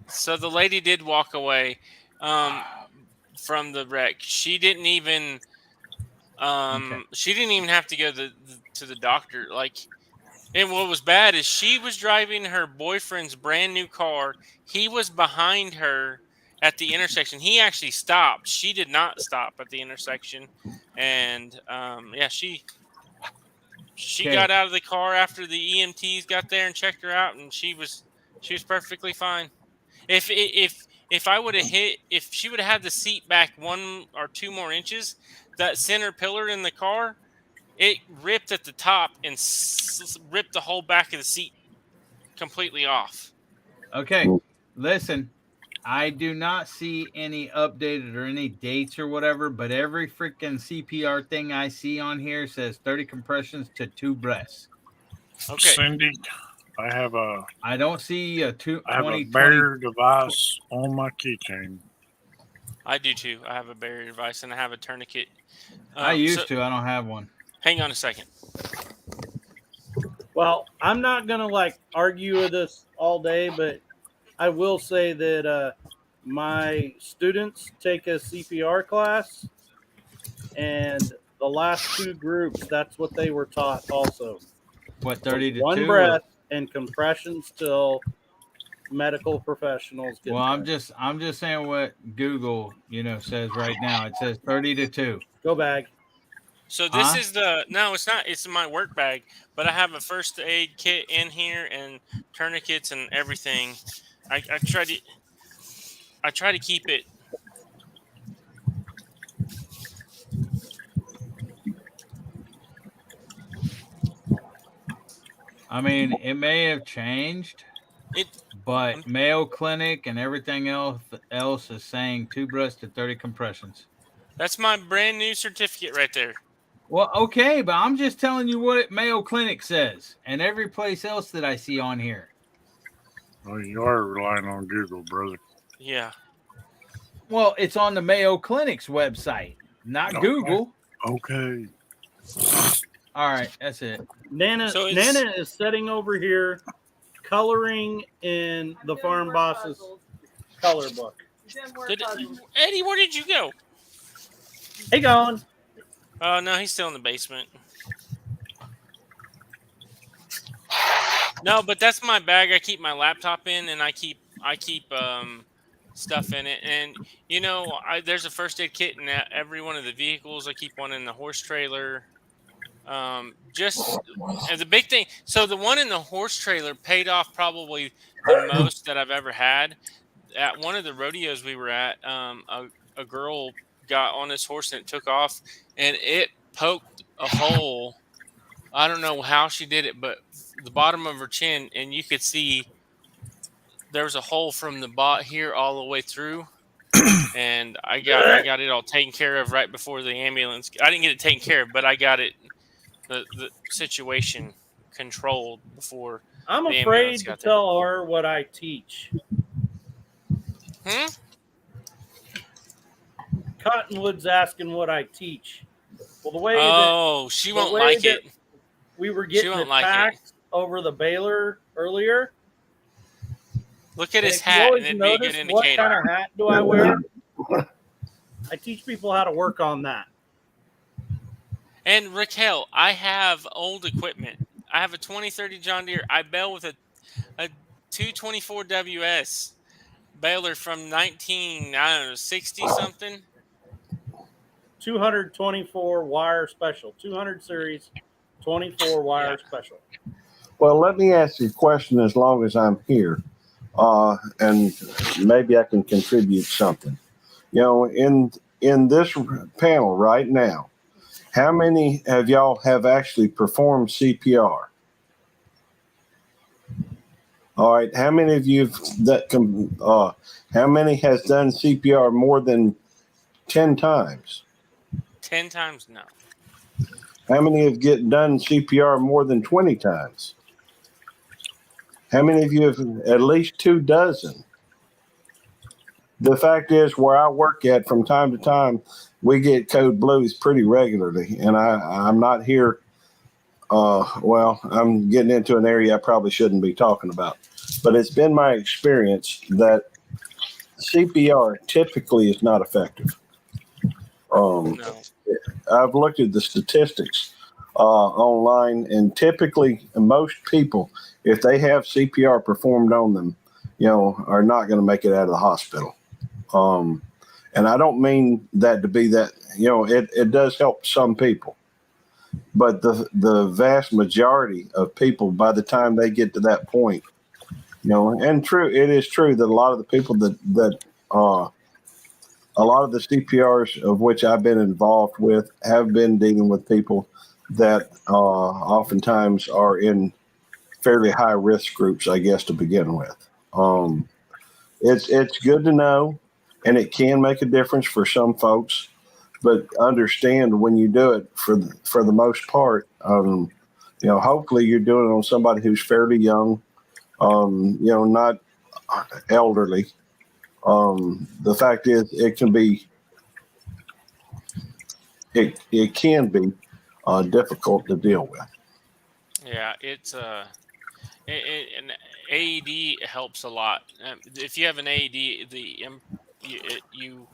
So the lady did walk away from the wreck. She didn't even she didn't even have to go to the doctor. And what was bad is she was driving her boyfriend's brand new car. He was behind her at the intersection. He actually stopped. She did not stop at the intersection. And she got out of the car after the EMTs got there and checked her out, and she was perfectly fine. If I would have if she would have had the seat back 1 or 2 more inches, that center pillar in the car, it ripped at the top and ripped the whole back of the seat completely off. Okay, listen, I do not see any updated or any dates or whatever, but every freaking CPR thing I see on here says 30 compressions to 2 breaths. Okay. Cindy, I don't see a 2. I have a barrier device on my keychain. I do too. I have a barrier device and I have a tourniquet. I used to. I don't have one. Hang on a second. Well, I'm not gonna argue with this all day, but I will say that my students take a CPR class, and the last 2 groups, that's what they were taught also. What, 30 to 2? 1 breath and compressions till medical professionals get Well, there. I'm just saying what Google, says right now. It says 30 to 2. Go bag. So this is no, it's not. It's my work bag, but I have a first aid kit in here and tourniquets and everything. I try to keep it. I mean, it may have changed, but Mayo Clinic and everything else is saying 2 breaths to 30 compressions. That's my brand new certificate right there. Well, okay, but I'm just telling you what Mayo Clinic says and every place else that I see on here. Well, you are relying on Google, brother. Yeah. Well, it's on the Mayo Clinic's website, not Google. Okay. All right, that's it. Nana is sitting over here coloring in the Farm Boss's color book. Eddie, where did you go? Hey, gone. Oh no, he's still in the basement. No, but that's my bag. I keep my laptop in, and I keep stuff in it. And there's a first aid kit in every one of the vehicles. I keep one in the horse trailer. Just and the big thing. So the one in the horse trailer paid off probably the most that I've ever had. At one of the rodeos we were at, a girl got on this horse and it took off, and it poked a hole. I don't know how she did it, but the bottom of her chin, and you could see there was a hole from the bot here all the way through. And I got it all taken care of right before the ambulance. I didn't get it taken care of, but I got it the situation controlled before. I'm the afraid ambulance to got there. tell her what I teach. Cottonwood's asking what I teach. Well, the way she the won't way like that it. We were getting won't like it. attacked over the baler earlier. Look at his If you hat, always and it'd be a good notice what indicator. kind of hat do I wear? I teach people how to work on that. And Raquel, I have old equipment. I have a 2030 John Deere. I bail with a 224 WS baler from 1960 something. 224 wire special, 200 series, 24 wire special. Well, let me ask you a question as long as I'm here, and maybe I can contribute something. In this panel right now, how many of y'all have actually performed CPR? All right, how many of you how many has done CPR more than 10 times? 10 times, no. How many have done CPR more than 20 times? How many of you have at least 24? The fact is, where I work at, from time to time, we get code blues pretty regularly, and I'm not here. I'm getting into an area I probably shouldn't be talking about, but it's been my experience that CPR typically is not effective. No. I've looked at the statistics online, and typically most people, if they have CPR performed on them, are not going to make it out of the hospital. And I don't mean that to be that, it does help some people, but the vast majority of people, by the time they get to that point, and it is true that a lot of the people that a lot of the CPRs of which I've been involved with have been dealing with people that oftentimes are in fairly high risk groups, I guess, to begin with. It's good to know, and it can make a difference for some folks, but understand when you do it, for the most part, hopefully you're doing it on somebody who's fairly young, not elderly. The fact is, it can be difficult to deal with. Yeah, it's an AED helps a lot. If you have an AED, you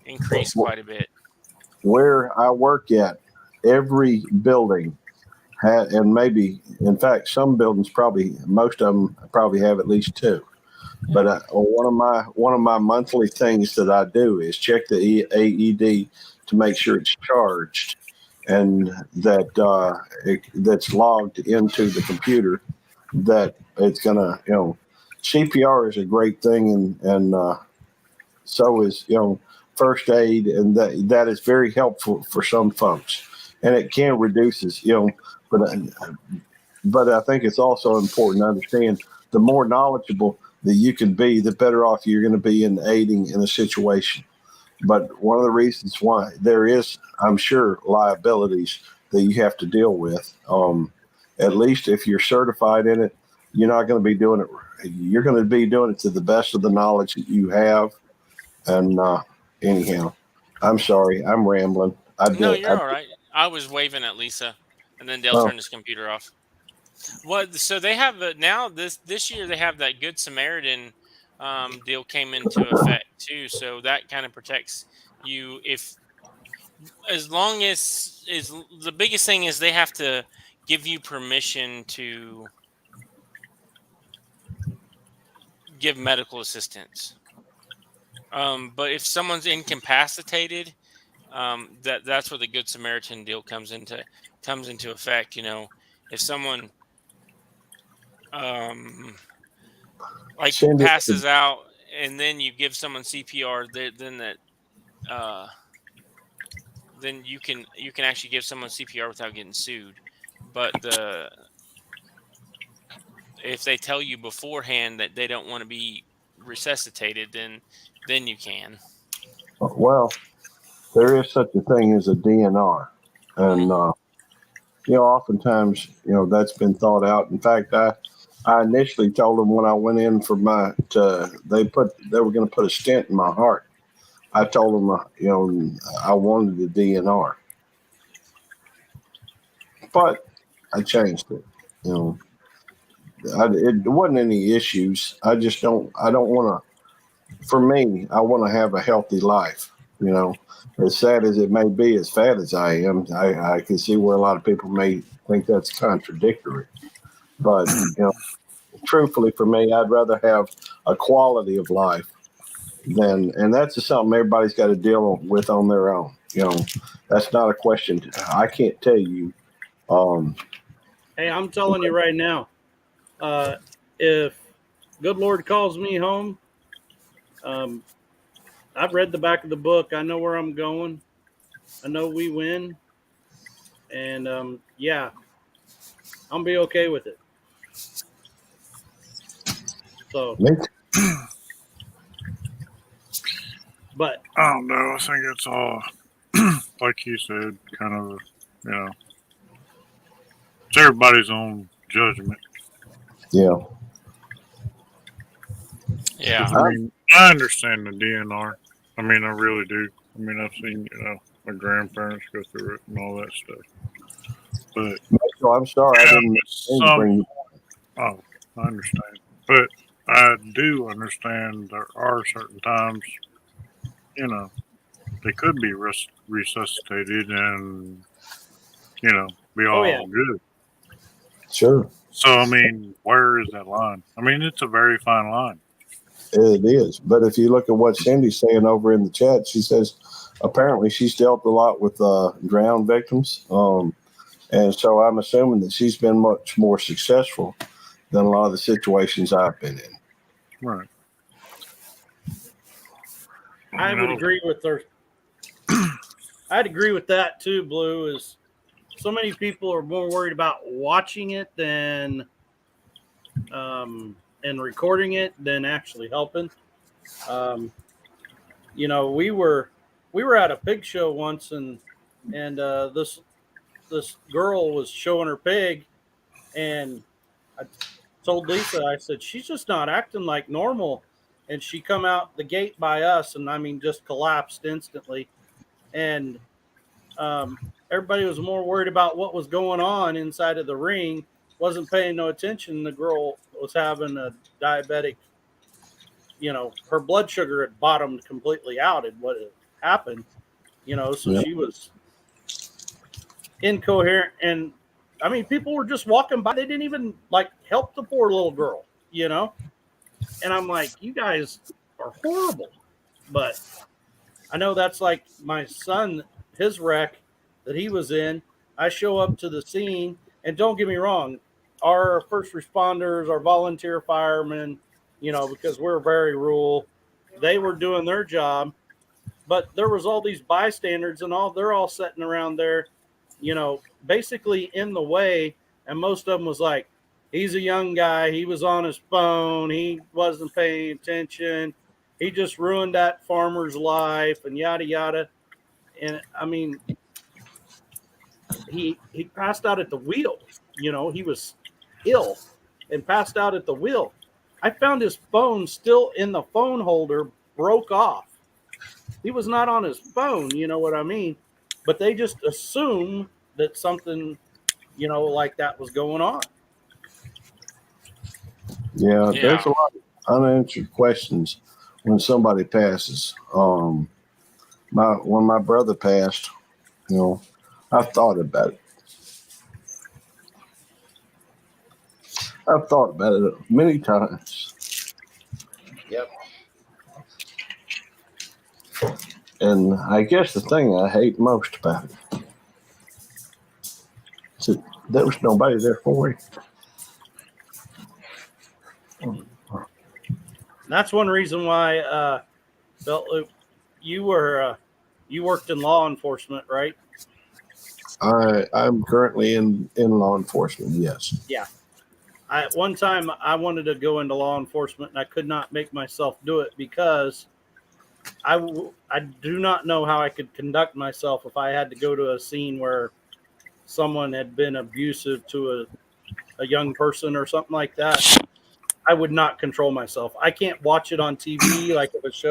increase quite a bit. Where I work at, every building and maybe, in fact, some buildings most of them probably have at least two. But one of my monthly things that I do is check the AED to make sure it's charged and that that's logged into the computer. That it's gonna, CPR is a great thing, and so is first aid, and that is very helpful for some folks, and it can reduce but I think it's also important to understand the more knowledgeable that you can be, the better off you're going to be in aiding in a situation. But one of the reasons why there is, I'm sure, liabilities that you have to deal with, at least if you're certified in it, you're not going to be doing it. You're going to be doing it to the best of the knowledge that you have. And anyhow, I'm sorry, I'm rambling. No, you're all right. I was waving at Lisa, and then Dale turned his computer off. So they have now this year they have that Good Samaritan deal came into effect. too. So that kind of protects you. As long as the biggest thing is they have to give you permission to give medical assistance. But if someone's incapacitated, that's where the Good Samaritan deal comes into effect. If someone Cindy, passes out and then you give someone CPR, then you can actually give someone CPR without getting sued. But if they tell you beforehand that they don't want to be resuscitated, then you can. Well, there is such a thing as a DNR, and oftentimes that's been thought out. In fact, I initially told them when I went in for they were going to put a stent in my heart. I told them I wanted the DNR, but I changed it. It wasn't any issues. I don't want to. For me, I want to have a healthy life. As sad as it may be, as fat as I am, I can see where a lot of people may think that's contradictory. But truthfully, for me, I'd rather have a quality of life and that's just something everybody's got to deal with on their own. That's not a question. I can't tell you. Hey, I'm telling you right now, if good Lord calls me home, I've read the back of the book. I know where I'm going. I know we win. And yeah, I'll be okay with it. So, but I don't know. I think it's all, like you said, kind of, it's everybody's own judgment. Yeah. Yeah. I understand the DNR. I really do. I've seen, my grandparents go through it and all that stuff. But I'm sorry, I didn't bring you. Oh, I understand. But I do understand there are certain times, they could be resuscitated and, be all good. Sure. So, where is that line? It's a very fine line. It is. But if you look at what Cindy's saying over in the chat, she says apparently she's dealt a lot with drowned victims. And so I'm assuming that she's been much more successful than a lot of the situations I've been in. Right. I would agree with her. I'd agree with that too, Blue, is so many people are more worried about watching it than and recording it than actually helping. We were at a pig show once and this girl was showing her pig, and I told Lisa, I said, she's just not acting like normal. And she come out the gate by us and just collapsed instantly. And everybody was more worried about what was going on inside of the ring, wasn't paying no attention. The girl was having a diabetic, her blood sugar had bottomed completely out and what had happened, so Yeah. she was incoherent. And people were just walking by. They didn't even help the poor little girl, and I'm like, you guys are horrible. But I know that's like my son, his wreck that he was in. I show up to the scene, and don't get me wrong, our first responders, our volunteer firemen, because we're very rural, they were doing their job. But there was all these bystanders and they're all sitting around there, basically in the way. And most of them was like, he's a young guy. He was on his phone. He wasn't paying attention. He just ruined that farmer's life and yada, yada. And he passed out at the wheel. He was ill and passed out at the wheel. I found his phone still in the phone holder, broke off. He was not on his phone, you know what I mean? But they just assume that something, like that was going on. Yeah, there's a lot of unanswered questions when somebody passes. When my brother passed, I've thought about it. I've thought about it many times. Yep. And I guess the thing I hate most about it is that there was nobody there for me. That's one reason why, Belt Loop, you worked in law enforcement, right? I'm currently in law enforcement. Yes. Yeah. At one time, I wanted to go into law enforcement, and I could not make myself do it because I do not know how I could conduct myself if I had to go to a scene where someone had been abusive to a young person or something like that. I would not control myself. I can't watch it on TV like if it's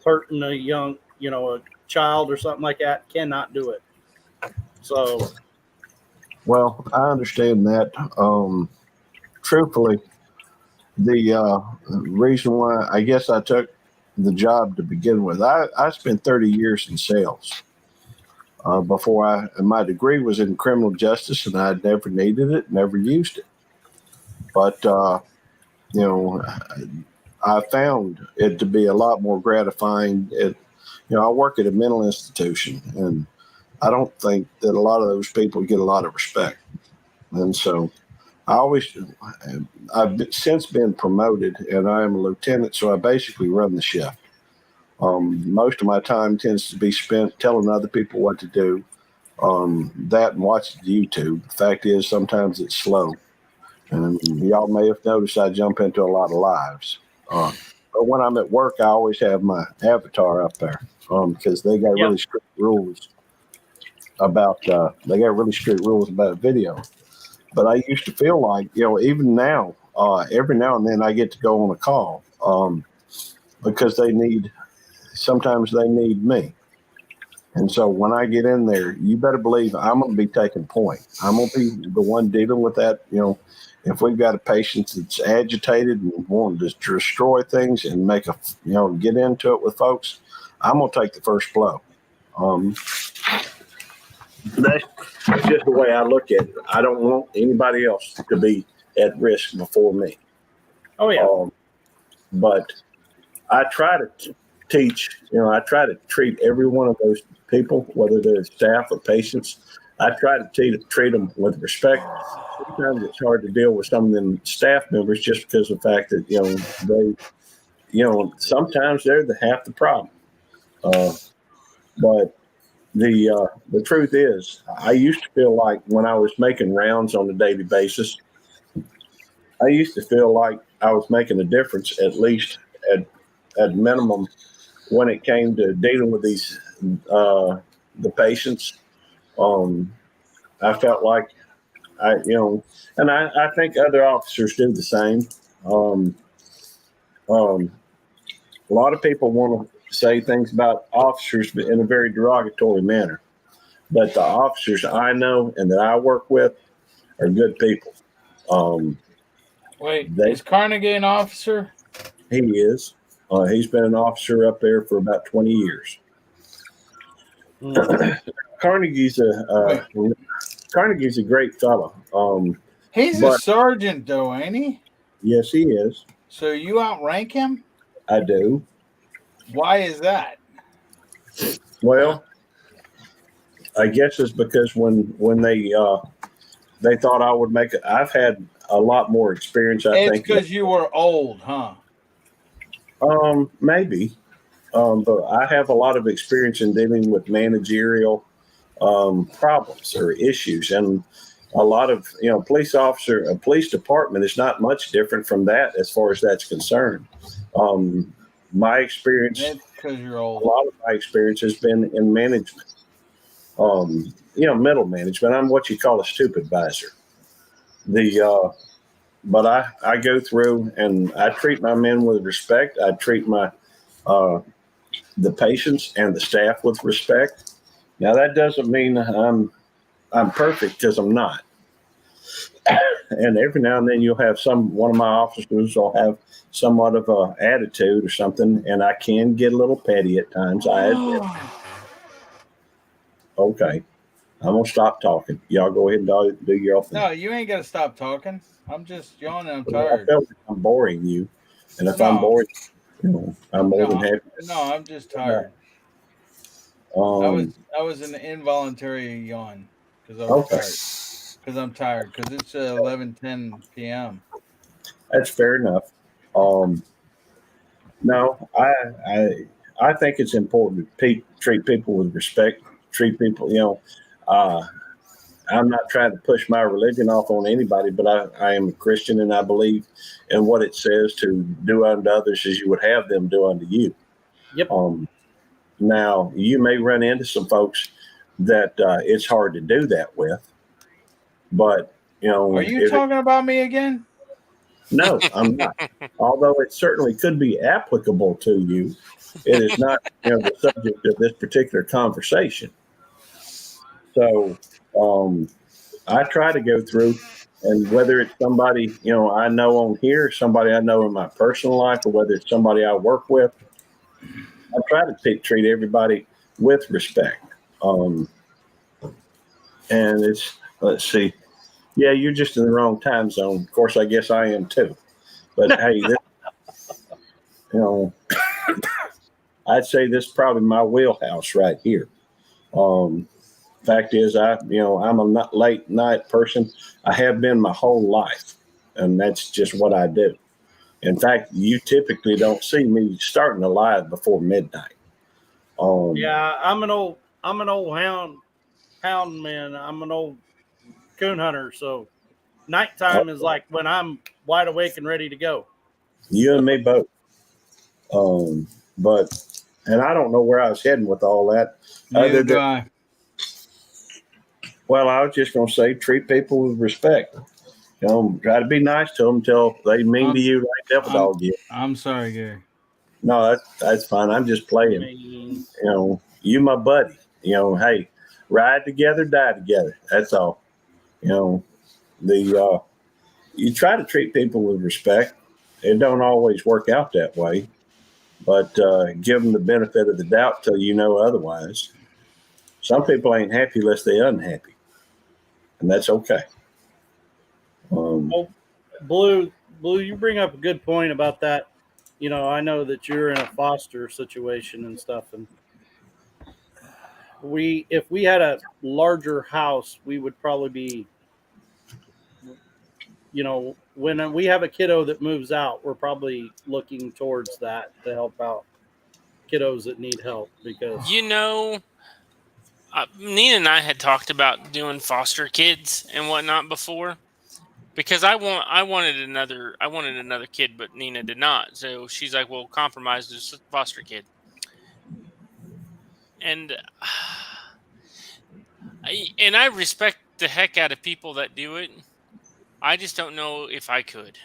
hurting a young, a child or something like that. Cannot do it. So, well, I understand that. Truthfully, the reason why I guess I took the job to begin with, I spent 30 years in sales before my degree was in criminal justice, and I'd never needed it, never used it. But I found it to be a lot more gratifying. I work at a mental institution, and I don't think that a lot of those people get a lot of respect. And so I've since been promoted, and I am a lieutenant, so I basically run the shift. Most of my time tends to be spent telling other people what to do, that and watching YouTube. The fact is, sometimes it's slow. And y'all may have noticed I jump into a lot of lives. But when I'm at work, I always have my avatar up there because they got really strict rules about video. But I used to feel like, even now, every now and then I get to go on a call because sometimes they need me. And so when I get in there, you better believe I'm going to be taking point. I'm going to be the one dealing with that. If we've got a patient that's agitated and wanting to destroy things and get into it with folks, I'm going to take the first blow. That's just the way I look at it. I don't want anybody else to be at risk before me. Oh, yeah. But I try to teach, I try to treat every one of those people, whether they're staff or patients, I try to treat them with respect. Sometimes it's hard to deal with some of them staff members just because of the fact that, sometimes they're half the problem. But the truth is, I used to feel like when I was making rounds on a daily basis, I used to feel like I was making a difference, at least at minimum, when it came to dealing with these the patients. I felt like and I think other officers do the same. A lot of people want to say things about officers in a very derogatory manner, but the officers I know and that I work with are good people. Wait, is Carnegie an officer? He is. He's been an officer up there for about 20 years. Carnegie's a great fellow. He's a sergeant, though, ain't he? Yes, he is. So you outrank him? I do. Why is that? Well, I guess it's because when they thought I would make it, I've had a lot more experience. I think it's because you were old, huh? Maybe. But I have a lot of experience in dealing with managerial problems or issues, and a lot of a police department is not much different from that as far as that's concerned. My experience, because you're old. A lot of my experience has been in management. Middle management. I'm what you call a supervisor. But I go through and I treat my men with respect. I treat my the patients and the staff with respect. Now that doesn't mean I'm perfect, because I'm not. and every now and then you'll have one of my officers will have somewhat of a attitude or something, and I can get a little petty at times. I admit. Okay, I'm gonna stop talking. Y'all go ahead and do your thing. No, you ain't got to stop talking. I'm just yawning. I'm I tired. felt like I'm boring you, and if I'm No. boring, I'm more than happy. No, I'm just tired. I was in an involuntary yawn because I was tired. Because I'm tired. Because it's 11:10 p.m. That's fair enough. No, I think it's important to treat people with respect. Treat people, I'm not trying to push my religion off on anybody, but I am a Christian and I believe in what it says to do unto others as you would have them do unto you. Yep. Now, you may run into some folks that it's hard to do that with, but, Are you talking about me again? No, I'm not. Although it certainly could be applicable to you, it is not the subject of this particular conversation. So I try to go through, and whether it's somebody I know on here, somebody I know in my personal life, or whether it's somebody I work with, I try to treat everybody with respect. And let's see. Yeah, you're just in the wrong time zone. Of course, I guess I am too. But hey, I'd say this is probably my wheelhouse right here. Fact is, I'm a late night person. I have been my whole life, and that's just what I do. In fact, you typically don't see me starting a live before midnight. Yeah, I'm an old hound man. I'm an old coon hunter, so nighttime is like when I'm wide awake and ready to go. You and me both. And I don't know where I was heading with all that. Well, I was just going to say, treat people with respect. Try to be nice to them until they mean to you like Devil Dog did. I'm sorry, Gary. No, that's fine. I'm just playing. You my buddy. Hey, ride together, die together. That's all. You try to treat people with respect. It don't always work out that way, but give them the benefit of the doubt till you know otherwise. Some people ain't happy unless they're unhappy, and that's okay. Blue, you bring up a good point about that. I know that you're in a foster situation and stuff, and if we had a larger house, we would probably be, when we have a kiddo that moves out, we're probably looking towards that to help out kiddos that need help because Nina and I had talked about doing foster kids and whatnot before, because I wanted another kid, but Nina did not. So she's like, "Well, compromise this foster kid." And I respect the heck out of people that do it. I just don't know if I could.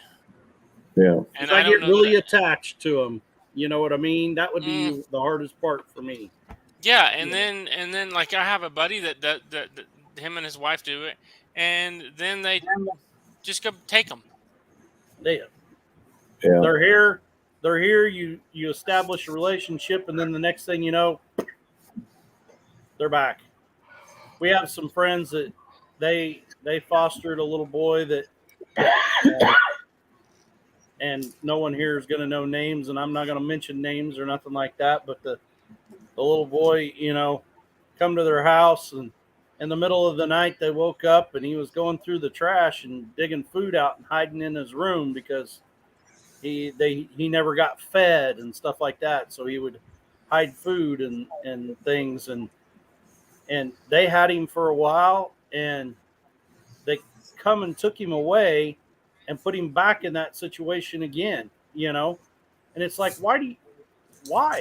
Yeah, and I get really attached to them. You know what I mean? That would be the hardest part for me. Yeah, and then like I have a buddy that him and his wife do it, and then they just go take them. They're here. You establish a relationship, and then the next thing you know, they're back. We have some friends that they fostered a little boy that, and no one here is going to know names, and I'm not going to mention names or nothing like that. But the little boy, come to their house, and in the middle of the night they woke up and he was going through the trash and digging food out and hiding in his room because he never got fed and stuff like that. So he would hide food and things, and they had him for a while, and they come and took him away and put him back in that situation again, and it's like, why?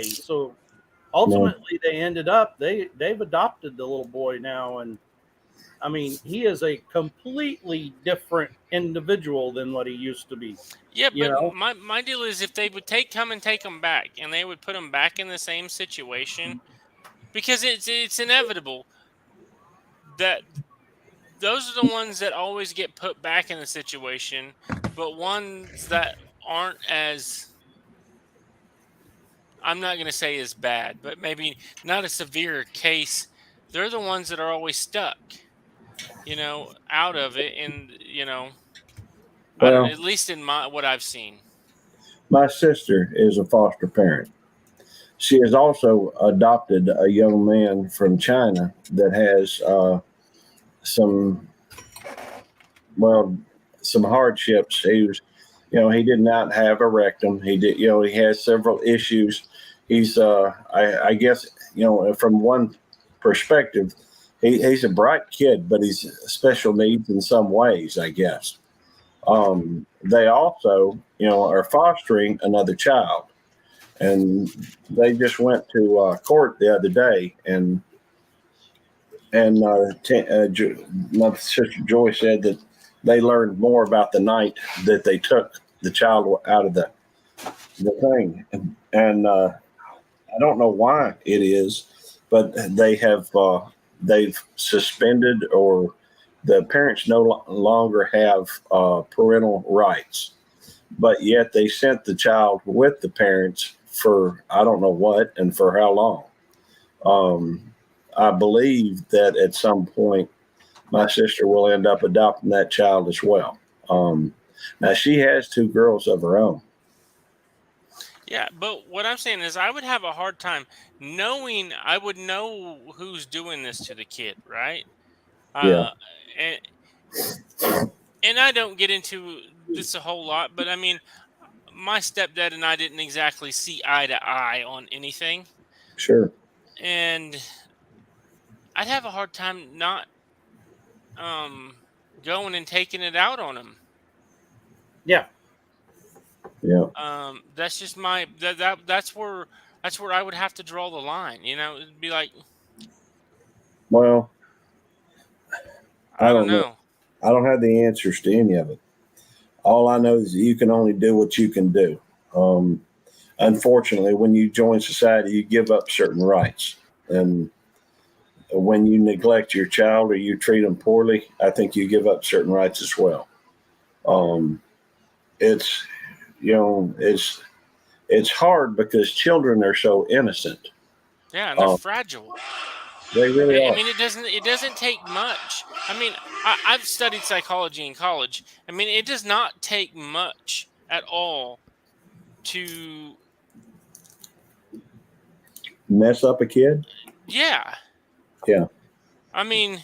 So ultimately they ended up, they've adopted the little boy now. And I mean, he is a completely different individual than what he used to be. Yeah, but my deal is if they would come and take him back, and they would put him back in the same situation, because it's inevitable that those are the ones that always get put back in the situation, but ones that aren't as, I'm not going to say as bad, but maybe not a severe case, they're the ones that are always stuck, out of it. And, I don't, Well, at least in what I've seen. my sister is a foster parent. She has also adopted a young man from China that has some hardships. He was, he did not have a rectum. He did, he has several issues. He's, I guess, from one perspective, he's a bright kid, but he's special needs in some ways, I guess. They also, are fostering another child, and they just went to court the other day, and my sister Joy said that they learned more about the night that they took the child out of the thing, and I don't know why it is, but they've suspended, or the parents no longer have parental rights, but yet they sent the child with the parents for I don't know what and for how long. I believe that at some point my sister will end up adopting that child as well. Now she has 2 girls of her own. Yeah, but what I'm saying is I would have a hard time knowing, I would know who's doing this to the kid, right? Yeah. And I don't get into this a whole lot, but I mean, my stepdad and I didn't exactly see eye to eye on anything. Sure. And I'd have a hard time not going and taking it out on him. Yeah. Yeah. That's just my that's where I would have to draw the line. It'd be like, Well, I don't know. I don't have the answers to any of it. All I know is that you can only do what you can do. Unfortunately, when you join society, you give up certain rights. And when you neglect your child or you treat them poorly, I think you give up certain rights as well. It's hard because children are so innocent. Yeah, and they're fragile. They really are. I mean, it doesn't take much. I mean, I've studied psychology in college. I mean, it does not take much at all to Mess up a kid? Yeah. Yeah. I mean,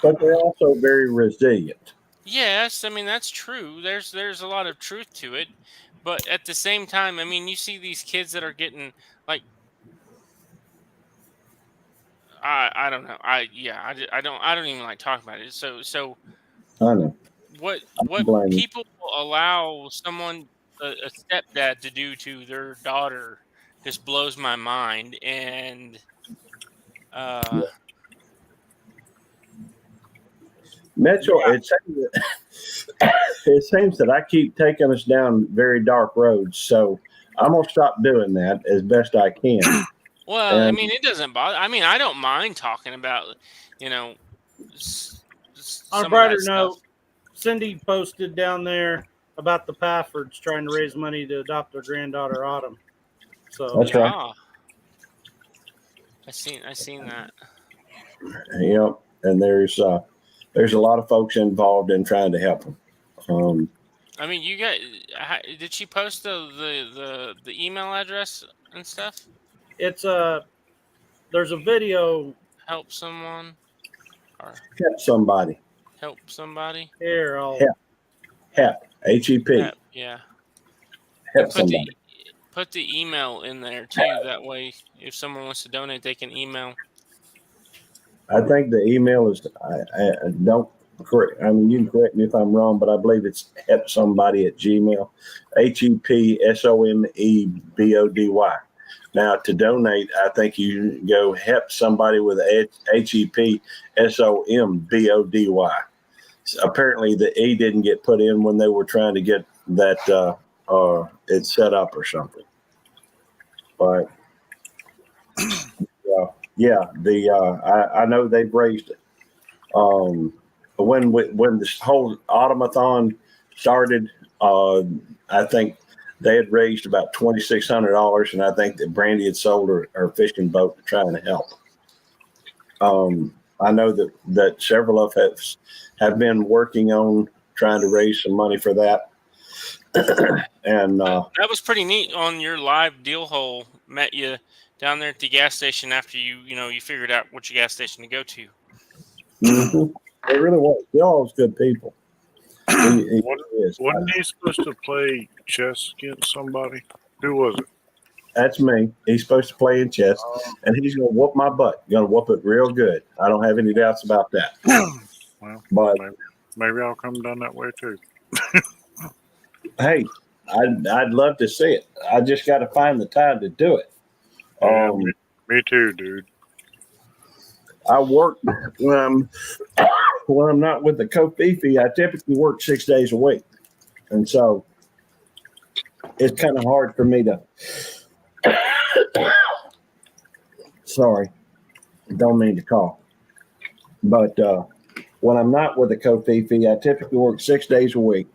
but they're also very resilient. yes, I mean that's true. There's a lot of truth to it, but at the same time, I mean, you see these kids that are getting like, I don't know. I don't even like talking about it. So I know. what blame you. people allow someone, a stepdad, to do to their daughter just blows my mind. And Mitchell, it seems that I keep taking us down very dark roads, so I'm gonna stop doing that as best I can. well, I mean, it doesn't bother. I mean, I don't mind talking about, On a some of brighter that note, stuff. Cindy posted down there about the Paffords trying to raise money to adopt their granddaughter Autumn. So That's right. Ah, I seen that. Yep, and there's a lot of folks involved in trying to help them. I mean, did she post the email address and stuff? it's there's a video. Help someone or Help somebody. help somebody. Here, I'll Help. HEP. Yeah. Help Put somebody. put the email in there too. That way, if someone wants to donate, they can email. I think the email is. I don't correct. I mean, you can correct me if I'm wrong, but I believe it's helpsomebody@gmail. HEPSOMEBODY. Now to donate, I think you go help somebody with HEPSOMBODY. Apparently, the E didn't get put in when they were trying to get that it set up or something. But yeah, I know they've raised When this whole automathon started, I think they had raised about $2,600, and I think that Brandy had sold her fishing boat to try and help. I know that several of us have been working on trying to raise some money for that. And that was pretty neat on your live deal hole. Met you down there at the gas station after you figured out which gas station to go to. Mm-hmm. It really was. They're all good people. Wasn't he supposed to play chess against somebody? Who was it? That's me. He's supposed to play in chess, and he's going to whoop my butt. Going to whoop it real good. I don't have any doubts about that. Well, but maybe I'll come down that way too. Hey, I'd love to see it. I just got to find the time to do it. Yeah, me too, dude. I work when I'm not with the Kofifi. I typically work 6 days a week, and so it's kind of hard for me to. Sorry, don't mean to cough. But when I'm not with the Kofifi, I typically work 6 days a week,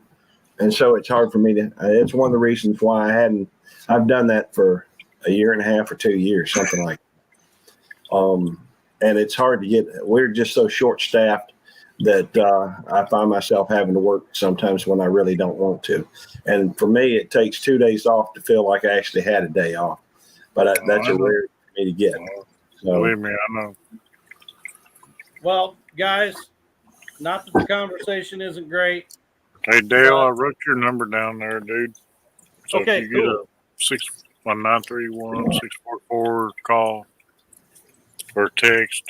and so it's hard for me to. It's one of the reasons why I've done that for a year and a half or 2 years, something like that. And it's hard to get. We're just so short-staffed that I find myself having to work sometimes when I really don't want to. And for me, it takes 2 days off to feel like I actually had a day off. But that's a rare for me to get. So, believe me, I know. Well, guys, not that the conversation isn't great. Hey, Dale, I wrote your number down there, dude. So Okay, if you get a 931-644 call or text.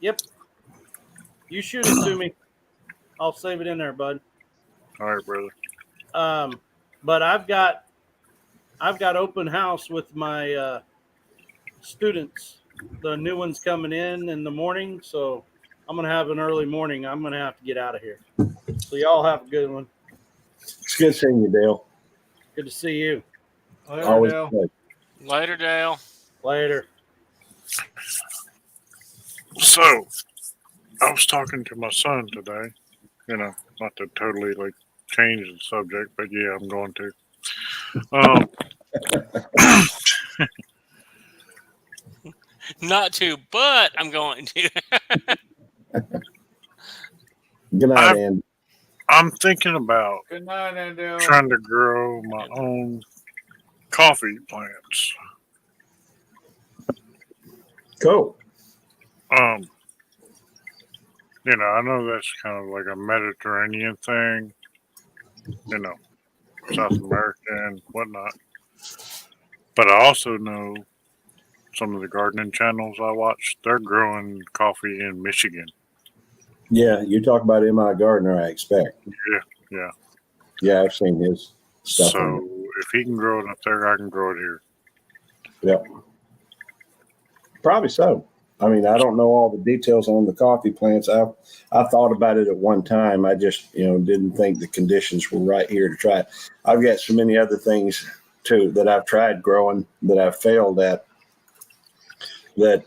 Yep. You shoot it to me. I'll save it in there, bud. All right, brother. But I've got open house with my students. The new one's coming in the morning, so I'm gonna have an early morning. I'm gonna have to get out of here. So y'all have a good one. it's good seeing you, Dale. Good to see you. Always good. Later, Dale. Later. So, I was talking to my son today. Not to totally change the subject, but yeah, I'm going to. Not to, but I'm going to. Good night, Andy. I'm thinking about Good night, Andy. trying to grow my own coffee plants. Cool. I know that's kind of like a Mediterranean thing, South America and whatnot. But I also know some of the gardening channels I watch, they're growing coffee in Michigan. Yeah, you talk about M.I. Gardner, I expect. Yeah. Yeah, I've seen his stuff. So if he can grow it up there, I can grow it here. Yep. Probably so. I mean, I don't know all the details on the coffee plants. I thought about it at one time. I just, didn't think the conditions were right here to try it. I've got so many other things too that I've tried growing that I've failed at. That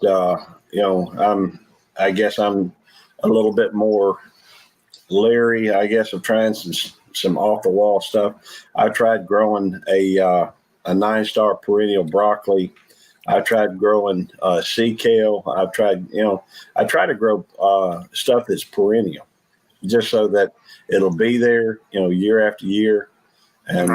I guess I'm a little bit more leery, I guess, of trying some off the wall stuff. I tried growing a 9-star perennial broccoli. I tried growing sea kale. I try to grow stuff that's perennial, just so that it'll be there, year after year. And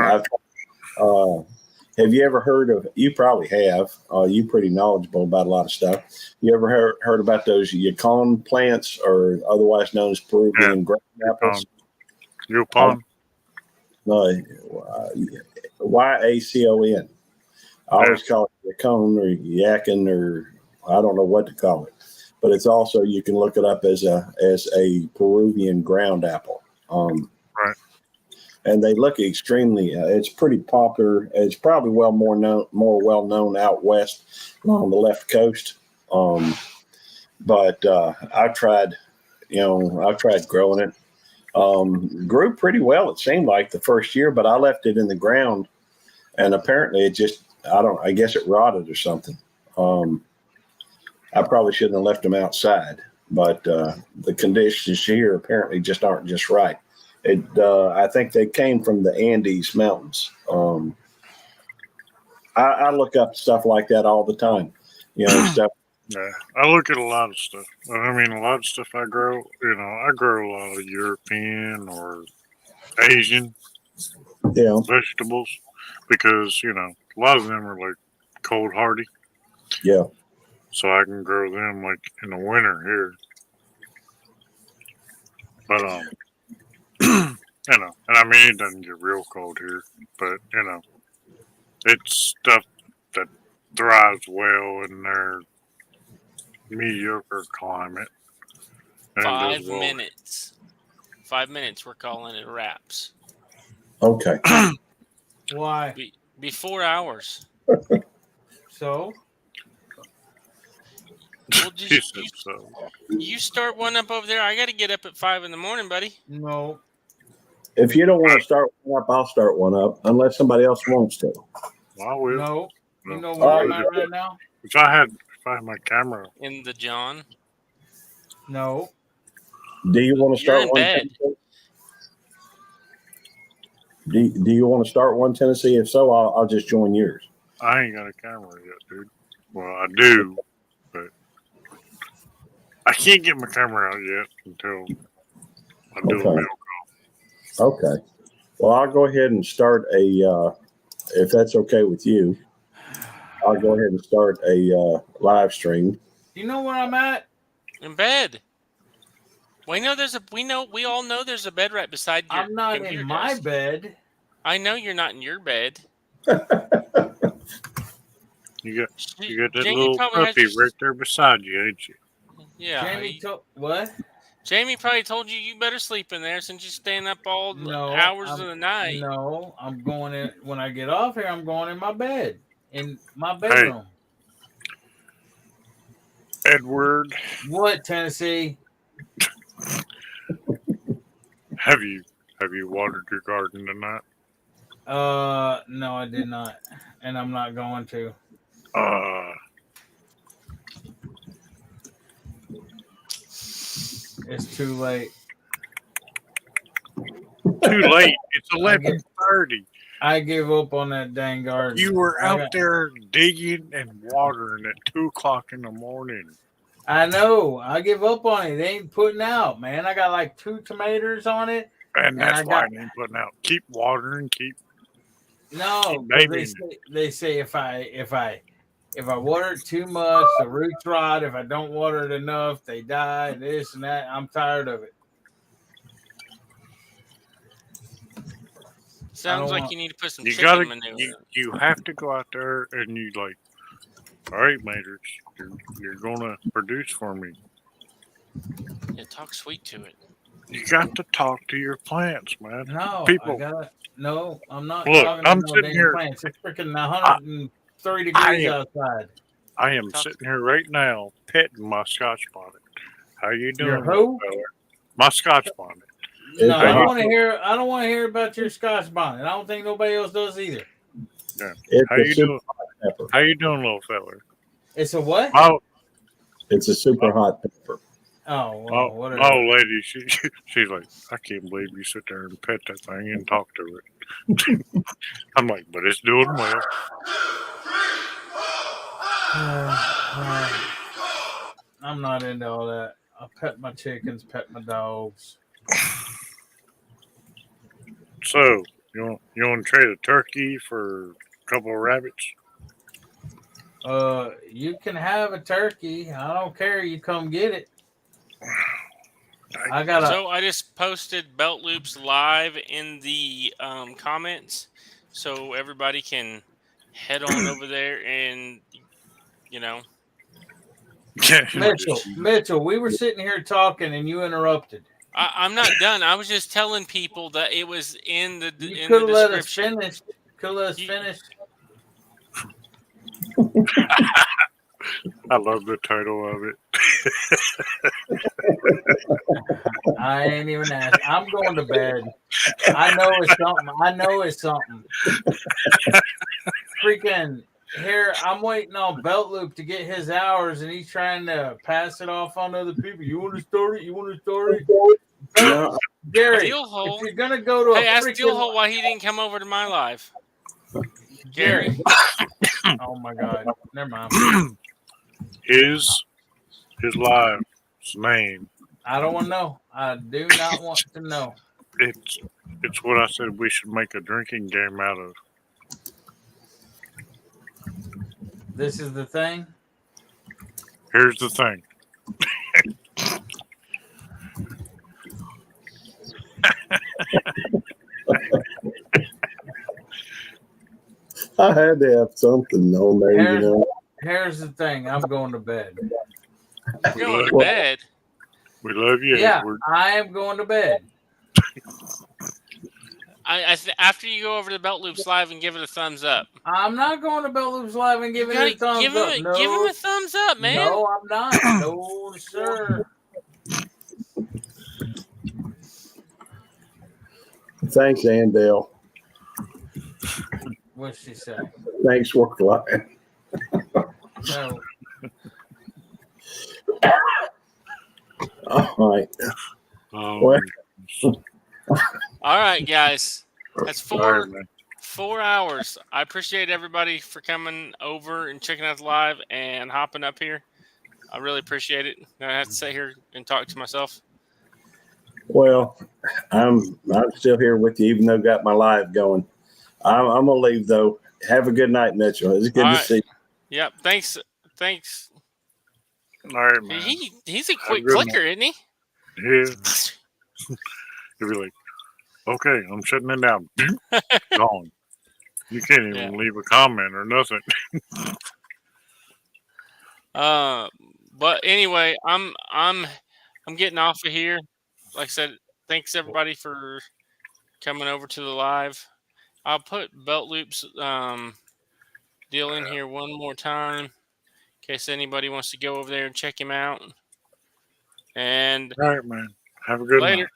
have you ever heard of? You probably have. You're pretty knowledgeable about a lot of stuff. You ever heard about those yacon plants, or otherwise known as Peruvian ground apples? Yacon. YACON. I always call it yacon or yakin, or I don't know what to call it, but it's also, you can look it up as a Peruvian ground apple. Right. And they look extremely. It's pretty popular. It's probably more well known out west along the left coast. But I've tried growing it. Grew pretty well, it seemed like, the first year, but I left it in the ground, and apparently it just, I guess it rotted or something. I probably shouldn't have left them outside, but the conditions here apparently just aren't just right. I think they came from the Andes Mountains. I look up stuff like that all the time. Stuff. Yeah, I look at a lot of stuff. I mean, a lot of stuff I grow. I grow a lot of European or Asian vegetables because a lot of them are like cold hardy. Yeah. So I can grow them like in the winter here. But and I mean it doesn't get real cold here, but it's stuff that thrives well in their mediocre climate. And 5 minutes. 5 minutes. We're calling it wraps. Okay. Why? Be 4 hours. So? Well, you start one up over there. I got to get up at 5 in the morning, buddy. No. If you don't want to start one up, I'll start one up unless somebody else wants to. Well, I will. No. You know where I'm at right now? If I had my camera in the John. No. Do you want to start in one? Bed. Do you want to start one, Tennessee? If so, I'll just join yours. I ain't got a camera yet, dude. Well, I do, but I can't get my camera out yet until I do a mail call. Okay. Well, I'll go ahead and start if that's okay with you. I'll go ahead and start a live stream. You know where I'm at? In bed. We all know there's a bed right beside you. I'm not in my bed. I know you're not in your bed. You got that Jamie little probably has puppy your- right there beside you, ain't you? Yeah. Jamie what? Jamie probably told you better sleep in there since you're staying up all hours of the night. No, I'm going in when I get off here. I'm going in my bed, in my bedroom. Edward, what, Tennessee? Have you watered your garden tonight? No, I did not, and I'm not going to. It's too late. Too late. It's 11:30. I give up on that dang garden. You were out there digging and watering at 2:00 in the morning. I know. I give up on it. They ain't putting out, man. I got like 2 tomatoes on it. And that's why I ain't putting out. Keep watering, No, Maybe. they say if I water it too much, the roots rot. If I don't water it enough, they die. This and that. I'm tired of it. Sounds like you need to put some You chicken gotta, manure. you have to go out there and you all right, Matrix, you're gonna produce for me. Yeah, talk sweet to it. You got to talk to your plants, man. No, People. No, I'm not. Look, talking I'm to no sitting dang here. plants. It's freaking 103 degrees outside. I am sitting here right now petting my Scotch bonnet. How you doing, Your who? little fella? My Scotch bonnet. No, I don't want to hear. I don't want to hear about your Scotch bonnet. I don't think nobody else does either. Yeah. It's How a you super doing? hot pepper. How you doing, little fella? It's a what? It's a super hot pepper. Oh, well, whatever. Oh, lady, she's like, I can't believe you sit there and pet that thing and talk to it. I'm like, but it's doing well. I'm not into all that. I pet my chickens, pet my dogs. So, you want to trade a turkey for a couple of rabbits? You can have a turkey. I don't care. You come get it. So I just posted Belt Loops live in the comments, so everybody can head on over there and Mitchell, we were sitting here talking and you interrupted. I'm not done. I was just telling people that it was in the You in could the have let us description. finish. Could let us finish. I love the title of it. I ain't even asked. I'm going to bed. I know it's something. Freaking here I'm waiting on Belt Loop to get his hours, and he's trying to pass it off on other people. You want to start it? You want to start it? No, Gary, Deal hole. if you're gonna go to Hey, a ask freaking Deal Hole why he didn't come over to my live. Gary. Oh my God. Never mind. His live's name. I don't want to know. I do not want to know. It's what I said we should make a drinking game out of. This is the thing. Here's the thing. I had to have something on there, you know. Here's the thing. I'm going to bed. You're going to bed. We love you. Yeah, Edward. I am going to bed. After you go over to Belt Loops Live and give it a thumbs up. I'm not going to Belt Loops Live and giving it a thumbs give up. him, No, give him a thumbs up, man. No, I'm not. No, sir. Thanks, Andale. What's she say? Thanks for flying. No. All right. Well, all right, guys. That's all right, man. 4 hours. I appreciate everybody for coming over and checking out the live and hopping up here. I really appreciate it. I have to sit here and talk to myself. Well, I'm still here with you, even though I got my live going. I'm gonna leave though. Have a good night, Mitchell. It's good All to right. see you. Yep. Thanks. All right, man. He's a quick good clicker, isn't he? Yeah. He'll be like, okay, I'm shutting it down. Gone. You can't even leave a comment or nothing. But anyway, I'm getting off of here. Like I said, thanks everybody for coming over to the live. I'll put Belt Loop's deal in here one more time in case anybody wants to go over there and check him out. And all right, man. Have a good later. night.